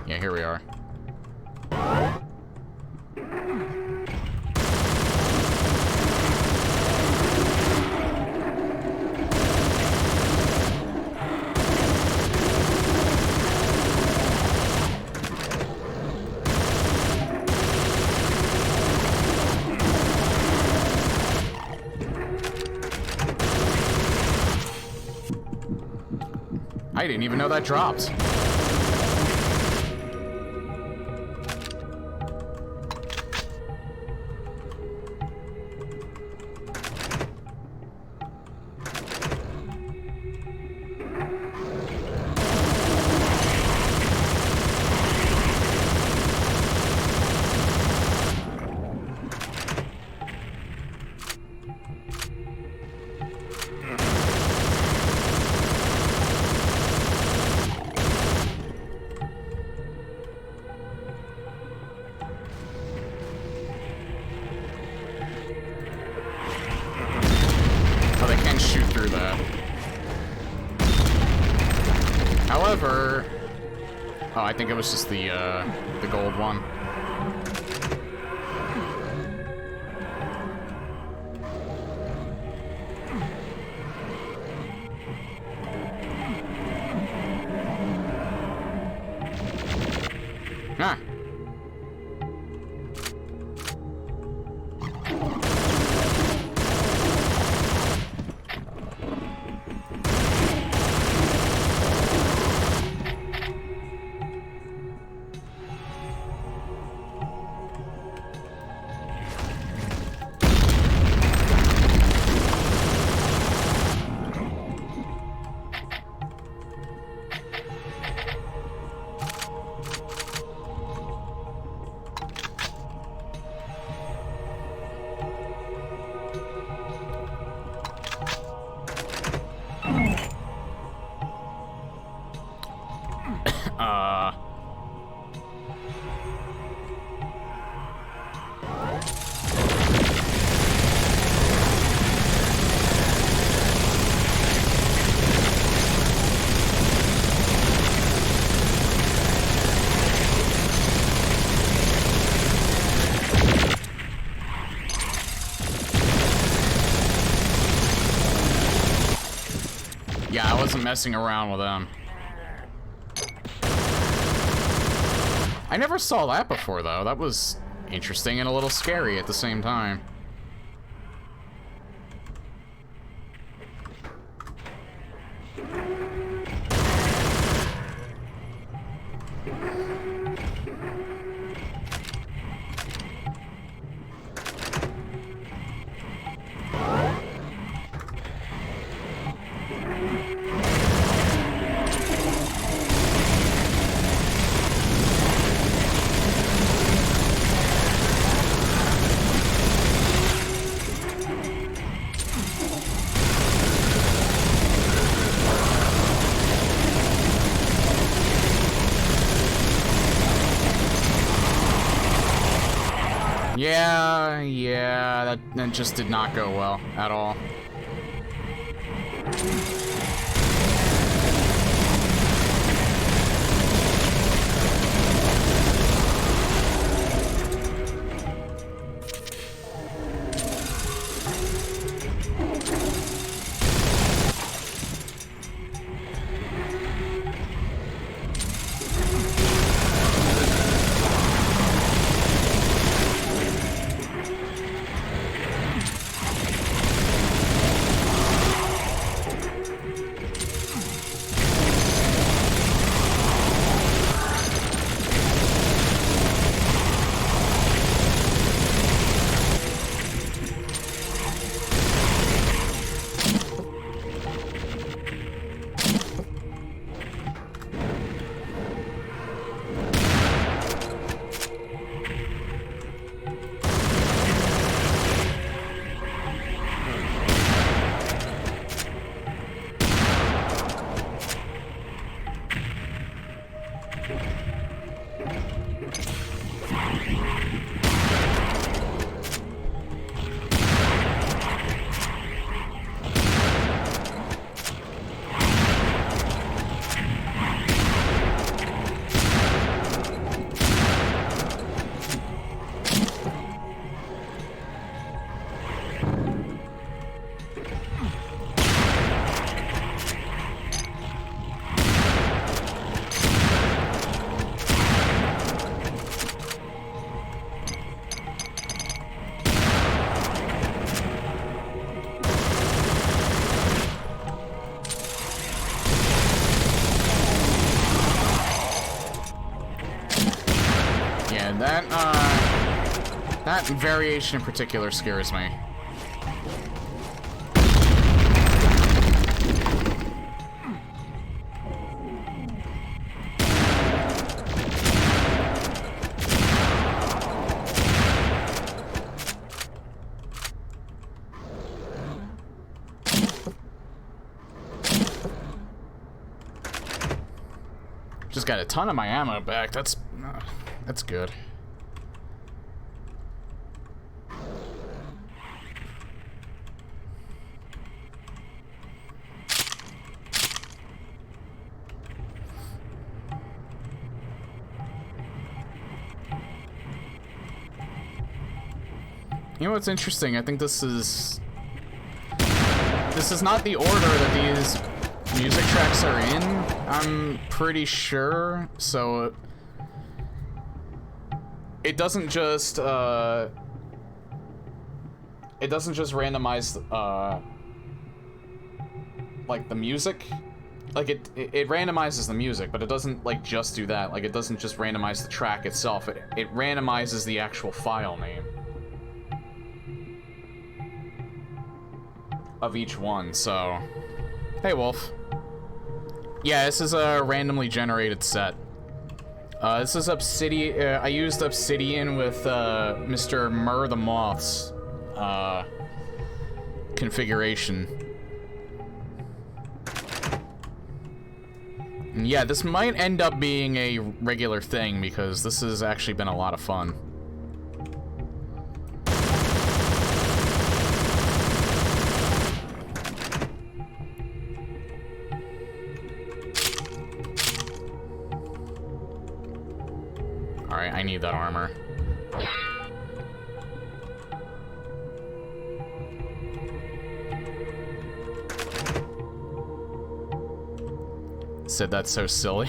Yeah, here we are. I didn't even know that dropped. However, oh, I think it was just the gold one. Ah. Yeah, I wasn't messing around with them. I never saw that before, though. That was interesting and a little scary at the same time. Yeah, that just did not go well at all. That variation in particular scares me. Just got a ton of my ammo back. That's good. You know what's interesting? I think this is not the order that these music tracks are in. I'm pretty sure. So it doesn't just randomize like the music. Like it randomizes the music, but it doesn't like just do that. Like it doesn't just randomize the track itself. It randomizes the actual file name of each one. So, hey Wolf. Yeah, this is a randomly generated set. This is Obsidian. I used Obsidian with Mr. Murr the Moth's configuration. And yeah, this might end up being a regular thing because this has actually been a lot of fun. Alright, I need that armor. Said that's so silly.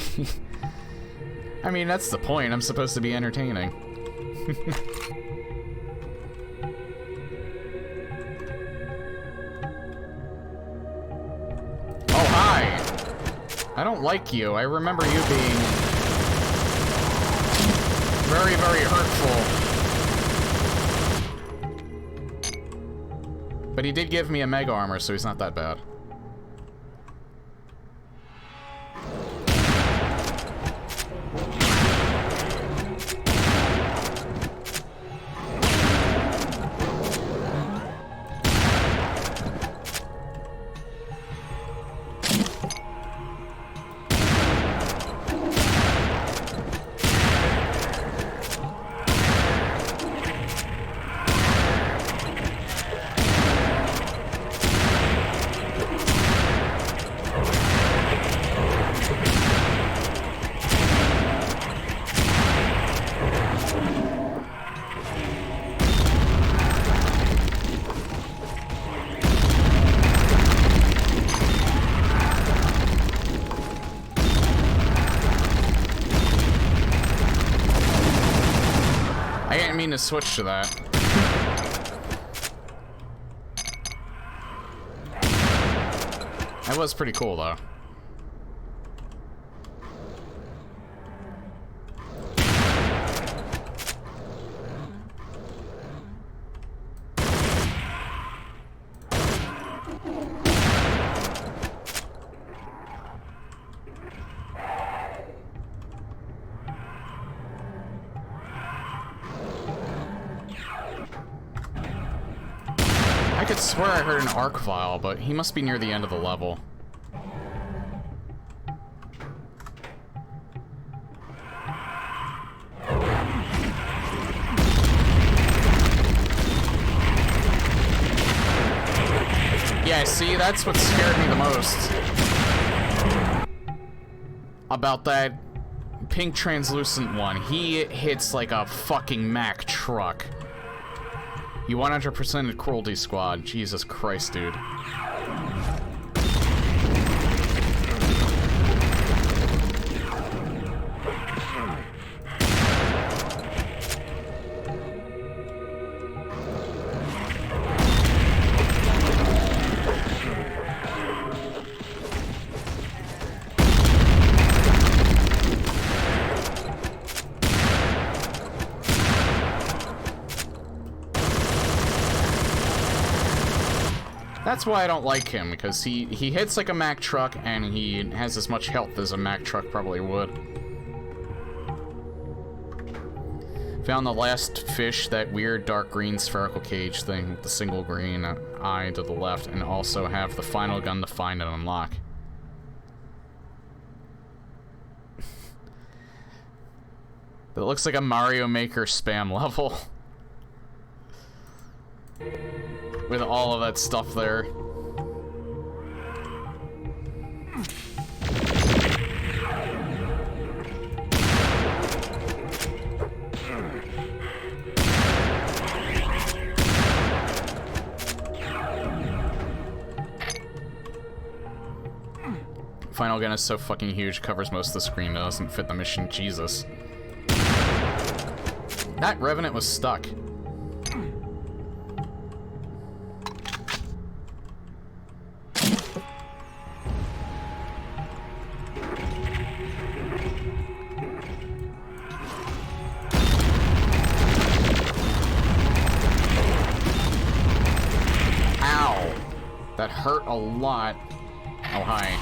I mean, that's the point. I'm supposed to be entertaining. Oh, hi! I don't like you. I remember you being very, very hurtful. But he did give me a mega armor, so he's not that bad. I didn't mean to switch to that. That was pretty cool, though. I could swear I heard an arc vial, but he must be near the end of the level. Yeah, see, that's what scared me the most. About that pink translucent one. He hits like a fucking Mack truck. You 100%ed Cruelty Squad. Jesus Christ, dude. That's why I don't like him, because he hits like a Mack truck, and he has as much health as a Mack truck probably would. Found the last fish, that weird dark green spherical cage thing with the single green eye to the left, and also have the final gun to find and unlock. It looks like a Mario Maker spam level. With all of that stuff there. Final gun is so fucking huge, covers most of the screen, doesn't fit the mission. Jesus. That Revenant was stuck. That hurt a lot. Oh, hi.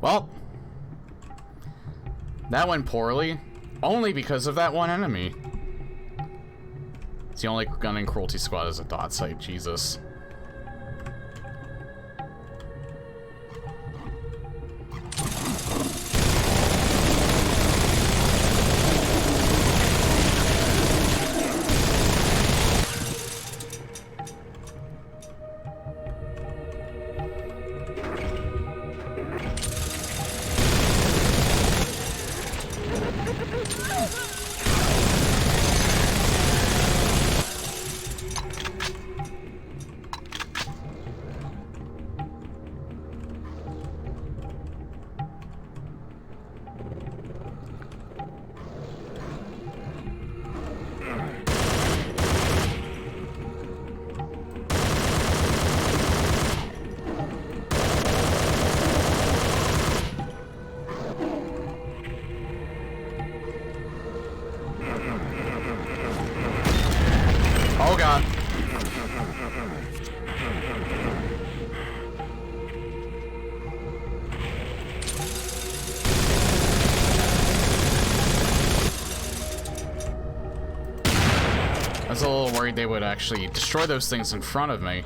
Well, that went poorly, only because of that one enemy. It's the only gun in Cruelty Squad is a dot sight, Jesus. Oh god. I was a little worried they would actually destroy those things in front of me.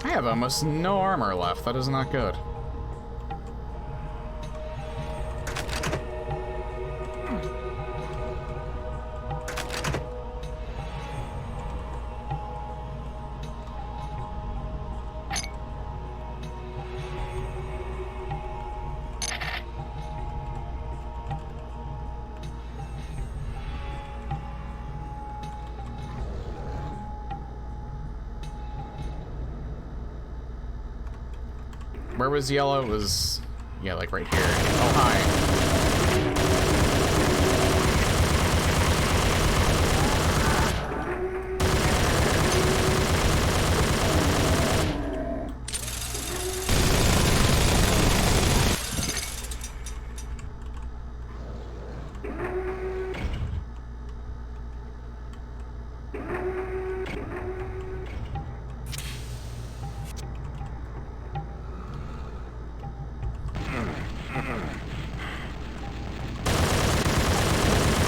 I have almost no armor left. That is not good. Where was yellow? It was, yeah, like right here. Oh, hi.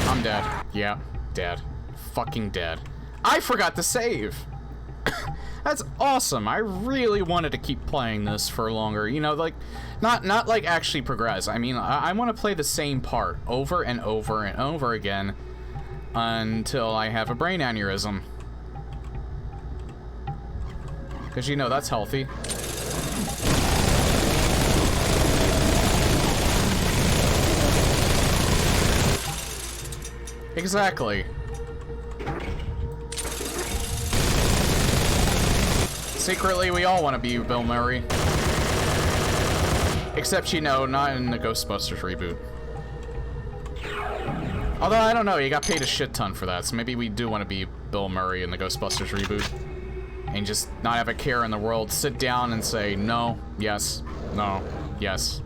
I'm dead. Yeah, dead. Fucking dead. I forgot to save! That's awesome. I really wanted to keep playing this for longer. You know, like, not like actually progress. I mean, I want to play the same part over and over and over again until I have a brain aneurysm. Because, you know, that's healthy. Exactly. Secretly, we all want to be Bill Murray. Except, you know, not in the Ghostbusters reboot. Although, I don't know, you got paid a shit ton for that, so maybe we do want to be Bill Murray in the Ghostbusters reboot. And just not have a care in the world, sit down and say, no, yes, no, yes.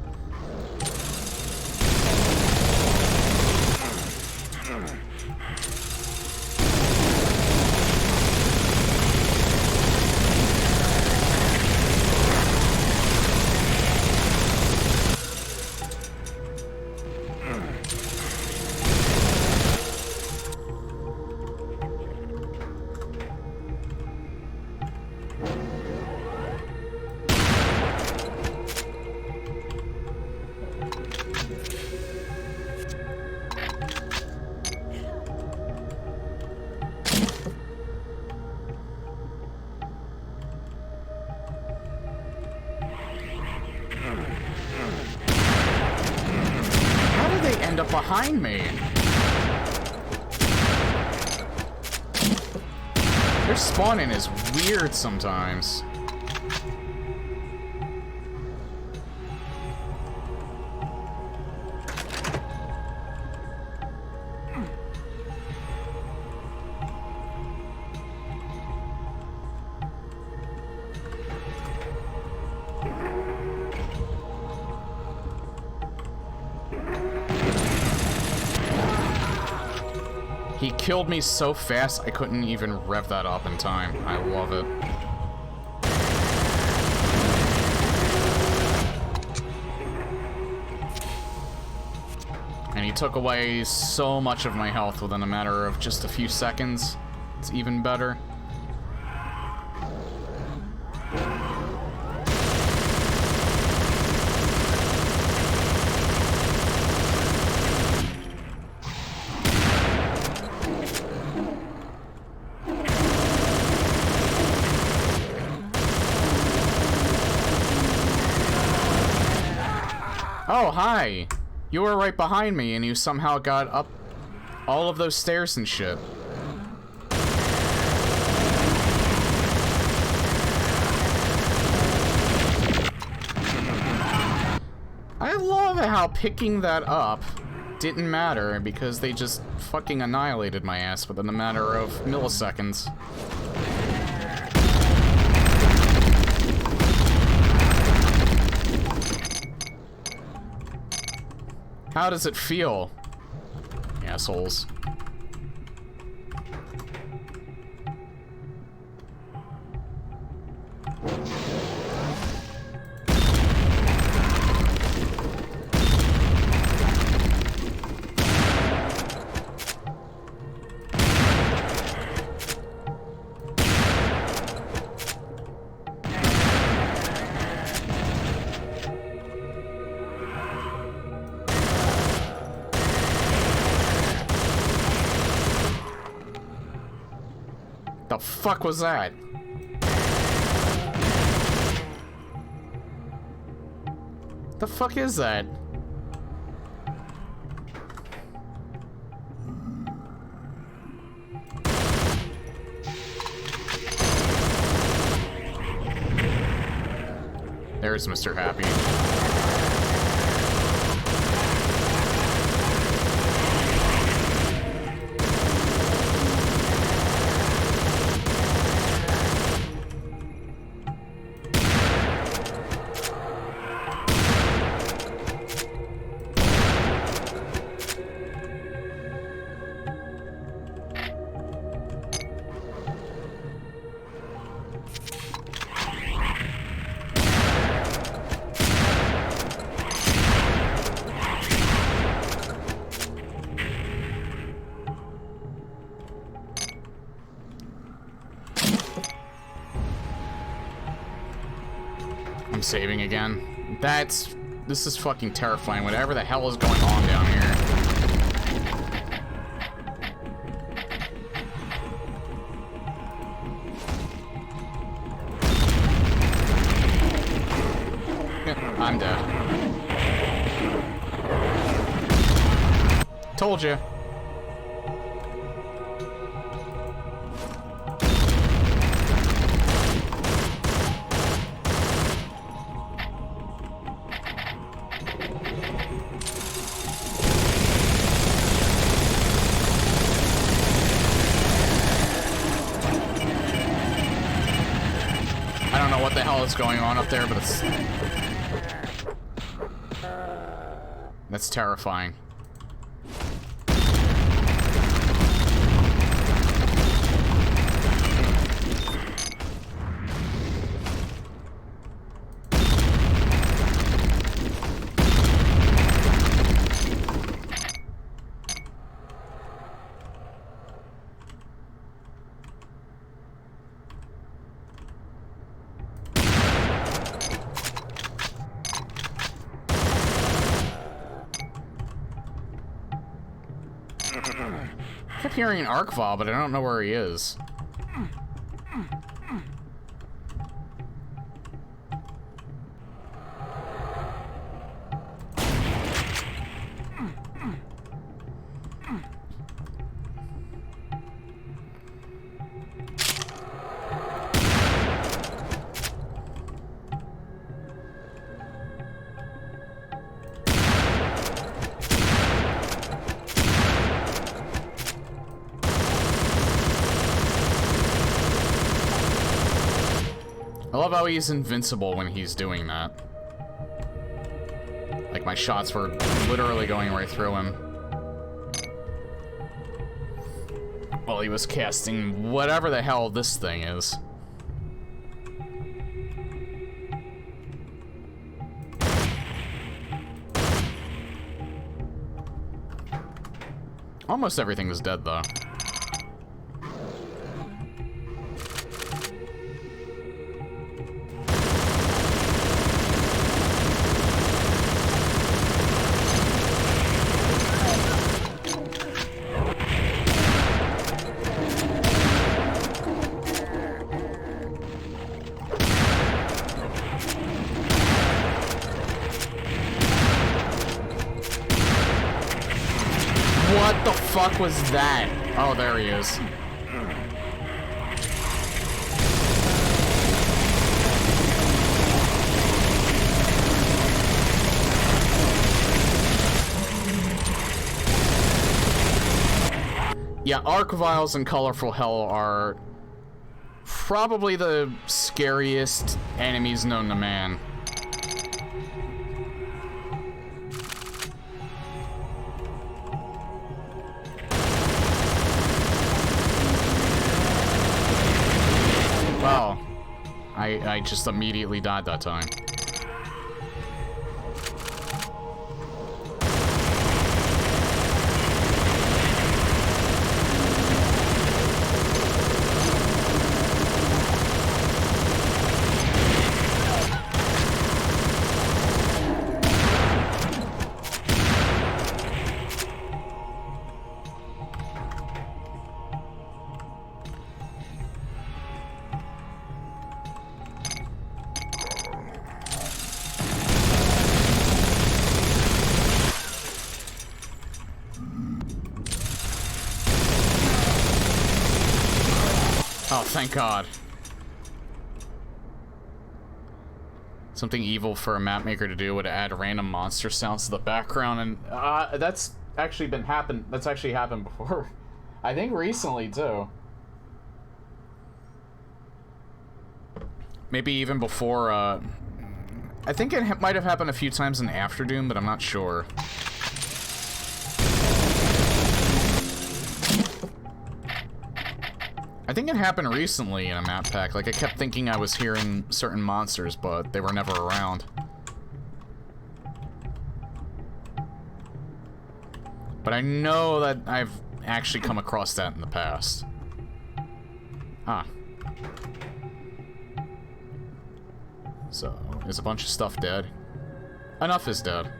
Up behind me. Their spawning is weird sometimes. He killed me so fast I couldn't even rev that up in time. I love it. And he took away so much of my health within a matter of just a few seconds. It's even better. Oh, hi! You were right behind me and you somehow got up all of those stairs and shit. I love how picking that up didn't matter because they just fucking annihilated my ass within a matter of milliseconds. How does it feel? Assholes. The fuck was that? The fuck is that? There's Mr. Happy. I'm saving again. This is fucking terrifying. Whatever the hell is going on down here. I'm dead. Told you. What the hell is going on up there, but that's terrifying. I kept hearing an Arcval, but I don't know where he is. I love how he's invincible when he's doing that. Like, my shots were literally going right through him. while he was casting whatever the hell this thing is. Almost everything is dead, though. What the fuck was that? Oh, there he is. Yeah, Arc Vials and Colorful Hell are probably the scariest enemies known to man. Wow. I just immediately died that time. Oh, thank God. Something evil for a map maker to do would add random monster sounds to the background, and that's actually happened before. I think recently too. Maybe even before. I think it might have happened a few times in After Doom, but I'm not sure. I think it happened recently in a map pack. Like, I kept thinking I was hearing certain monsters, but they were never around. But I know that I've actually come across that in the past. Huh. So, is a bunch of stuff dead? Enough is dead.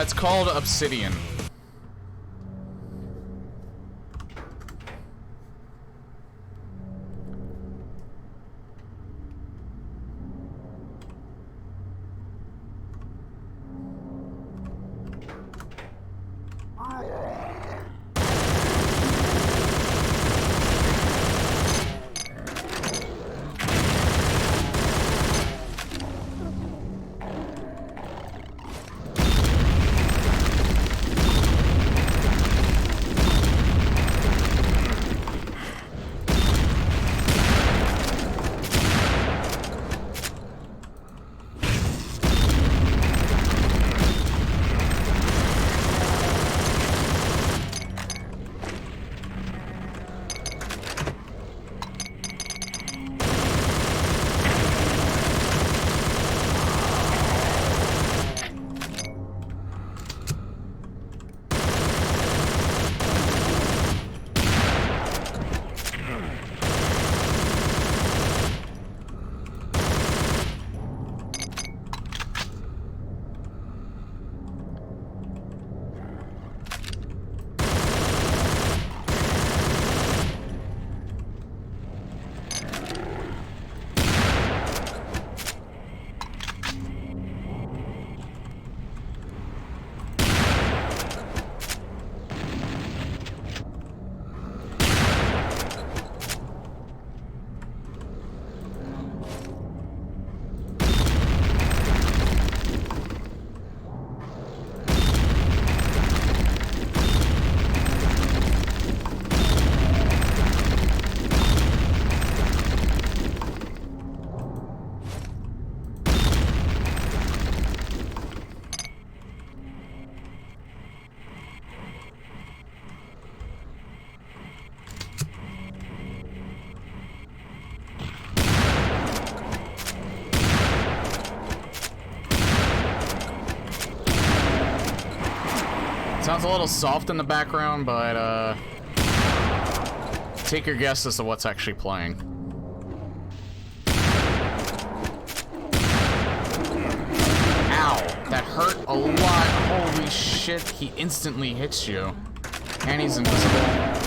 It's called Obsidian. Sounds a little soft in the background, but, take your guess as to what's actually playing. Ow! That hurt a lot. Holy shit, he instantly hits you. And he's invisible.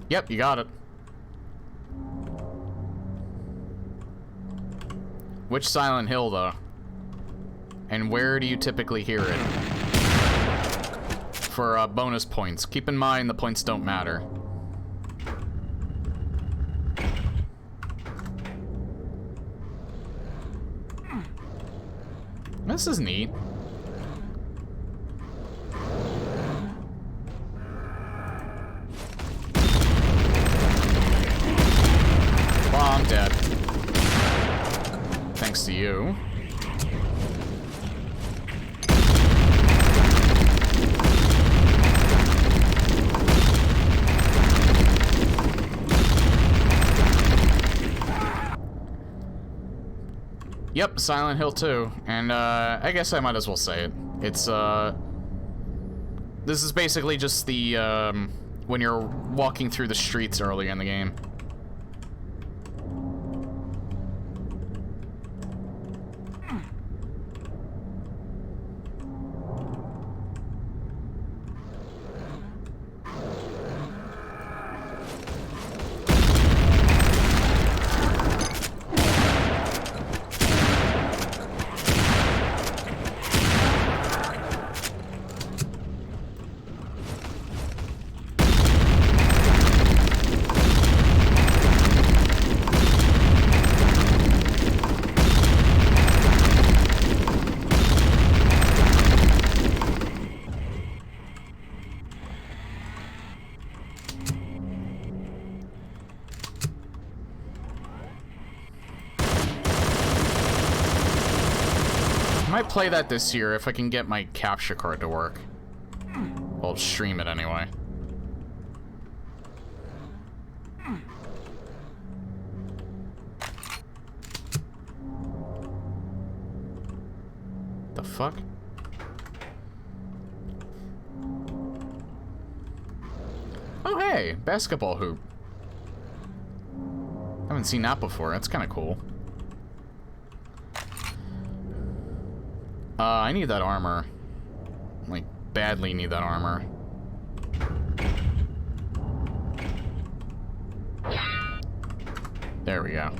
Yep, you got it. Which Silent Hill, though? And where do you typically hear it? For bonus points. Keep in mind the points don't matter. This is neat. Well, I'm dead. Thanks to you. Yep, Silent Hill 2. And, I guess I might as well say it. It's, this is basically just the, when you're walking through the streets early in the game. I might play that this year if I can get my capture card to work. Well, stream it anyway. The fuck? Oh hey, basketball hoop. Haven't seen that before. That's kind of cool. I need that armor. Like, badly need that armor. There we go.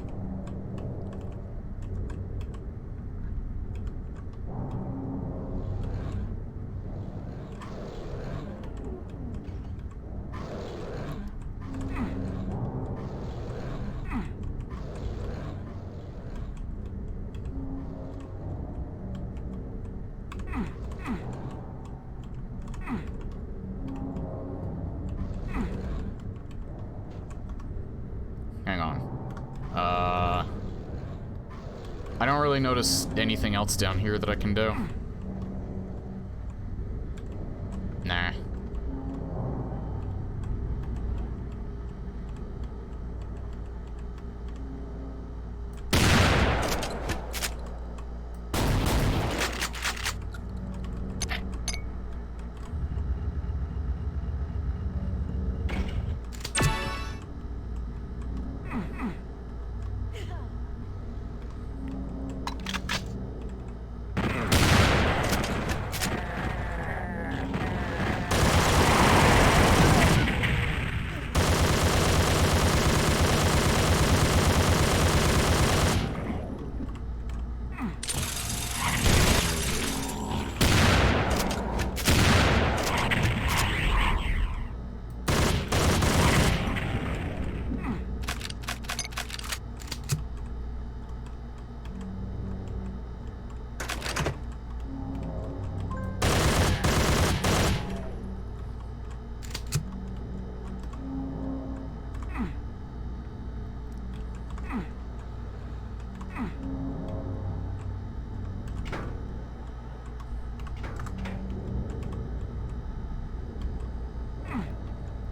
Hang on. I don't really notice anything else down here that I can do. Nah.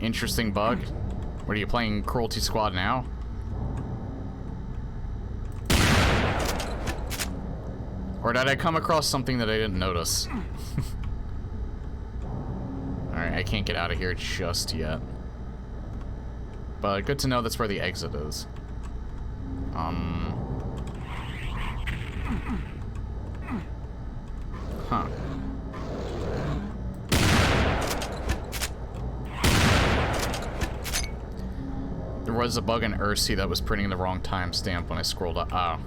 Interesting bug. What are you playing, Cruelty Squad now? Or did I come across something that I didn't notice? Alright, I can't get out of here just yet. But good to know that's where the exit is. Huh. There was a bug in Ursi that was printing the wrong timestamp when I scrolled up. Oh.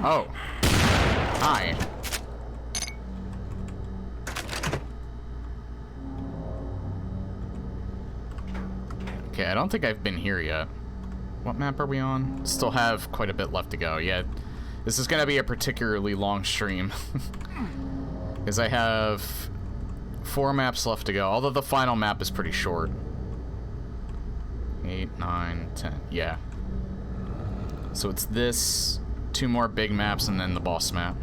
Oh. Hi. Okay, I don't think I've been here yet. What map are we on? Still have quite a bit left to go. Yeah, this is gonna be a particularly long stream. Because I have 4 maps left to go, although the final map is pretty short. 8, 9, 10. Yeah. So it's this, 2 more big maps, and then the boss map.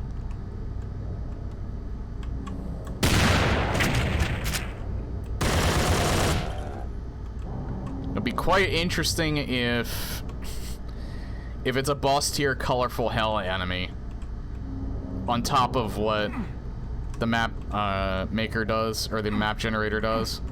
It'll be quite interesting if it's a boss tier colorful hell enemy on top of what the map maker does, or the map generator does.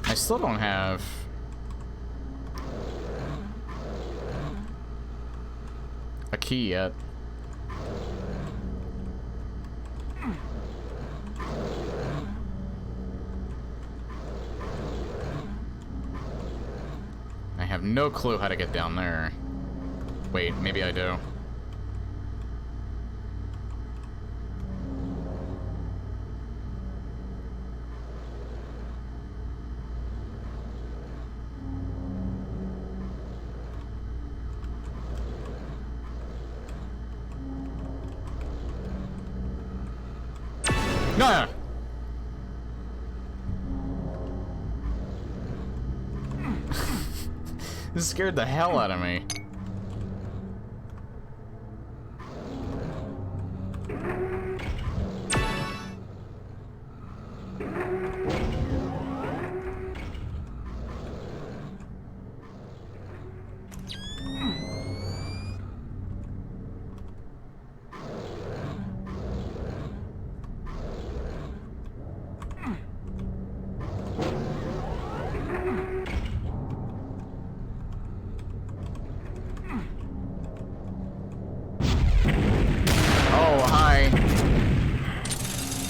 I still don't have a key yet. I have no clue how to get down there. Wait, maybe I do. No! This scared the hell out of me.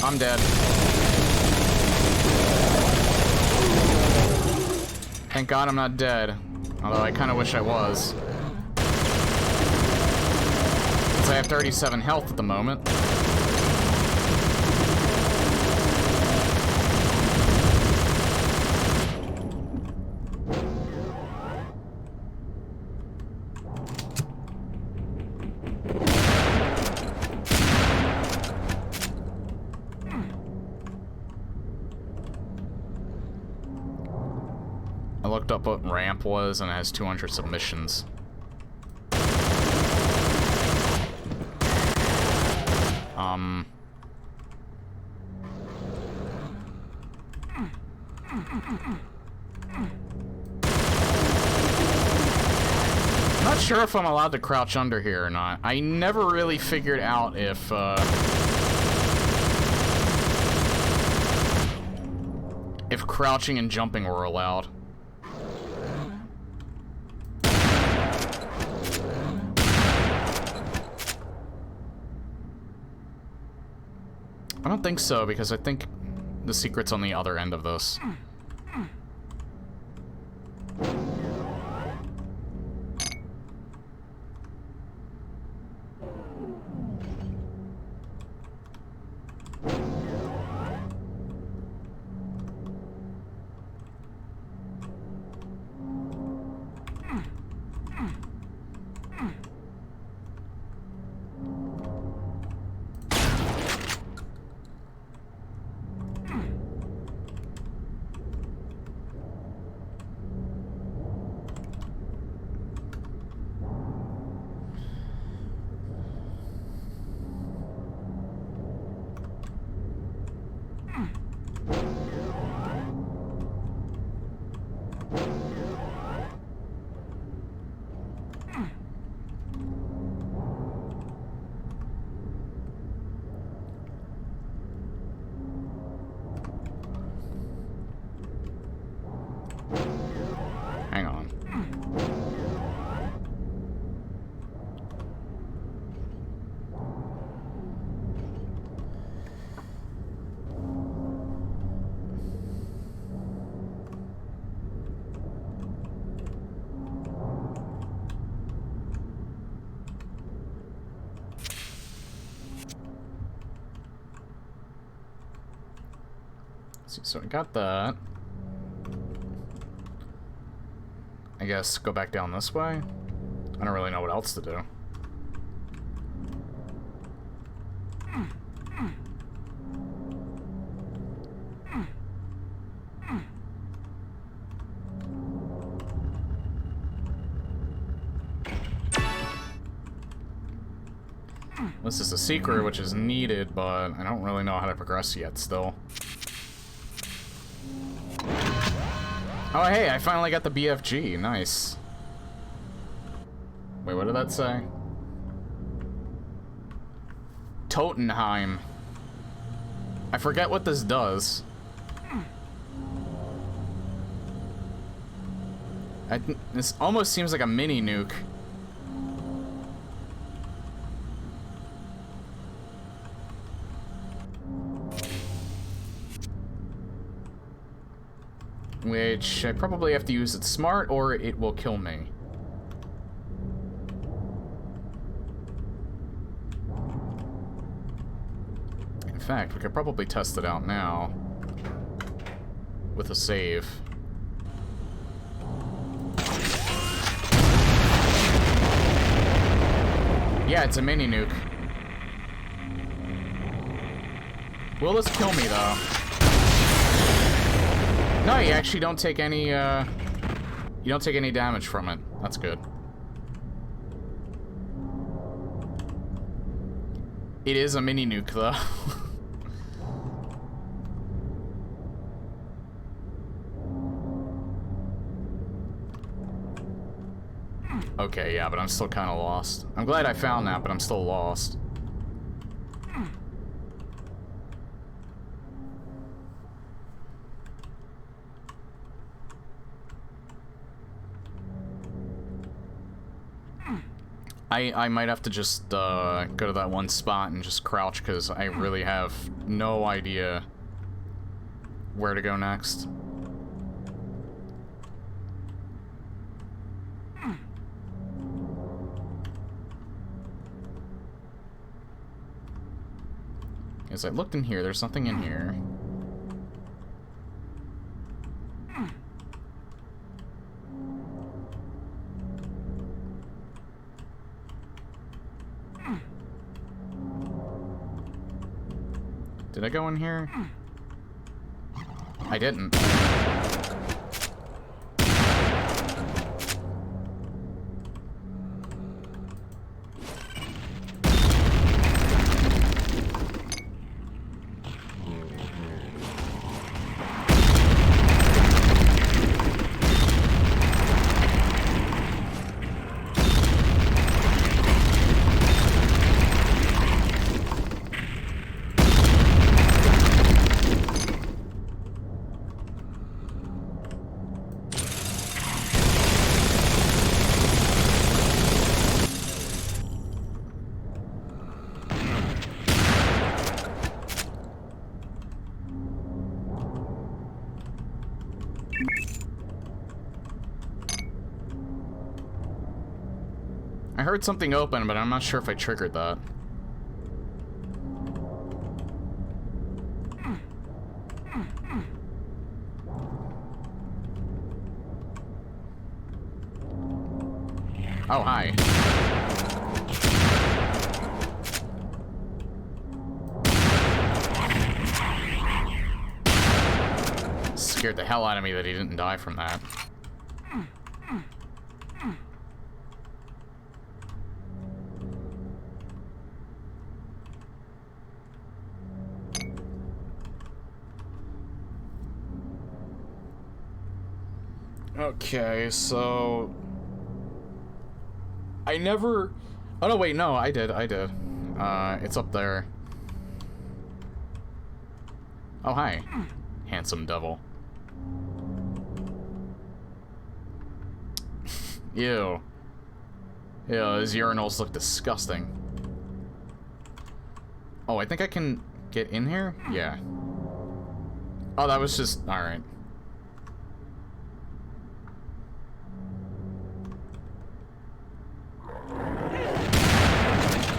I'm dead. Thank God I'm not dead. Although I kind of wish I was. Since I have 37 health at the moment. I looked up what ramp was, and it has 200 submissions. Not sure if I'm allowed to crouch under here or not. I never really figured out if crouching and jumping were allowed. I don't think so, because I think the secret's on the other end of this. Hang on. See, so I got that. I guess go back down this way? I don't really know what else to do. This is a secret which is needed, but I don't really know how to progress yet still. Oh, hey, I finally got the BFG. Nice. Wait, what did that say? Totenheim. I forget what this does. This almost seems like a mini nuke. Which I probably have to use it smart or it will kill me. In fact, we could probably test it out now with a save. Yeah, it's a mini nuke. Will this kill me though? No, you actually don't take any, you don't take any damage from it. That's good. It is a mini nuke, though. Okay, yeah, but I'm still kind of lost. I'm glad I found that, but I'm still lost. I might have to just go to that one spot and just crouch because I really have no idea where to go next. As I looked in here, there's something in here. Did I go in here? I didn't. I heard something open, but I'm not sure if I triggered that. Oh, hi. Scared the hell out of me that he didn't die from that. Okay, so... I never... Oh, no, wait, no, I did. It's up there. Oh, hi. Handsome devil. Ew. Ew, his urinals look disgusting. Oh, I think I can get in here? Yeah. Oh, that was just... Alright.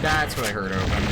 That's what I heard open.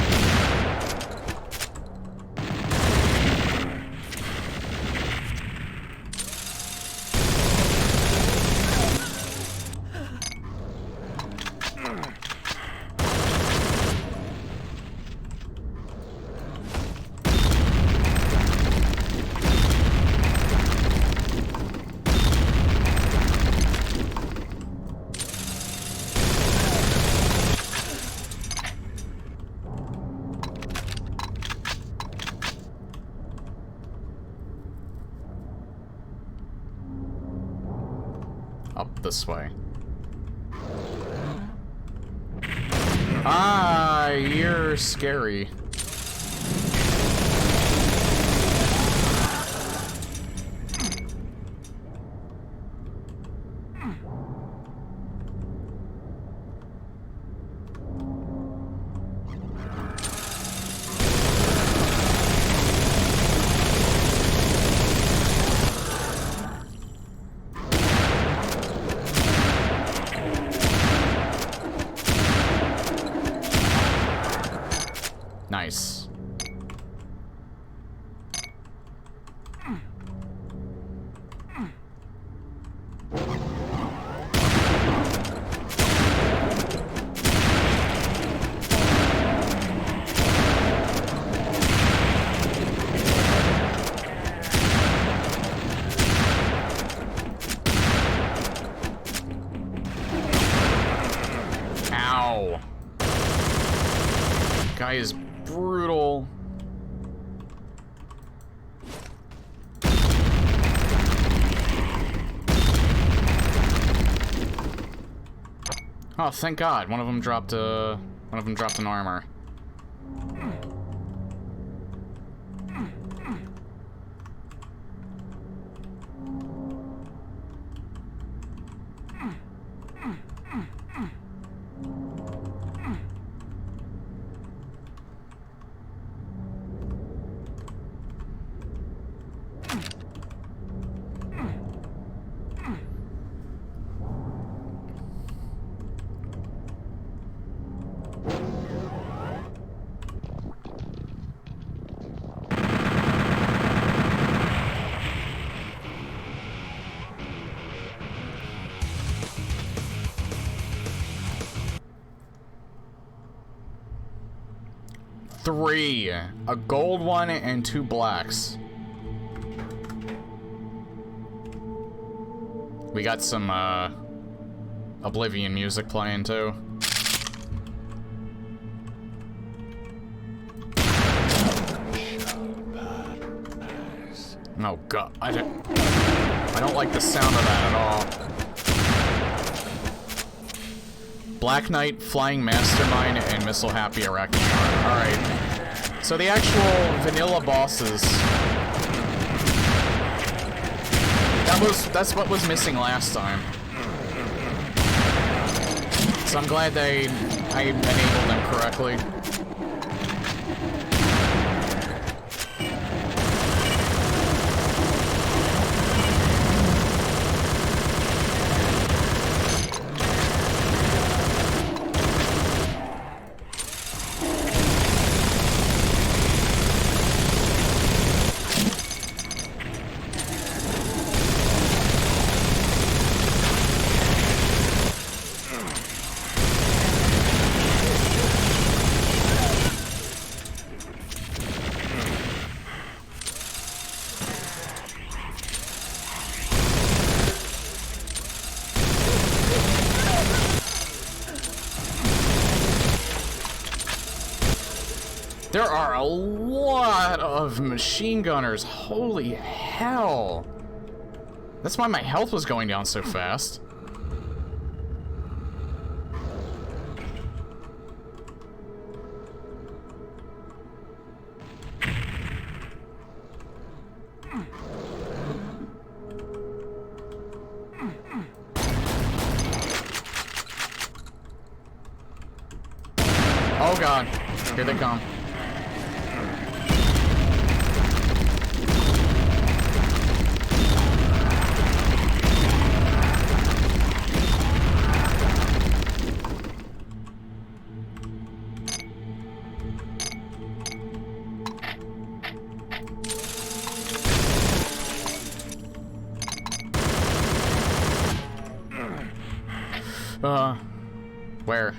Up this way. Ah, you're scary. Nice. Ow. Guy is brutal. Oh, thank God! One of them dropped an armor. Three. A gold one and 2 blacks. We got some, Oblivion music playing, too. Oh, God. I don't like the sound of that at all. Black Knight, Flying Mastermind, and Missile Happy Arachnion. Alright. So the actual vanilla bosses... That's what was missing last time. So I'm glad I enabled them correctly. There are a lot of machine gunners. Holy hell. That's why my health was going down so fast. Oh god, here they come. Where?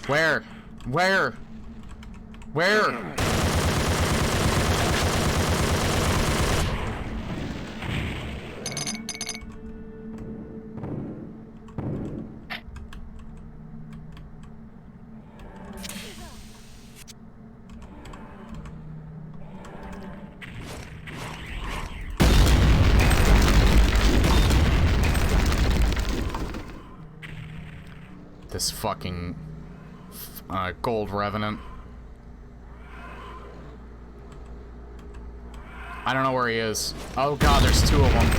Where? Where? Where? This fucking gold revenant. I don't know where he is. Oh god, there's two of them.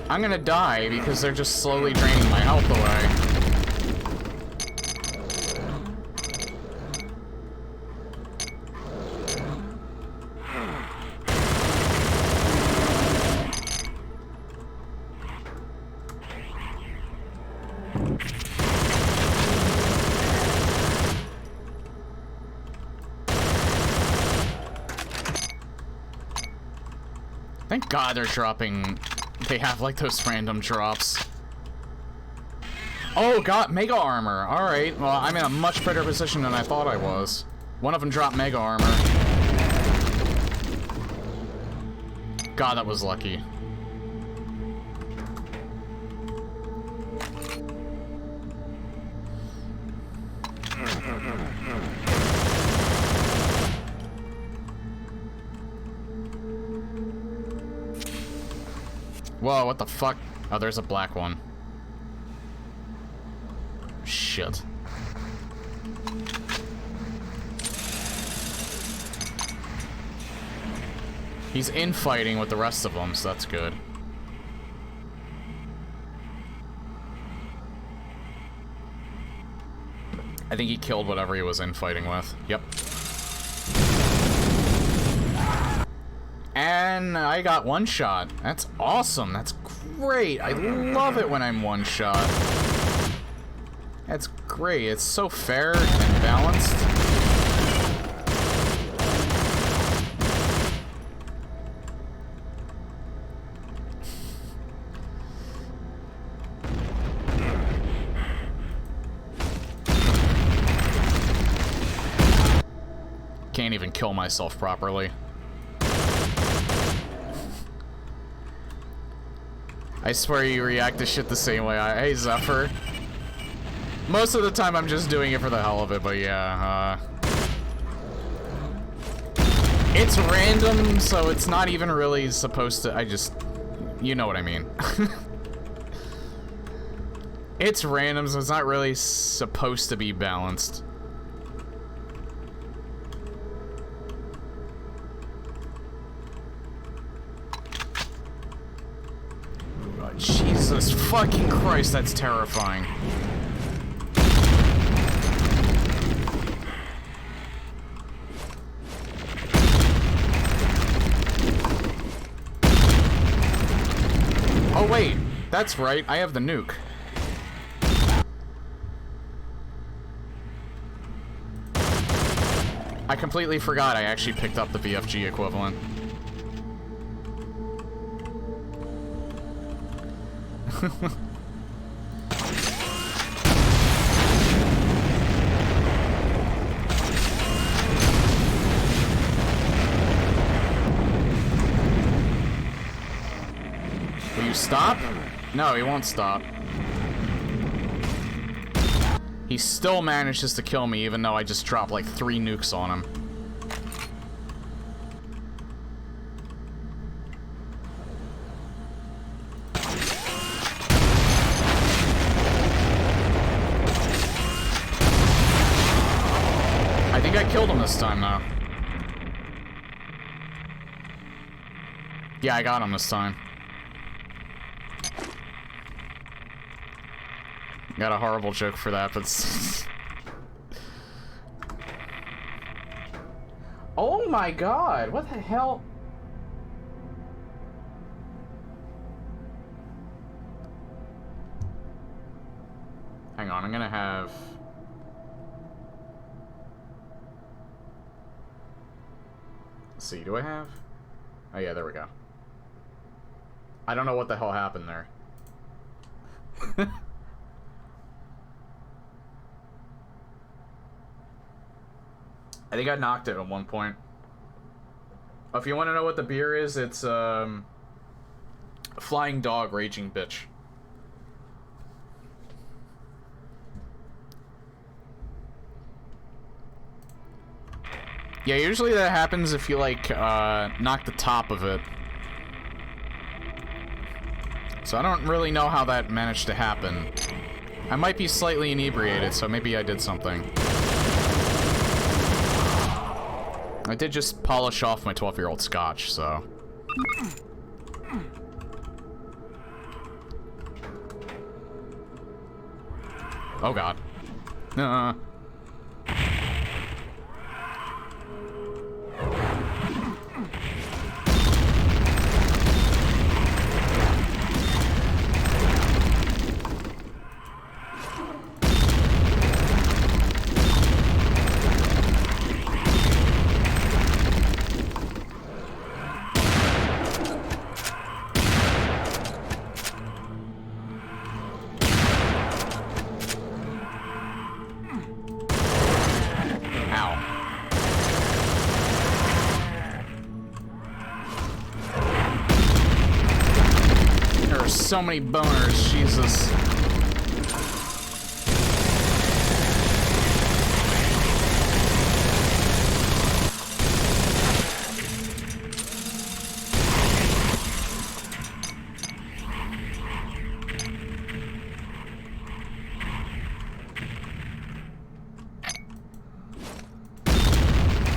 I'm gonna die because they're just slowly draining my health away. Thank God they're dropping... They have, like, those random drops. Oh, God, Mega Armor. Alright, well, I'm in a much better position than I thought I was. One of them dropped Mega Armor. God, that was lucky. Whoa, what the fuck? Oh, there's a black one. Shit. He's infighting with the rest of them, so that's good. I think he killed whatever he was infighting with. Yep. And I got one shot. That's awesome. That's great. I love it when I'm one shot. That's great. It's so fair and balanced. Can't even kill myself properly. I swear you react to shit the same way. Hey, Zephyr. Most of the time I'm just doing it for the hell of it, but yeah, it's random, so it's not even really supposed to... You know what I mean. It's random, so it's not really supposed to be balanced. Jesus fucking Christ, that's terrifying. Oh wait, that's right, I have the nuke. I completely forgot I actually picked up the VFG equivalent. Will you stop? No, he won't stop. He still manages to kill me even though I just dropped like 3 nukes on him. I think I killed him this time though. Yeah, I got him this time. Got a horrible joke for that, but... Oh my god, what the hell? Hang on, I'm gonna have... Let's see, do I have? Oh yeah, there we go. I don't know what the hell happened there. I think I knocked it at one point. Oh, if you want to know what the beer is, it's Flying Dog Raging Bitch. Yeah, usually that happens if you like knock the top of it. So I don't really know how that managed to happen. I might be slightly inebriated, so maybe I did something. I did just polish off my 12-year-old scotch, so... Oh god. So many boners, Jesus.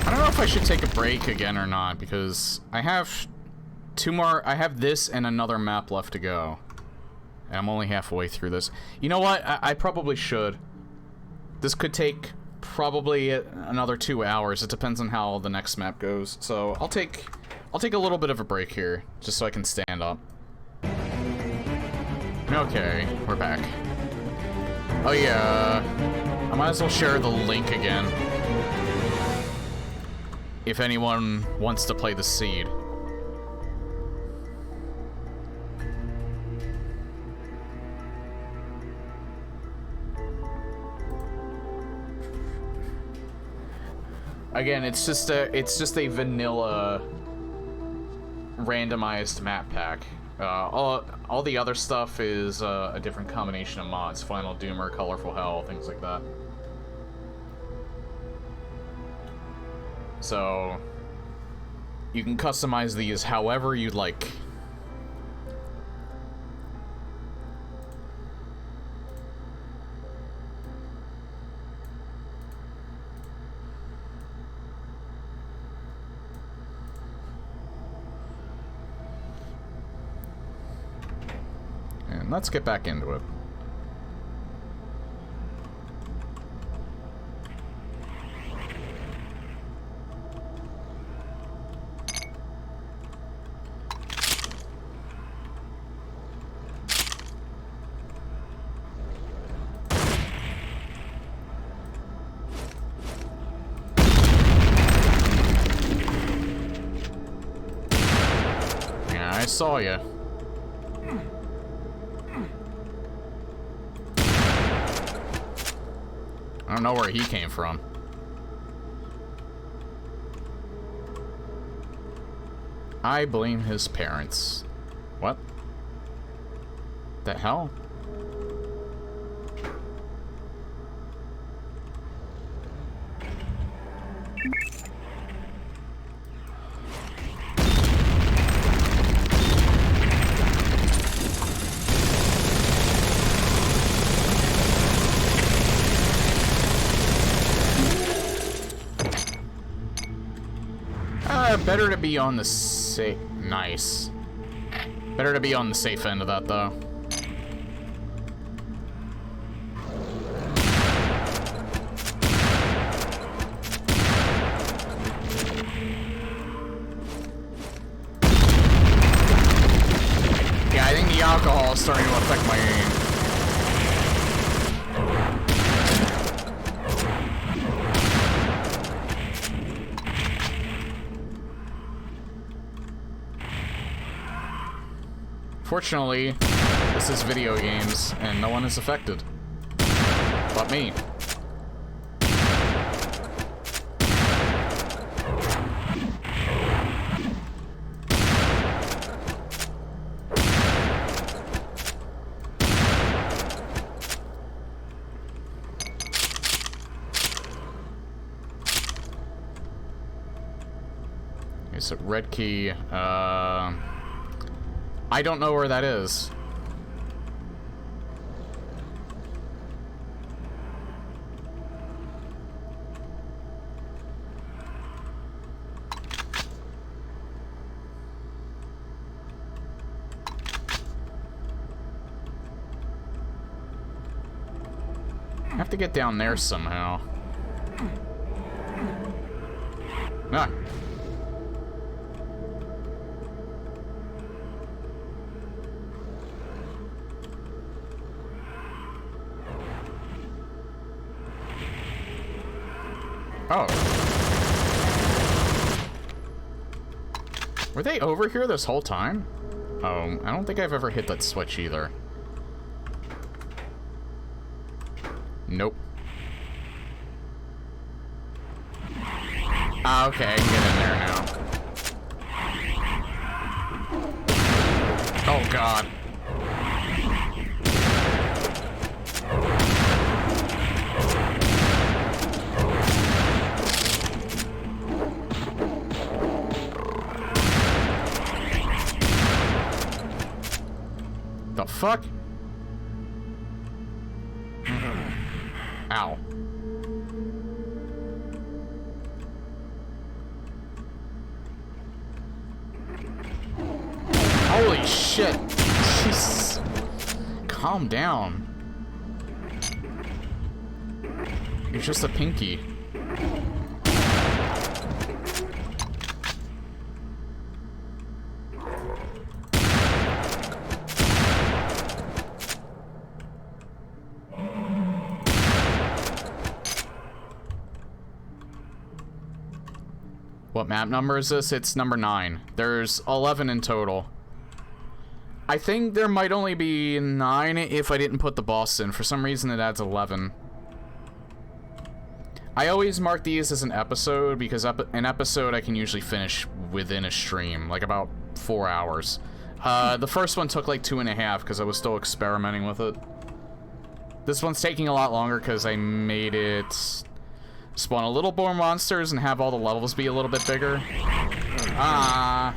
I don't know if I should take a break again or not, because I have 2 more. I have this and another map left to go. And I'm only halfway through this. You know what? I probably should. This could take probably another 2 hours. It depends on how the next map goes. So I'll take a little bit of a break here, just so I can stand up. Okay, we're back. Oh yeah, I might as well share the link again. If anyone wants to play the seed. Again, it's just a vanilla randomized map pack. All the other stuff is a different combination of mods: Final Doomer, Colorful Hell, things like that. So you can customize these however you'd like. And let's get back into it. just saw you. I don't know where he came from. I blame his parents. What? The hell? Better to be on the safe. Nice. Better to be on the safe end of that, though. Yeah, I think the alcohol is starting to affect my aim. Fortunately, this is video games, and no one is affected. But me. Okay, so red key, I don't know where that is. I have to get down there somehow. Ah. Oh. Were they over here this whole time? Oh, I don't think I've ever hit that switch either. Nope. Ah, okay, I can get in there now. Oh, God. The fuck? Ow. Holy shit. Jesus. Calm down. You're just a pinky. What map number is this? It's number 9. There's 11 in total. I think there might only be 9 if I didn't put the boss in. For some reason it adds 11. I always mark these as an episode because an episode I can usually finish within a stream, like about 4 hours. The first one took like 2.5 because I was still experimenting with it. This one's taking a lot longer because I made it spawn a little more monsters and have all the levels be a little bit bigger. Ah.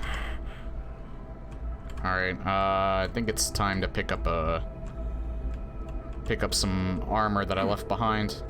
Alright, I think it's time to pick up some armor that I left behind.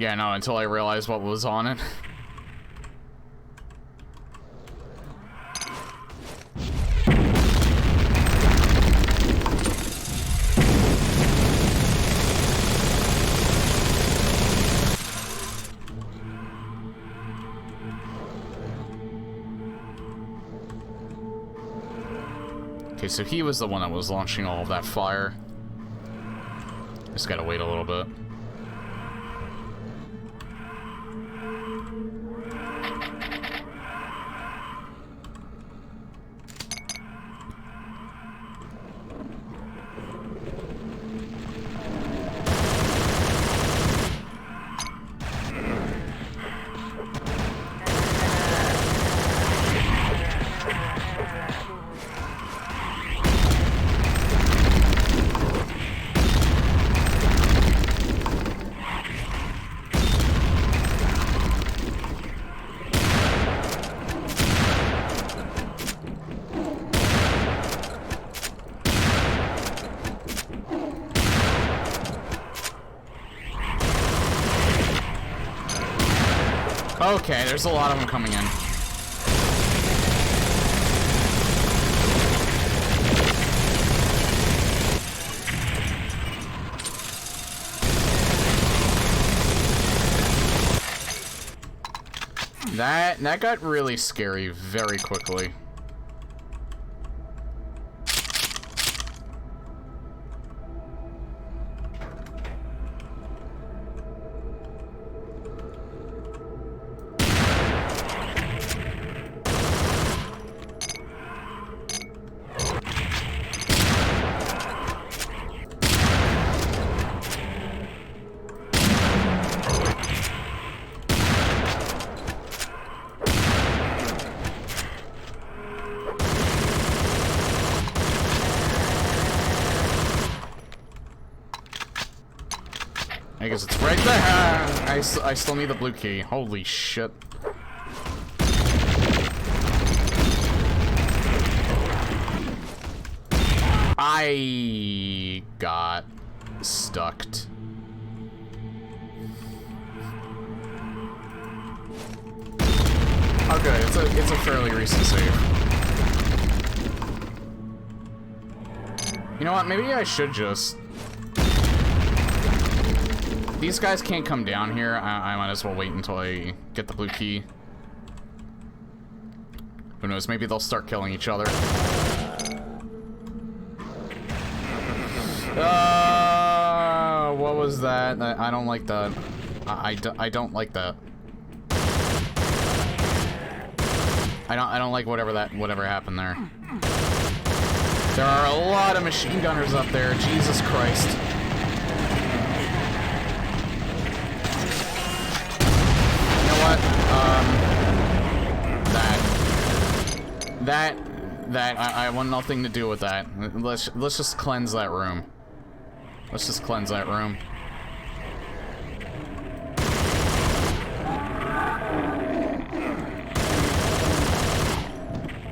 Yeah, no, until I realized what was on it. Okay, so he was the one that was launching all of that fire. Just gotta wait a little bit. Okay, there's a lot of them coming in. That got really scary very quickly. I guess it's right there. I still need the blue key. Holy shit. I got stuck. Oh good, it's a fairly recent save. You know what, maybe I should just... These guys can't come down here. I might as well wait until I get the blue key. Who knows, maybe they'll start killing each other. What was that? I don't like that. I don't like that. I don't like whatever happened there. There are a lot of machine gunners up there. Jesus Christ. I want nothing to do with that. Let's just cleanse that room. Let's just cleanse that room.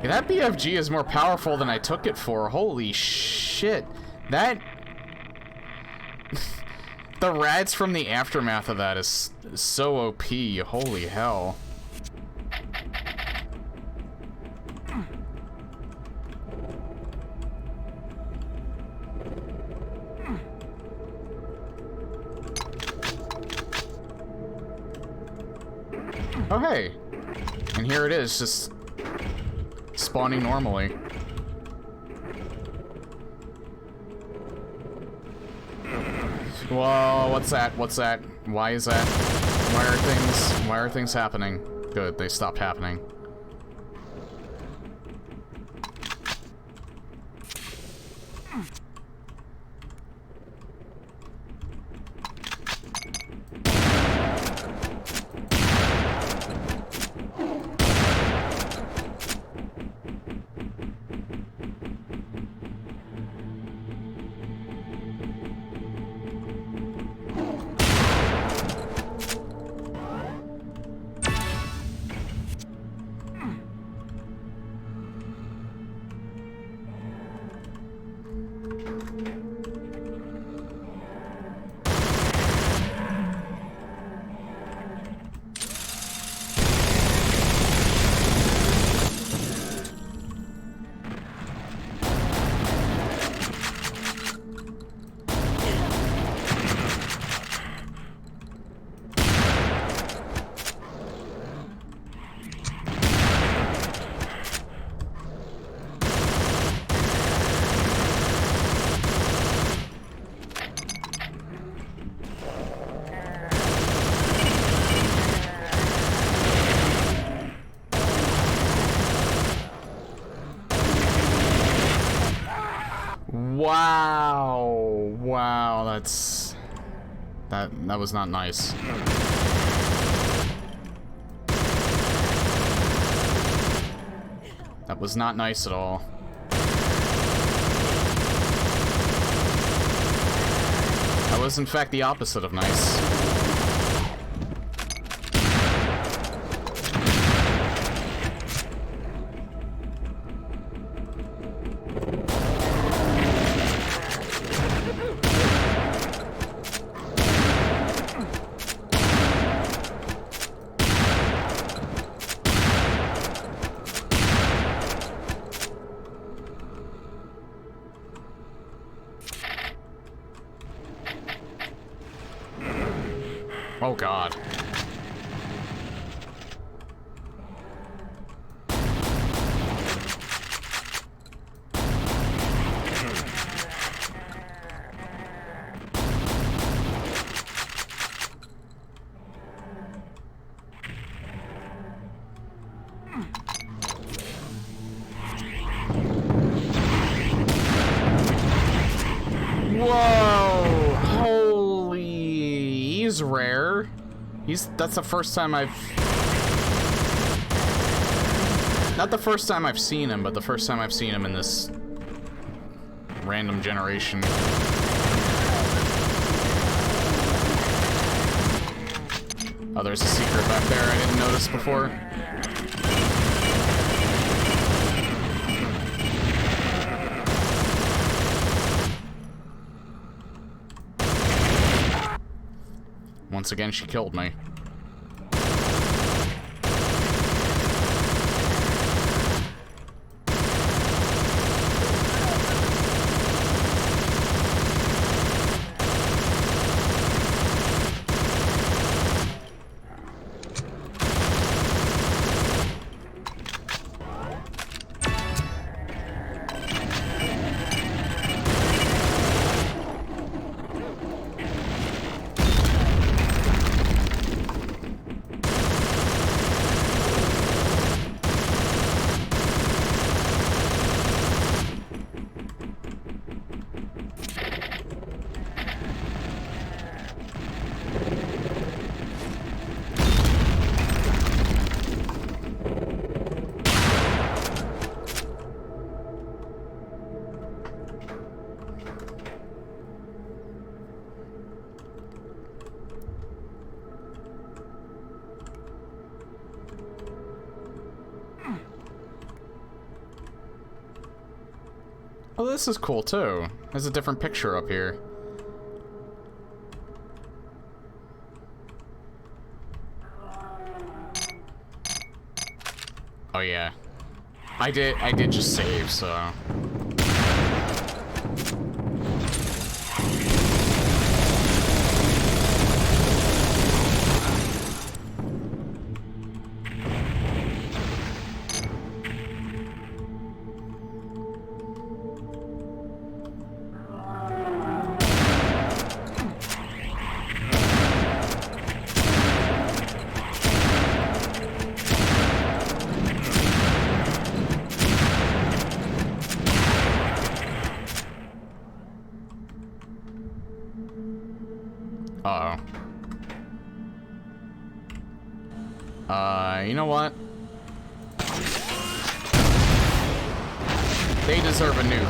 Yeah, that BFG is more powerful than I took it for. Holy shit. That... The rads from the aftermath of that is so OP. Holy hell. Oh hey. And here it is, just spawning normally. Whoa, what's that? What's that? Why is that? Why are things happening? Good, they stopped happening. Wow. Wow, that's... That was not nice. That was not nice at all. That was, in fact, the opposite of nice. Oh, God. Whoa! Holy... He's rare. That's the first time I've... Not the first time I've seen him, but the first time I've seen him in this... random generation. Oh, there's a secret back there I didn't notice before. Once again, she killed me. Oh, this is cool too. There's a different picture up here. Oh yeah. I did just save, so... Uh-oh. You know what? They deserve a nuke.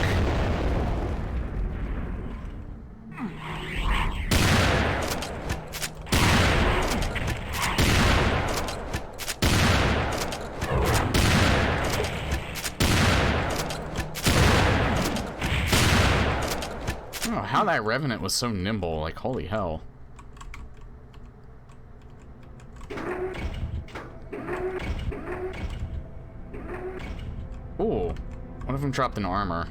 Oh, how that Revenant was so nimble, like, holy hell. Ooh, one of them dropped an armor.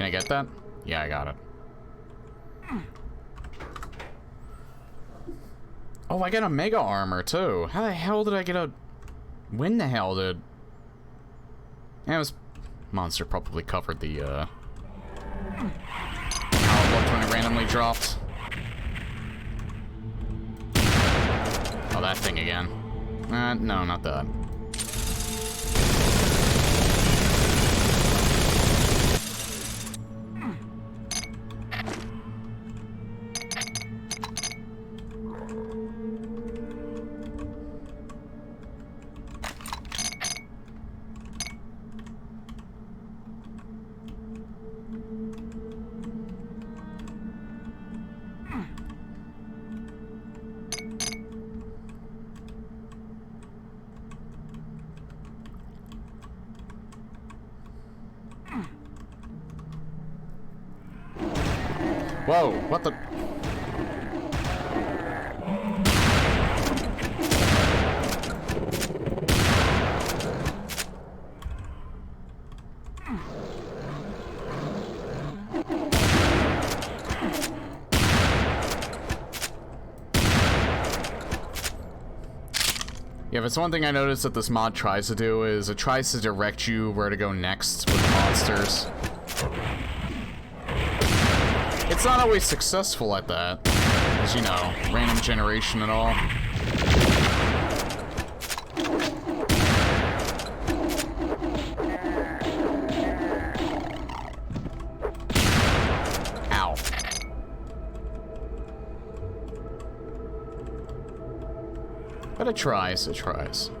Can I get that? Yeah, I got it. Oh, I got a mega armor, too. How the hell did I get a... When the hell did... Yeah, it was... Monster probably covered the, how it looked when it randomly dropped. Oh, that thing again. No, not that. Whoa, what the... Yeah, if it's one thing I noticed that this mod tries to do is it tries to direct you where to go next with the monsters. It's not always successful at that, as you know, random generation and all. Ow. But it tries, it tries.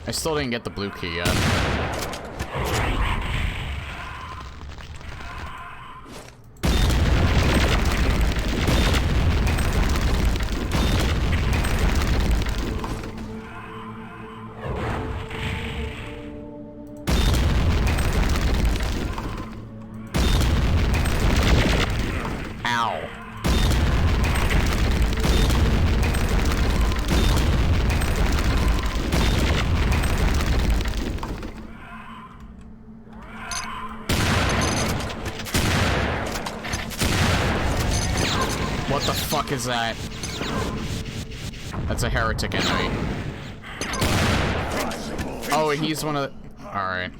I still didn't get the blue key yet. Ow. What the fuck is that? That's a heretic enemy. Oh, he's one of the... Alright.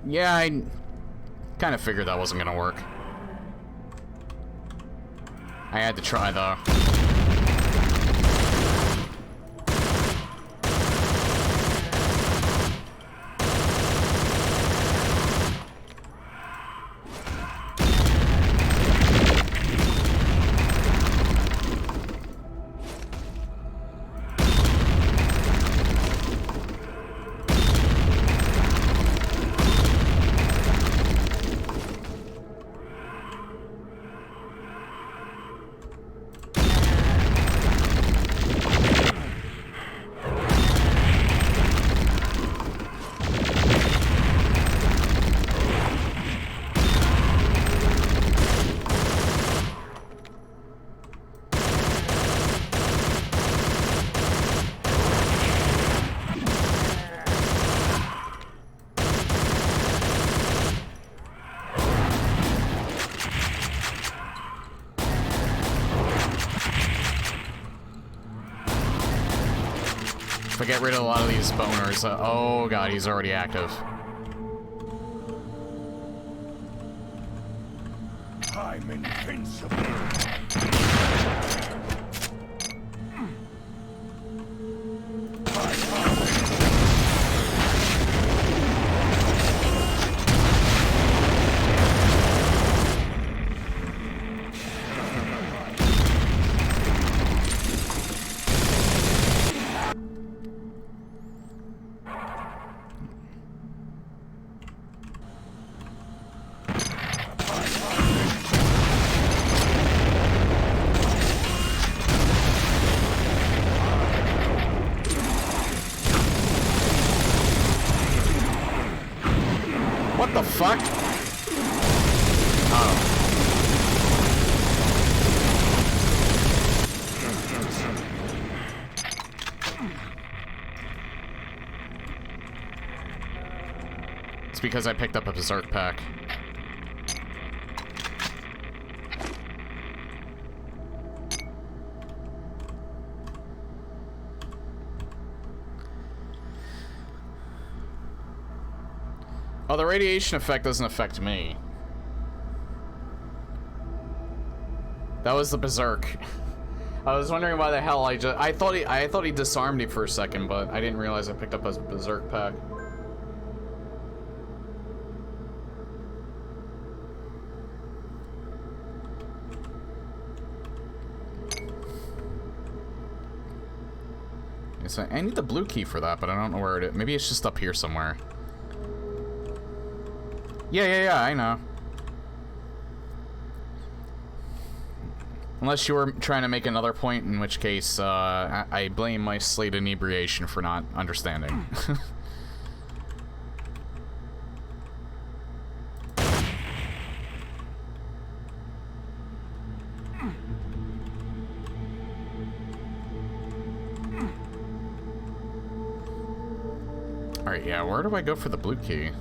Yeah, I kind of figured that wasn't gonna work. I had to try, though. If I get rid of a lot of these boners, oh god, he's already active. I'm invincible. I'm What the fuck? Oh. It's because I picked up a Berserk pack. Oh, the radiation effect doesn't affect me. That was the Berserk. I was wondering why the hell I thought he disarmed me for a second, but I didn't realize I picked up a Berserk pack. So I need the blue key for that, but I don't know where it is. Maybe it's just up here somewhere. Yeah, I know. Unless you were trying to make another point, in which case, I blame my slight inebriation for not understanding. Alright, yeah, where do I go for the blue key?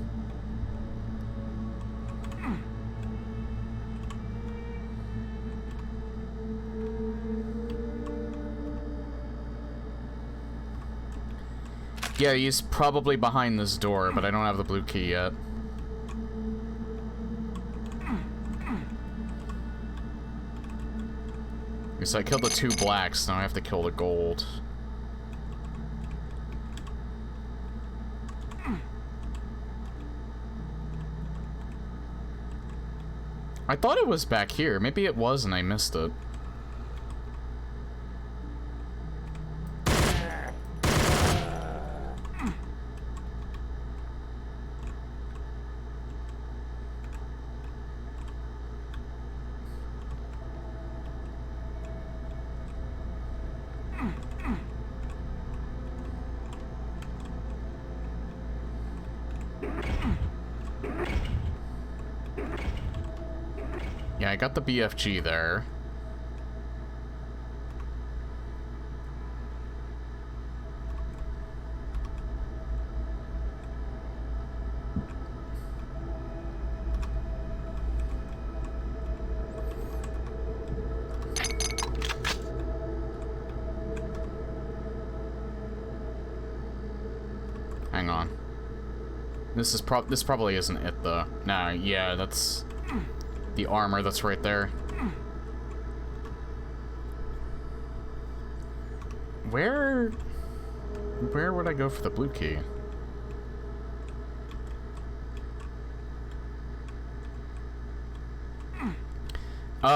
Yeah, he's probably behind this door, but I don't have the blue key yet. So I killed the 2 blacks, now I have to kill the gold. I thought it was back here. Maybe it was and I missed it. Yeah, I got the BFG there. Hang on. This probably isn't it though. Nah, yeah, that's the armor that's right there. Where would I go for the blue key?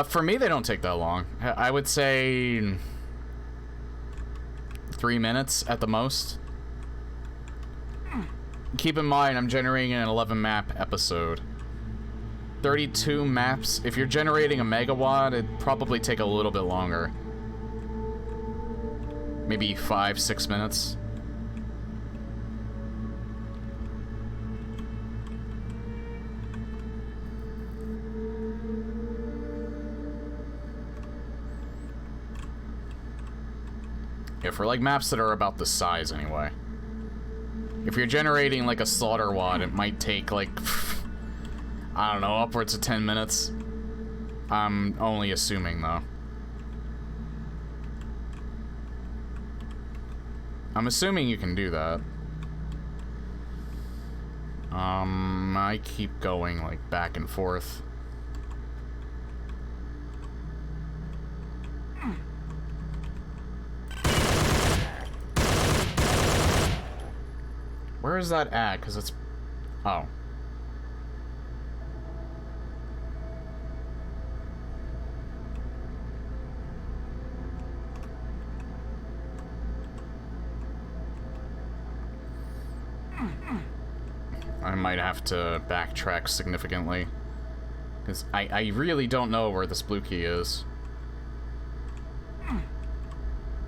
For me, they don't take that long. I would say 3 minutes at the most. Keep in mind, I'm generating an 11 map episode. 32 maps. If you're generating a megawatt, it'd probably take a little bit longer. Maybe 5-6 minutes. Yeah, for like maps that are about this size anyway. If you're generating like a slaughter wad, it might take like, I don't know, upwards of 10 minutes. I'm only assuming though. I'm assuming you can do that. I keep going like back and forth. Where is that at? Because it's... Oh. I might have to backtrack significantly. Because I really don't know where this blue key is. I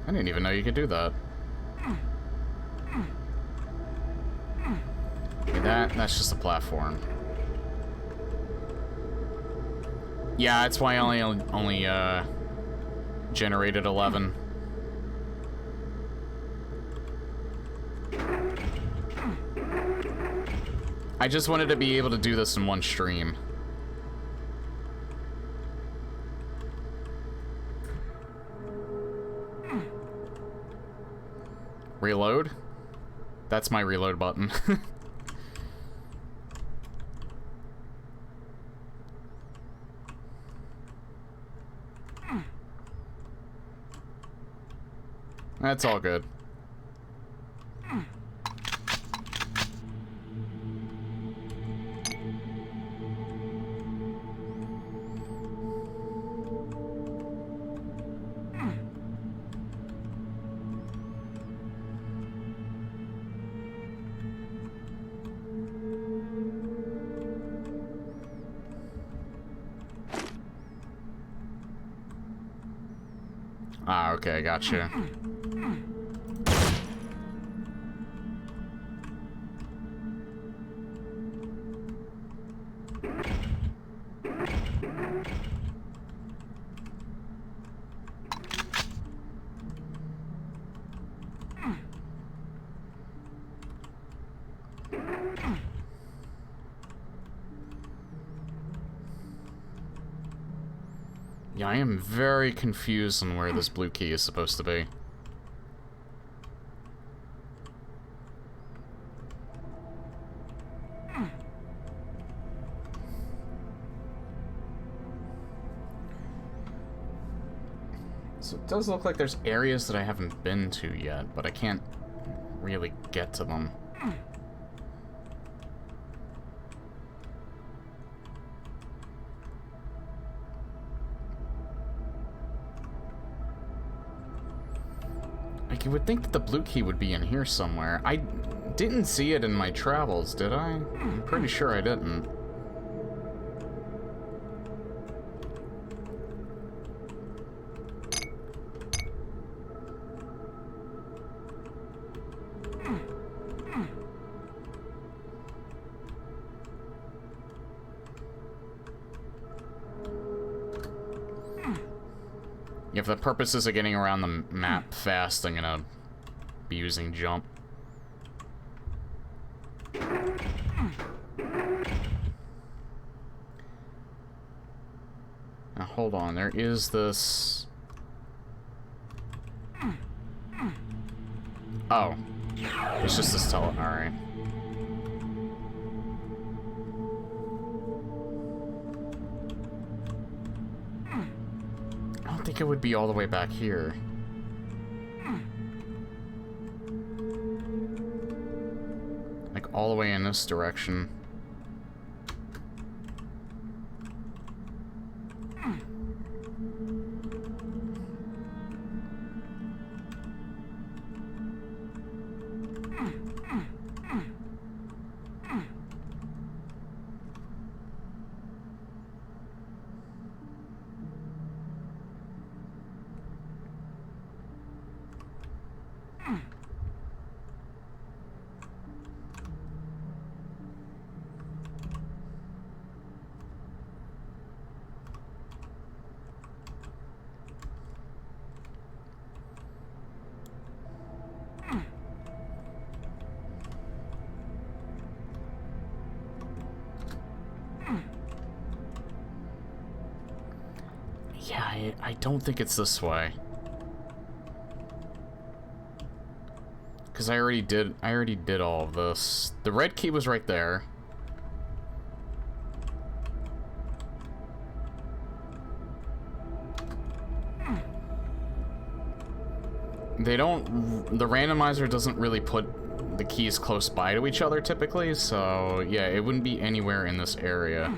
didn't even know you could do that. Okay, that's just a platform. Yeah, that's why I only generated 11. I just wanted to be able to do this in one stream. Reload? That's my reload button. That's all good. Ah, okay, gotcha. Yeah, I am very confused on where this blue key is supposed to be. So it does look like there's areas that I haven't been to yet, but I can't really get to them. Like, you would think that the blue key would be in here somewhere. I didn't see it in my travels, did I? I'm pretty sure I didn't. If the purposes of getting around the map fast, I'm gonna be using jump. Now hold on, there is this... Oh. It's just this alright. I don't think it would be all the way back here. Like, all the way in this direction. Yeah, I don't think it's this way. Because I already did all of this. The red key was right there. The randomizer doesn't really put the keys close by to each other typically, so yeah, it wouldn't be anywhere in this area.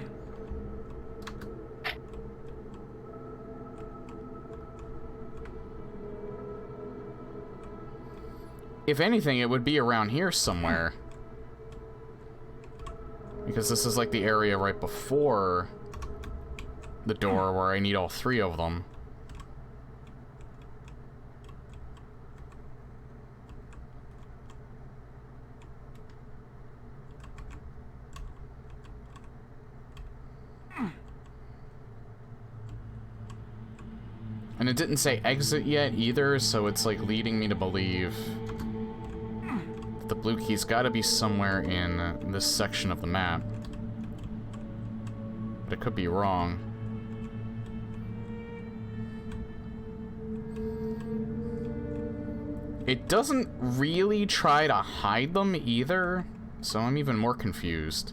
If anything, it would be around here somewhere. Because this is like the area right before the door where I need all three of them. it didn't say exit yet either, so it's like leading me to believe that the blue key's gotta be somewhere in this section of the map. But it could be wrong. It doesn't really try to hide them either, so I'm even more confused.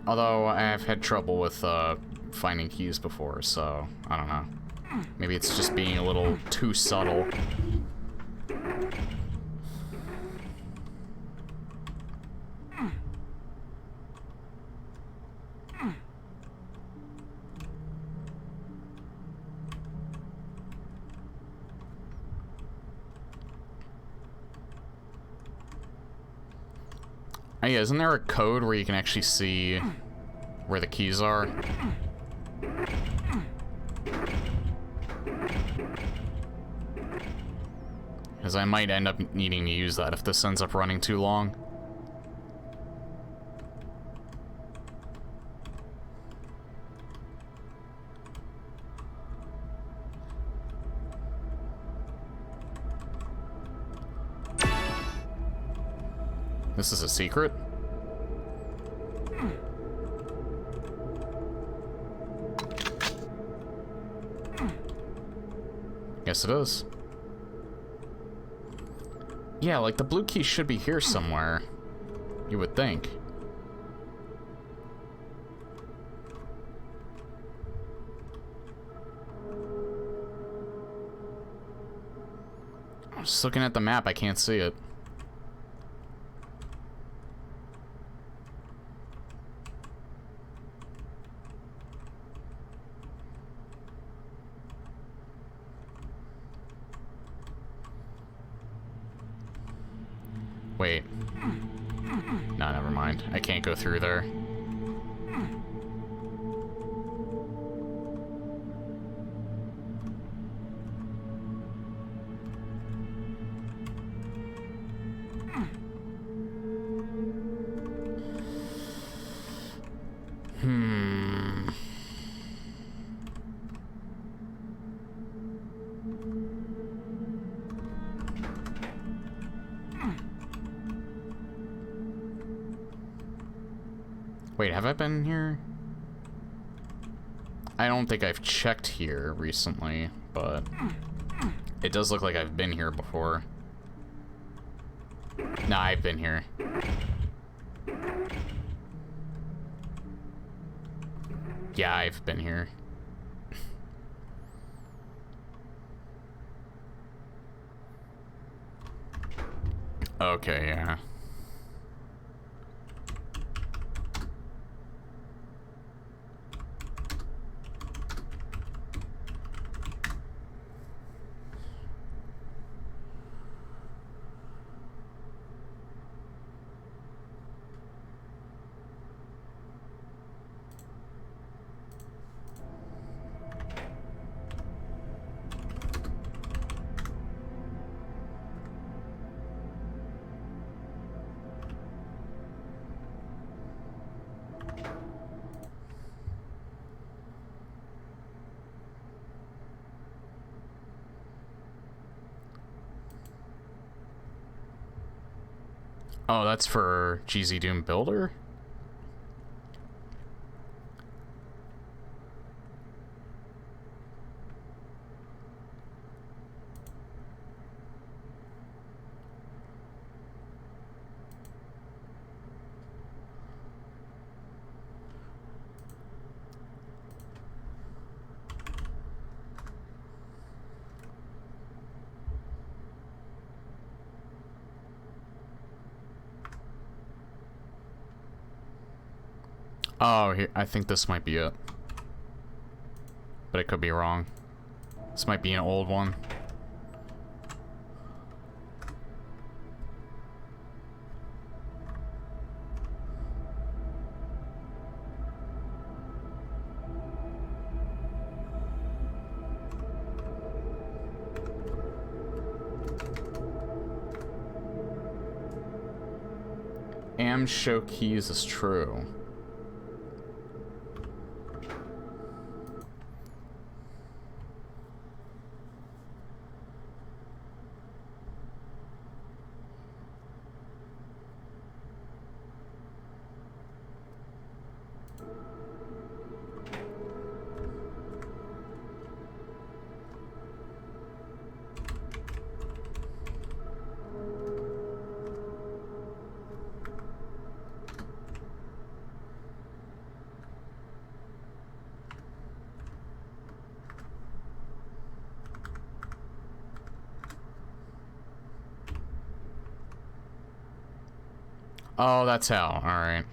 Although I've had trouble with finding keys before, so I don't know. Maybe it's just being a little too subtle. Oh yeah, isn't there a code where you can actually see where the keys are? Because I might end up needing to use that if this ends up running too long. This is a secret? Yes, it is. Yeah, like the blue key should be here somewhere. You would think. I'm just looking at the map, I can't see it. Wait. No, never mind. I can't go through there. Wait, have I been here? I don't think I've checked here recently, but it does look like I've been here before. Nah, I've been here. Yeah, I've been here. Okay, yeah. Oh, that's for GZ Doom Builder? Oh, here, I think this might be it. But it could be wrong. This might be an old one. Am show keys is true. Oh, that's how. Alright.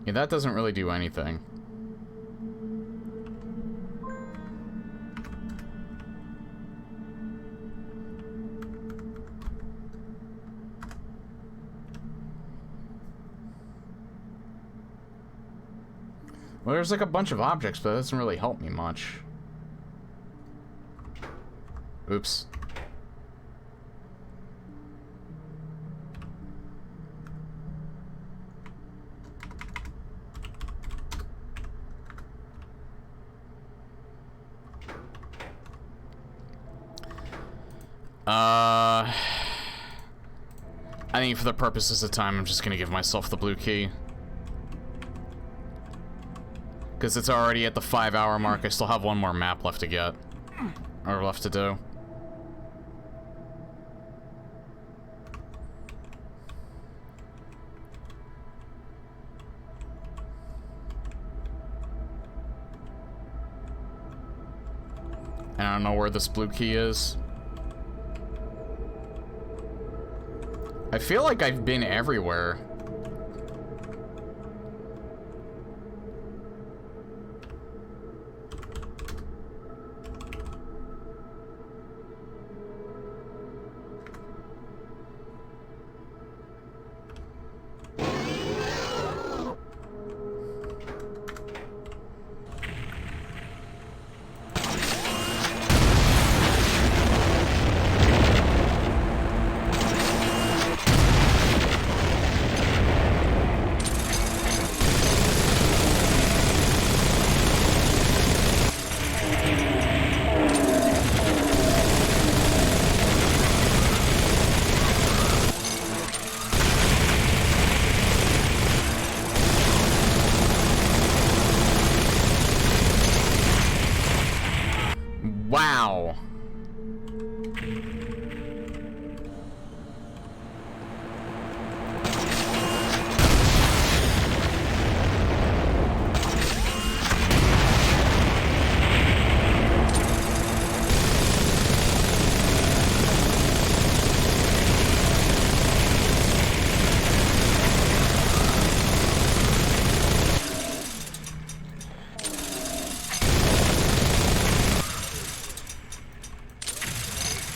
Yeah, that doesn't really do anything. Well, there's like a bunch of objects, but that doesn't really help me much. Oops. I think for the purposes of time, I'm just gonna give myself the blue key. Because it's already at the 5-hour mark. I still have one more map left to get. Or left to do. And I don't know where this blue key is. I feel like I've been everywhere. Wow.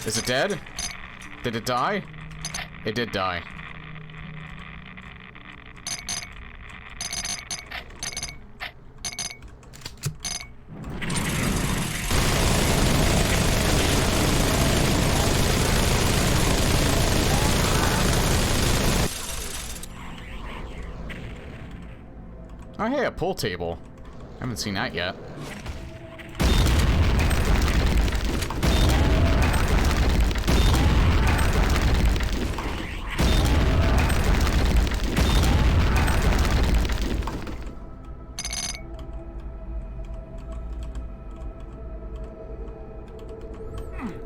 Is it dead? Did it die? It did die. Oh hey, a pool table. I haven't seen that yet.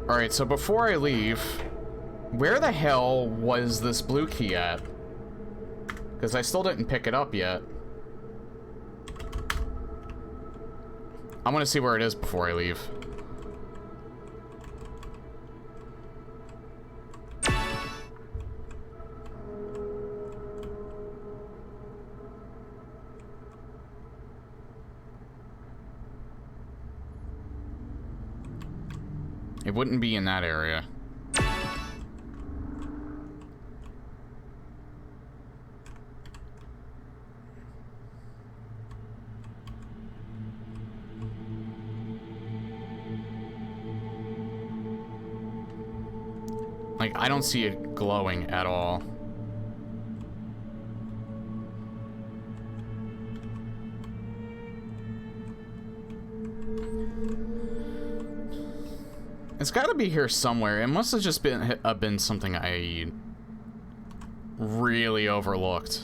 Alright, so before I leave, where the hell was this blue key at? Because I still didn't pick it up yet. I'm gonna see where it is before I leave. It wouldn't be in that area. Like, I don't see it glowing at all. It's got to be here somewhere. It must have just been something I really overlooked.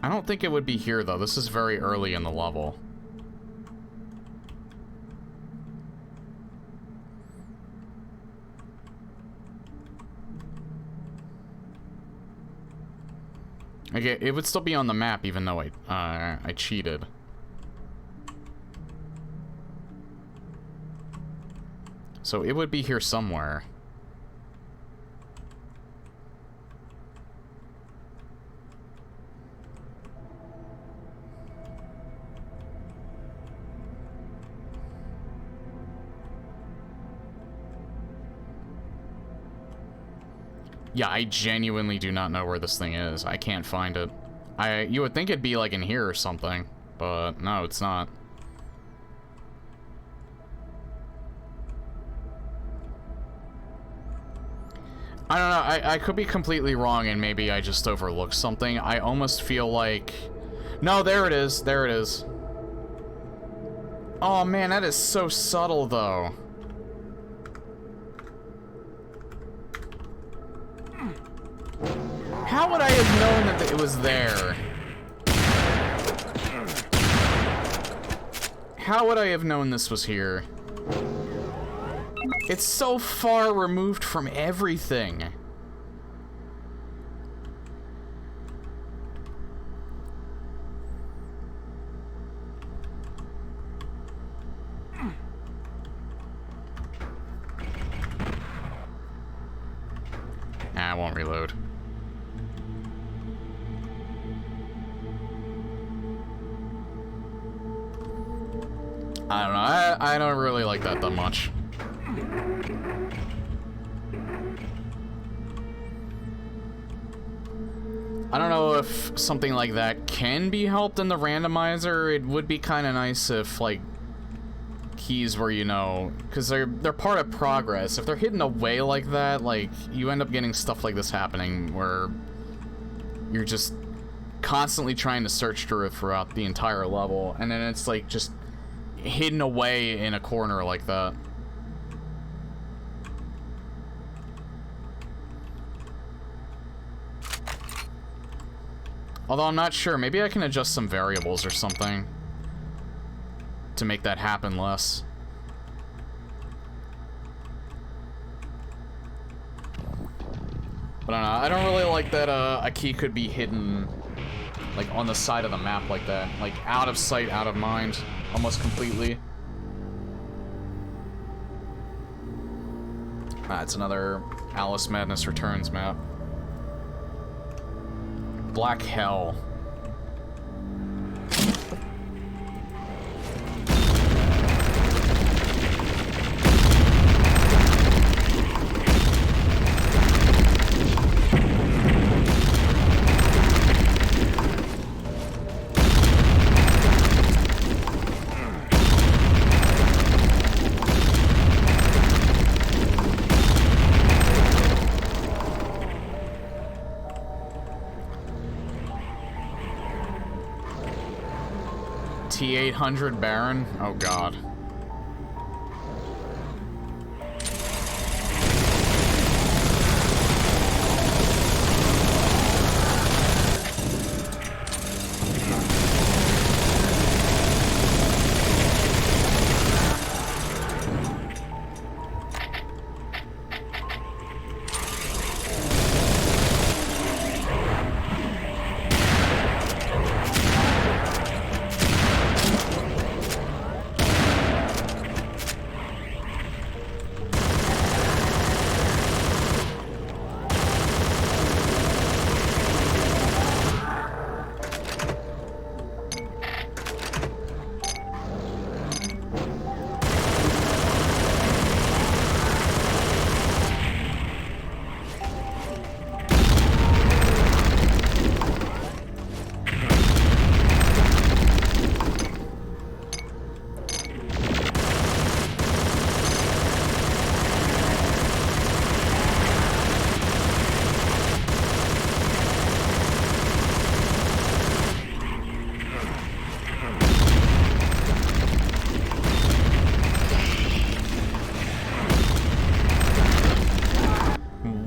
I don't think it would be here, though. This is very early in the level. Okay, it would still be on the map, even though I cheated. So it would be here somewhere. Yeah, I genuinely do not know where this thing is. I can't find it. You would think it'd be like in here or something, but no, it's not. I don't know, I could be completely wrong and maybe I just overlooked something. I almost feel like... No, there it is, there it is. Oh man, that is so subtle though. How would I have known that it was there? How would I have known this was here? It's so far removed from everything. I won't reload. I don't know, I don't really like that much. I don't know if something like that can be helped in the randomizer. It would be kind of nice if, like, keys were, you know, because they're part of progress. If they're hidden away like that, like, you end up getting stuff like this happening where you're just constantly trying to search through it throughout the entire level, and then it's, like, just hidden away in a corner like that. Although I'm not sure, maybe I can adjust some variables or something to make that happen less. But I don't know, I don't really like that a key could be hidden like on the side of the map like that. Like out of sight, out of mind, almost completely. Ah, it's another Alice Madness Returns map. Black Hell. T-800 Baron? Oh god.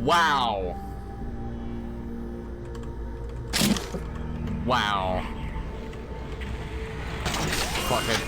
Wow. Wow. Fuck it.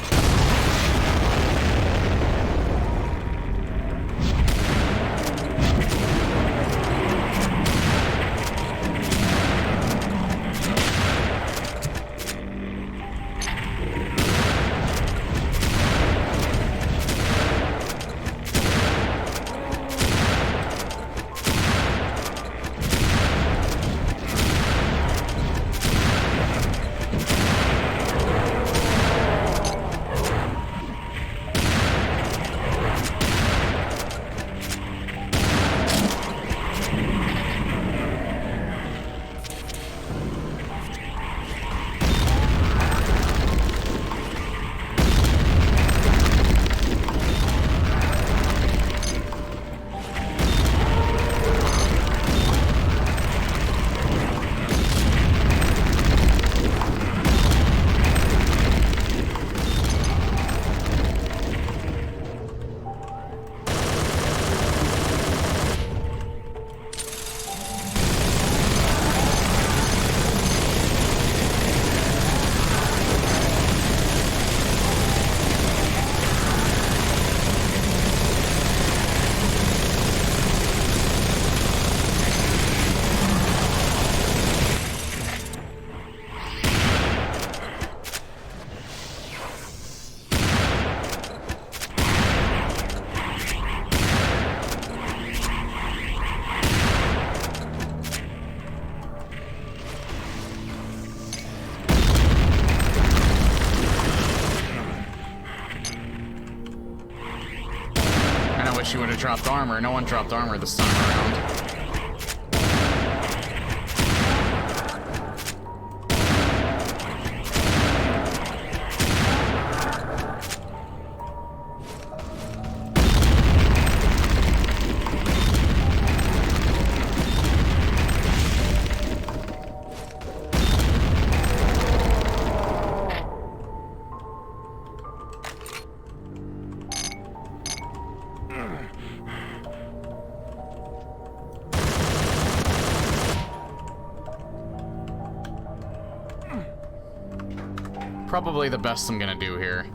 She would have dropped armor. No one dropped armor this time around. Probably the best I'm gonna do here.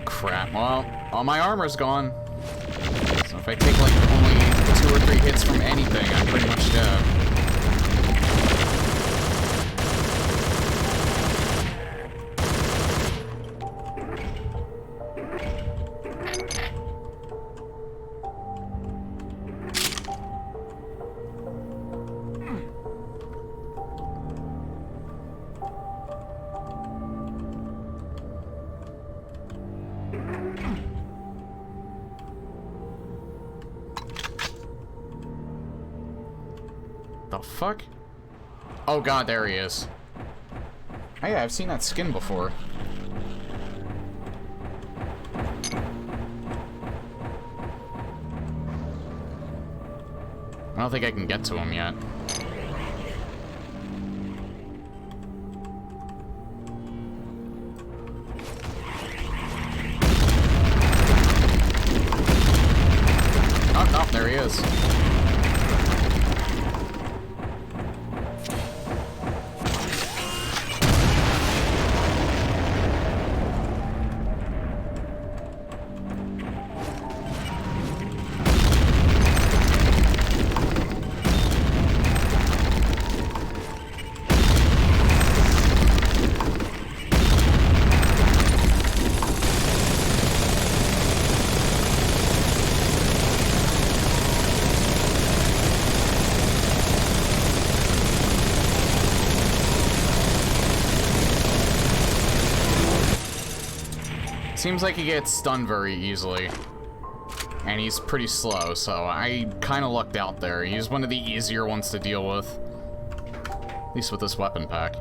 Crap, well, all my armor's gone. So if I take like only 2 or 3 hits from anything, I'm pretty much dead. The fuck? Oh god, there he is. Oh yeah, I've seen that skin before. I don't think I can get to him yet. Oh, no, there he is. Seems like he gets stunned very easily. And he's pretty slow, so I kind of lucked out there. He's one of the easier ones to deal with. At least with this weapon pack.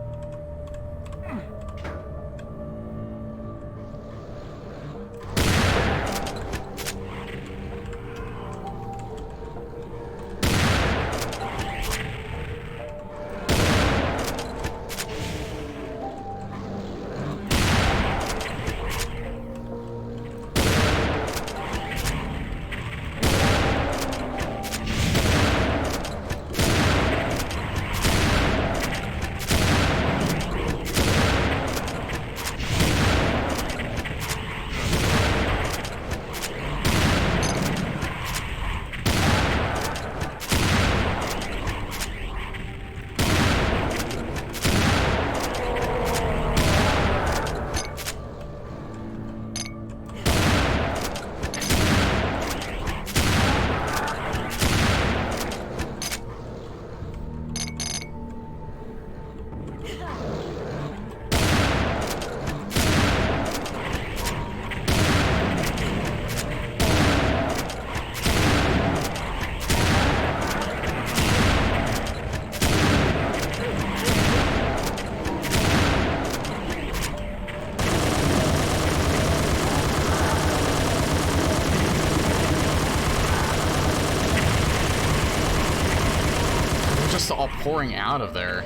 just all pouring out of there.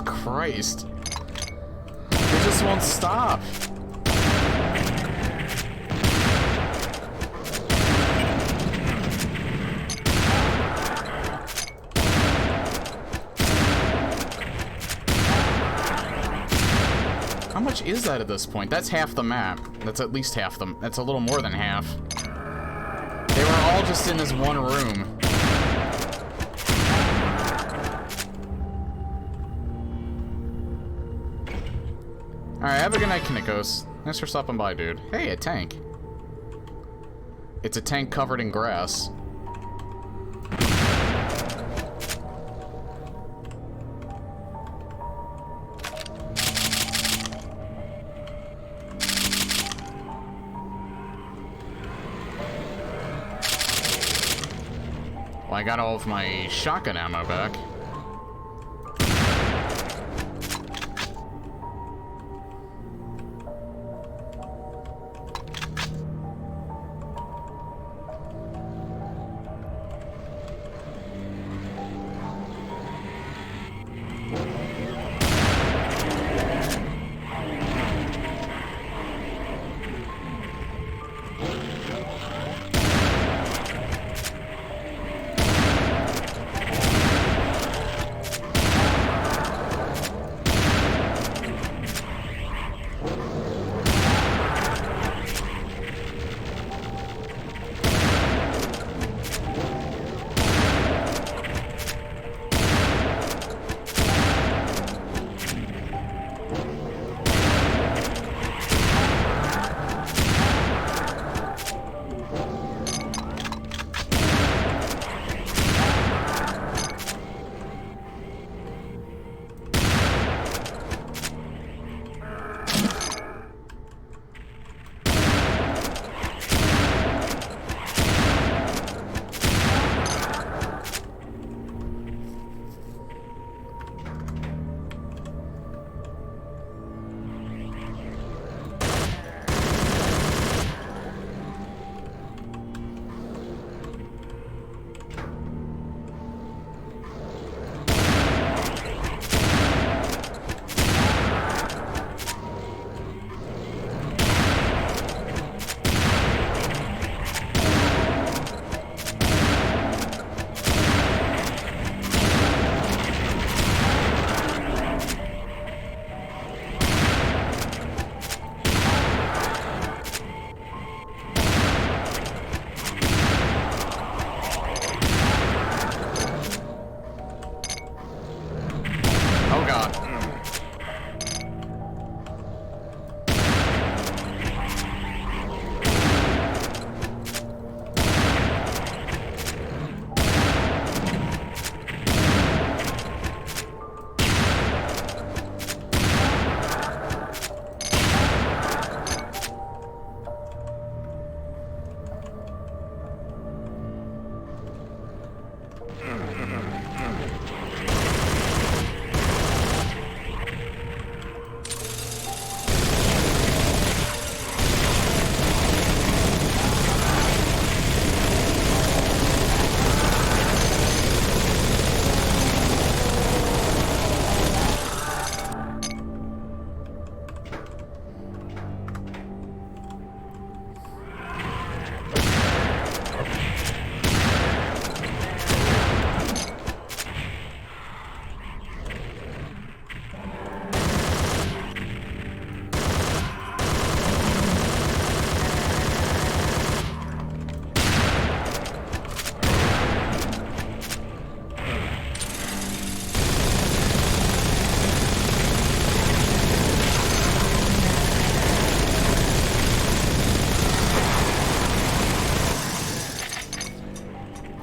Christ. They just won't stop. How much is that at this point? That's half the map. That's at least half the... That's a little more than half. They were all just in this one room. Alright, have a good night, Kinikos. Thanks for stopping by, dude. Hey, a tank. It's a tank covered in grass. Well, I got all of my shotgun ammo back.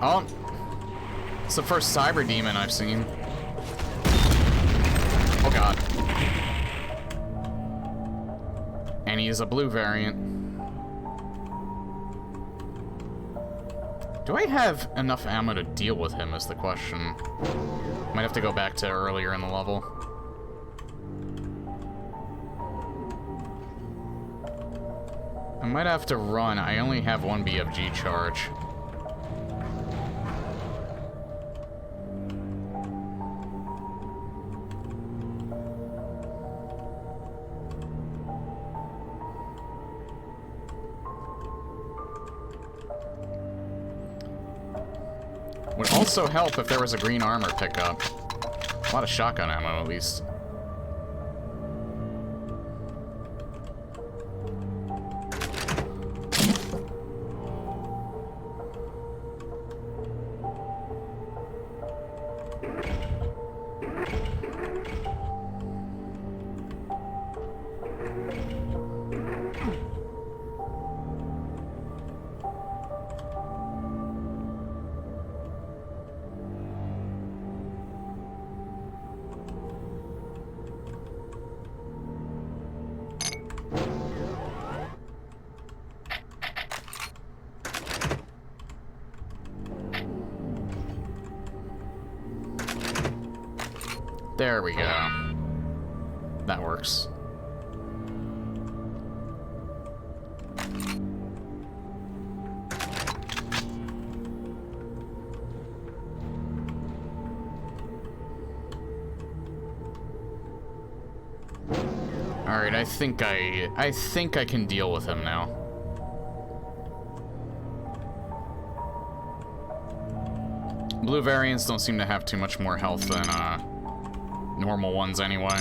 Oh, it's the first cyber demon I've seen. Oh god. And he is a blue variant. Do I have enough ammo to deal with him is the question. Might have to go back to earlier in the level. I might have to run. I only have one BFG charge. Would also help if there was a green armor pickup. A lot of shotgun ammo, at least. There we go. That works. Alright, I think I can deal with him now. Blue variants don't seem to have too much more health than normal ones anyway.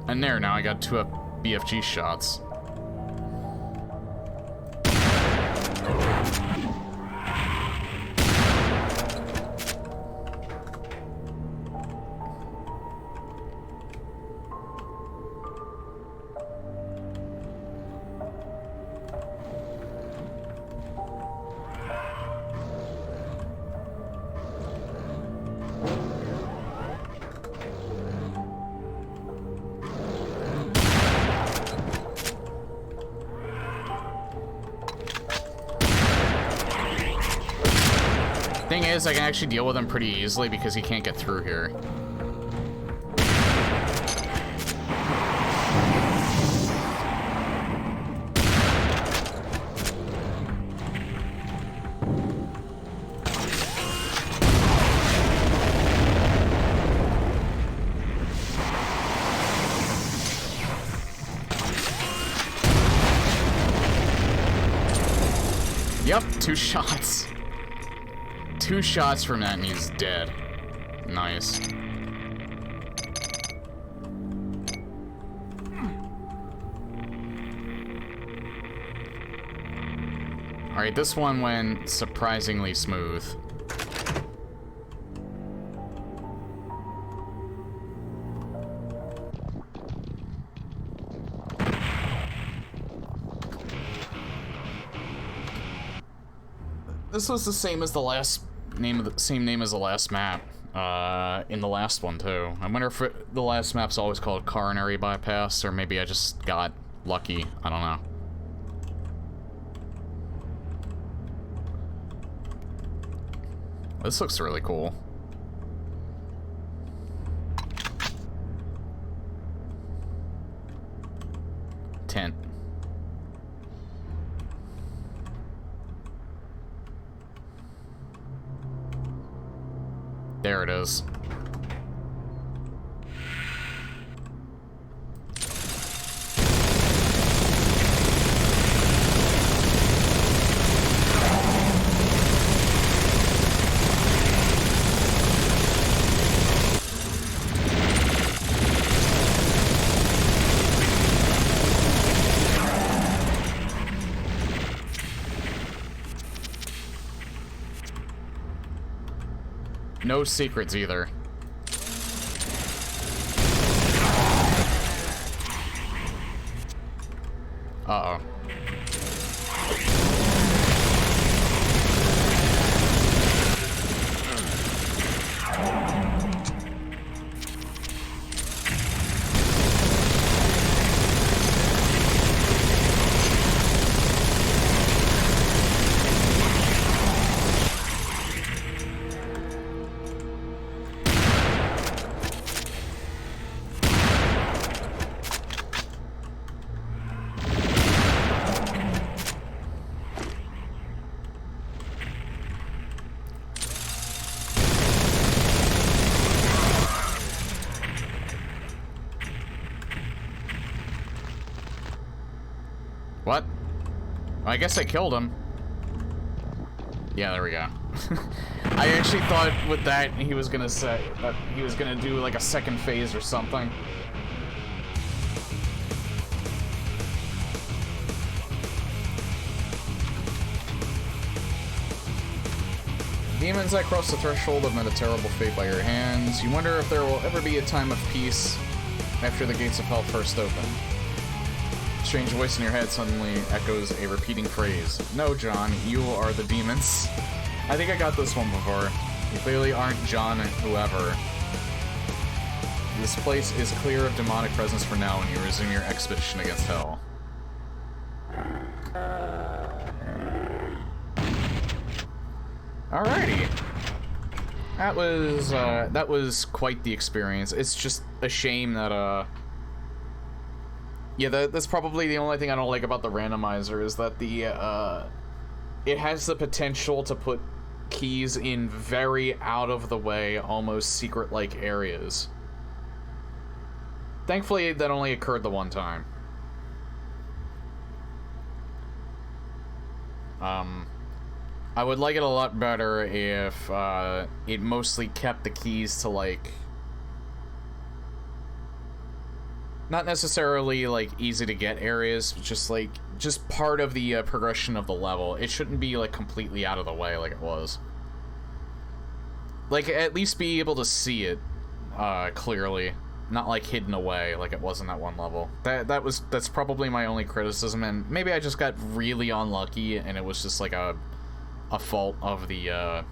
And there, now I got 2 BFG shots. Thing is, I can actually deal with him pretty easily because he can't get through here. Yep, 2 shots. 2 shots from that and he's dead. Nice. Alright, this one went surprisingly smooth. This was the same as the last same name as the last map, in the last one too. I wonder if the last map's always called Coronary Bypass, or maybe I just got lucky. I don't know. This looks really cool. Tent. There it is. No secrets either. Uh-oh. What? I guess I killed him. Yeah, there we go. I actually thought with that he was gonna say that he was gonna do like a second phase or something. Demons that cross the threshold have met a terrible fate by your hands. You wonder if there will ever be a time of peace after the gates of hell first open. Strange voice in your head suddenly echoes a repeating phrase. No, John, you are the demons. I think I got this one before. You clearly aren't John whoever. This place is clear of demonic presence for now when you resume your expedition against hell. Alrighty. That was quite the experience. It's just a shame that, yeah, that's probably the only thing I don't like about the randomizer is that it has the potential to put keys in very out of the way, almost secret-like areas. Thankfully, that only occurred the one time. I would like it a lot better if it mostly kept the keys to, like, not necessarily, like, easy to get areas, just, like, just part of the progression of the level. It shouldn't be, like, completely out of the way like it was. Like, at least be able to see it, clearly. Not, like, hidden away like it was in that one level. That's probably my only criticism, and maybe I just got really unlucky, and it was just, like, a fault of the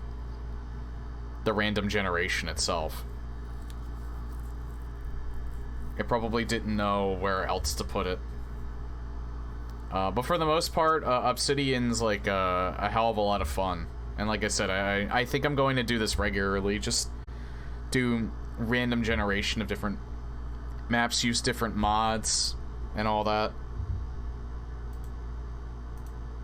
random generation itself. It probably didn't know where else to put it. But for the most part, Obsidian's like a hell of a lot of fun. And like I said, I think I'm going to do this regularly. Just do random generation of different maps, use different mods, and all that.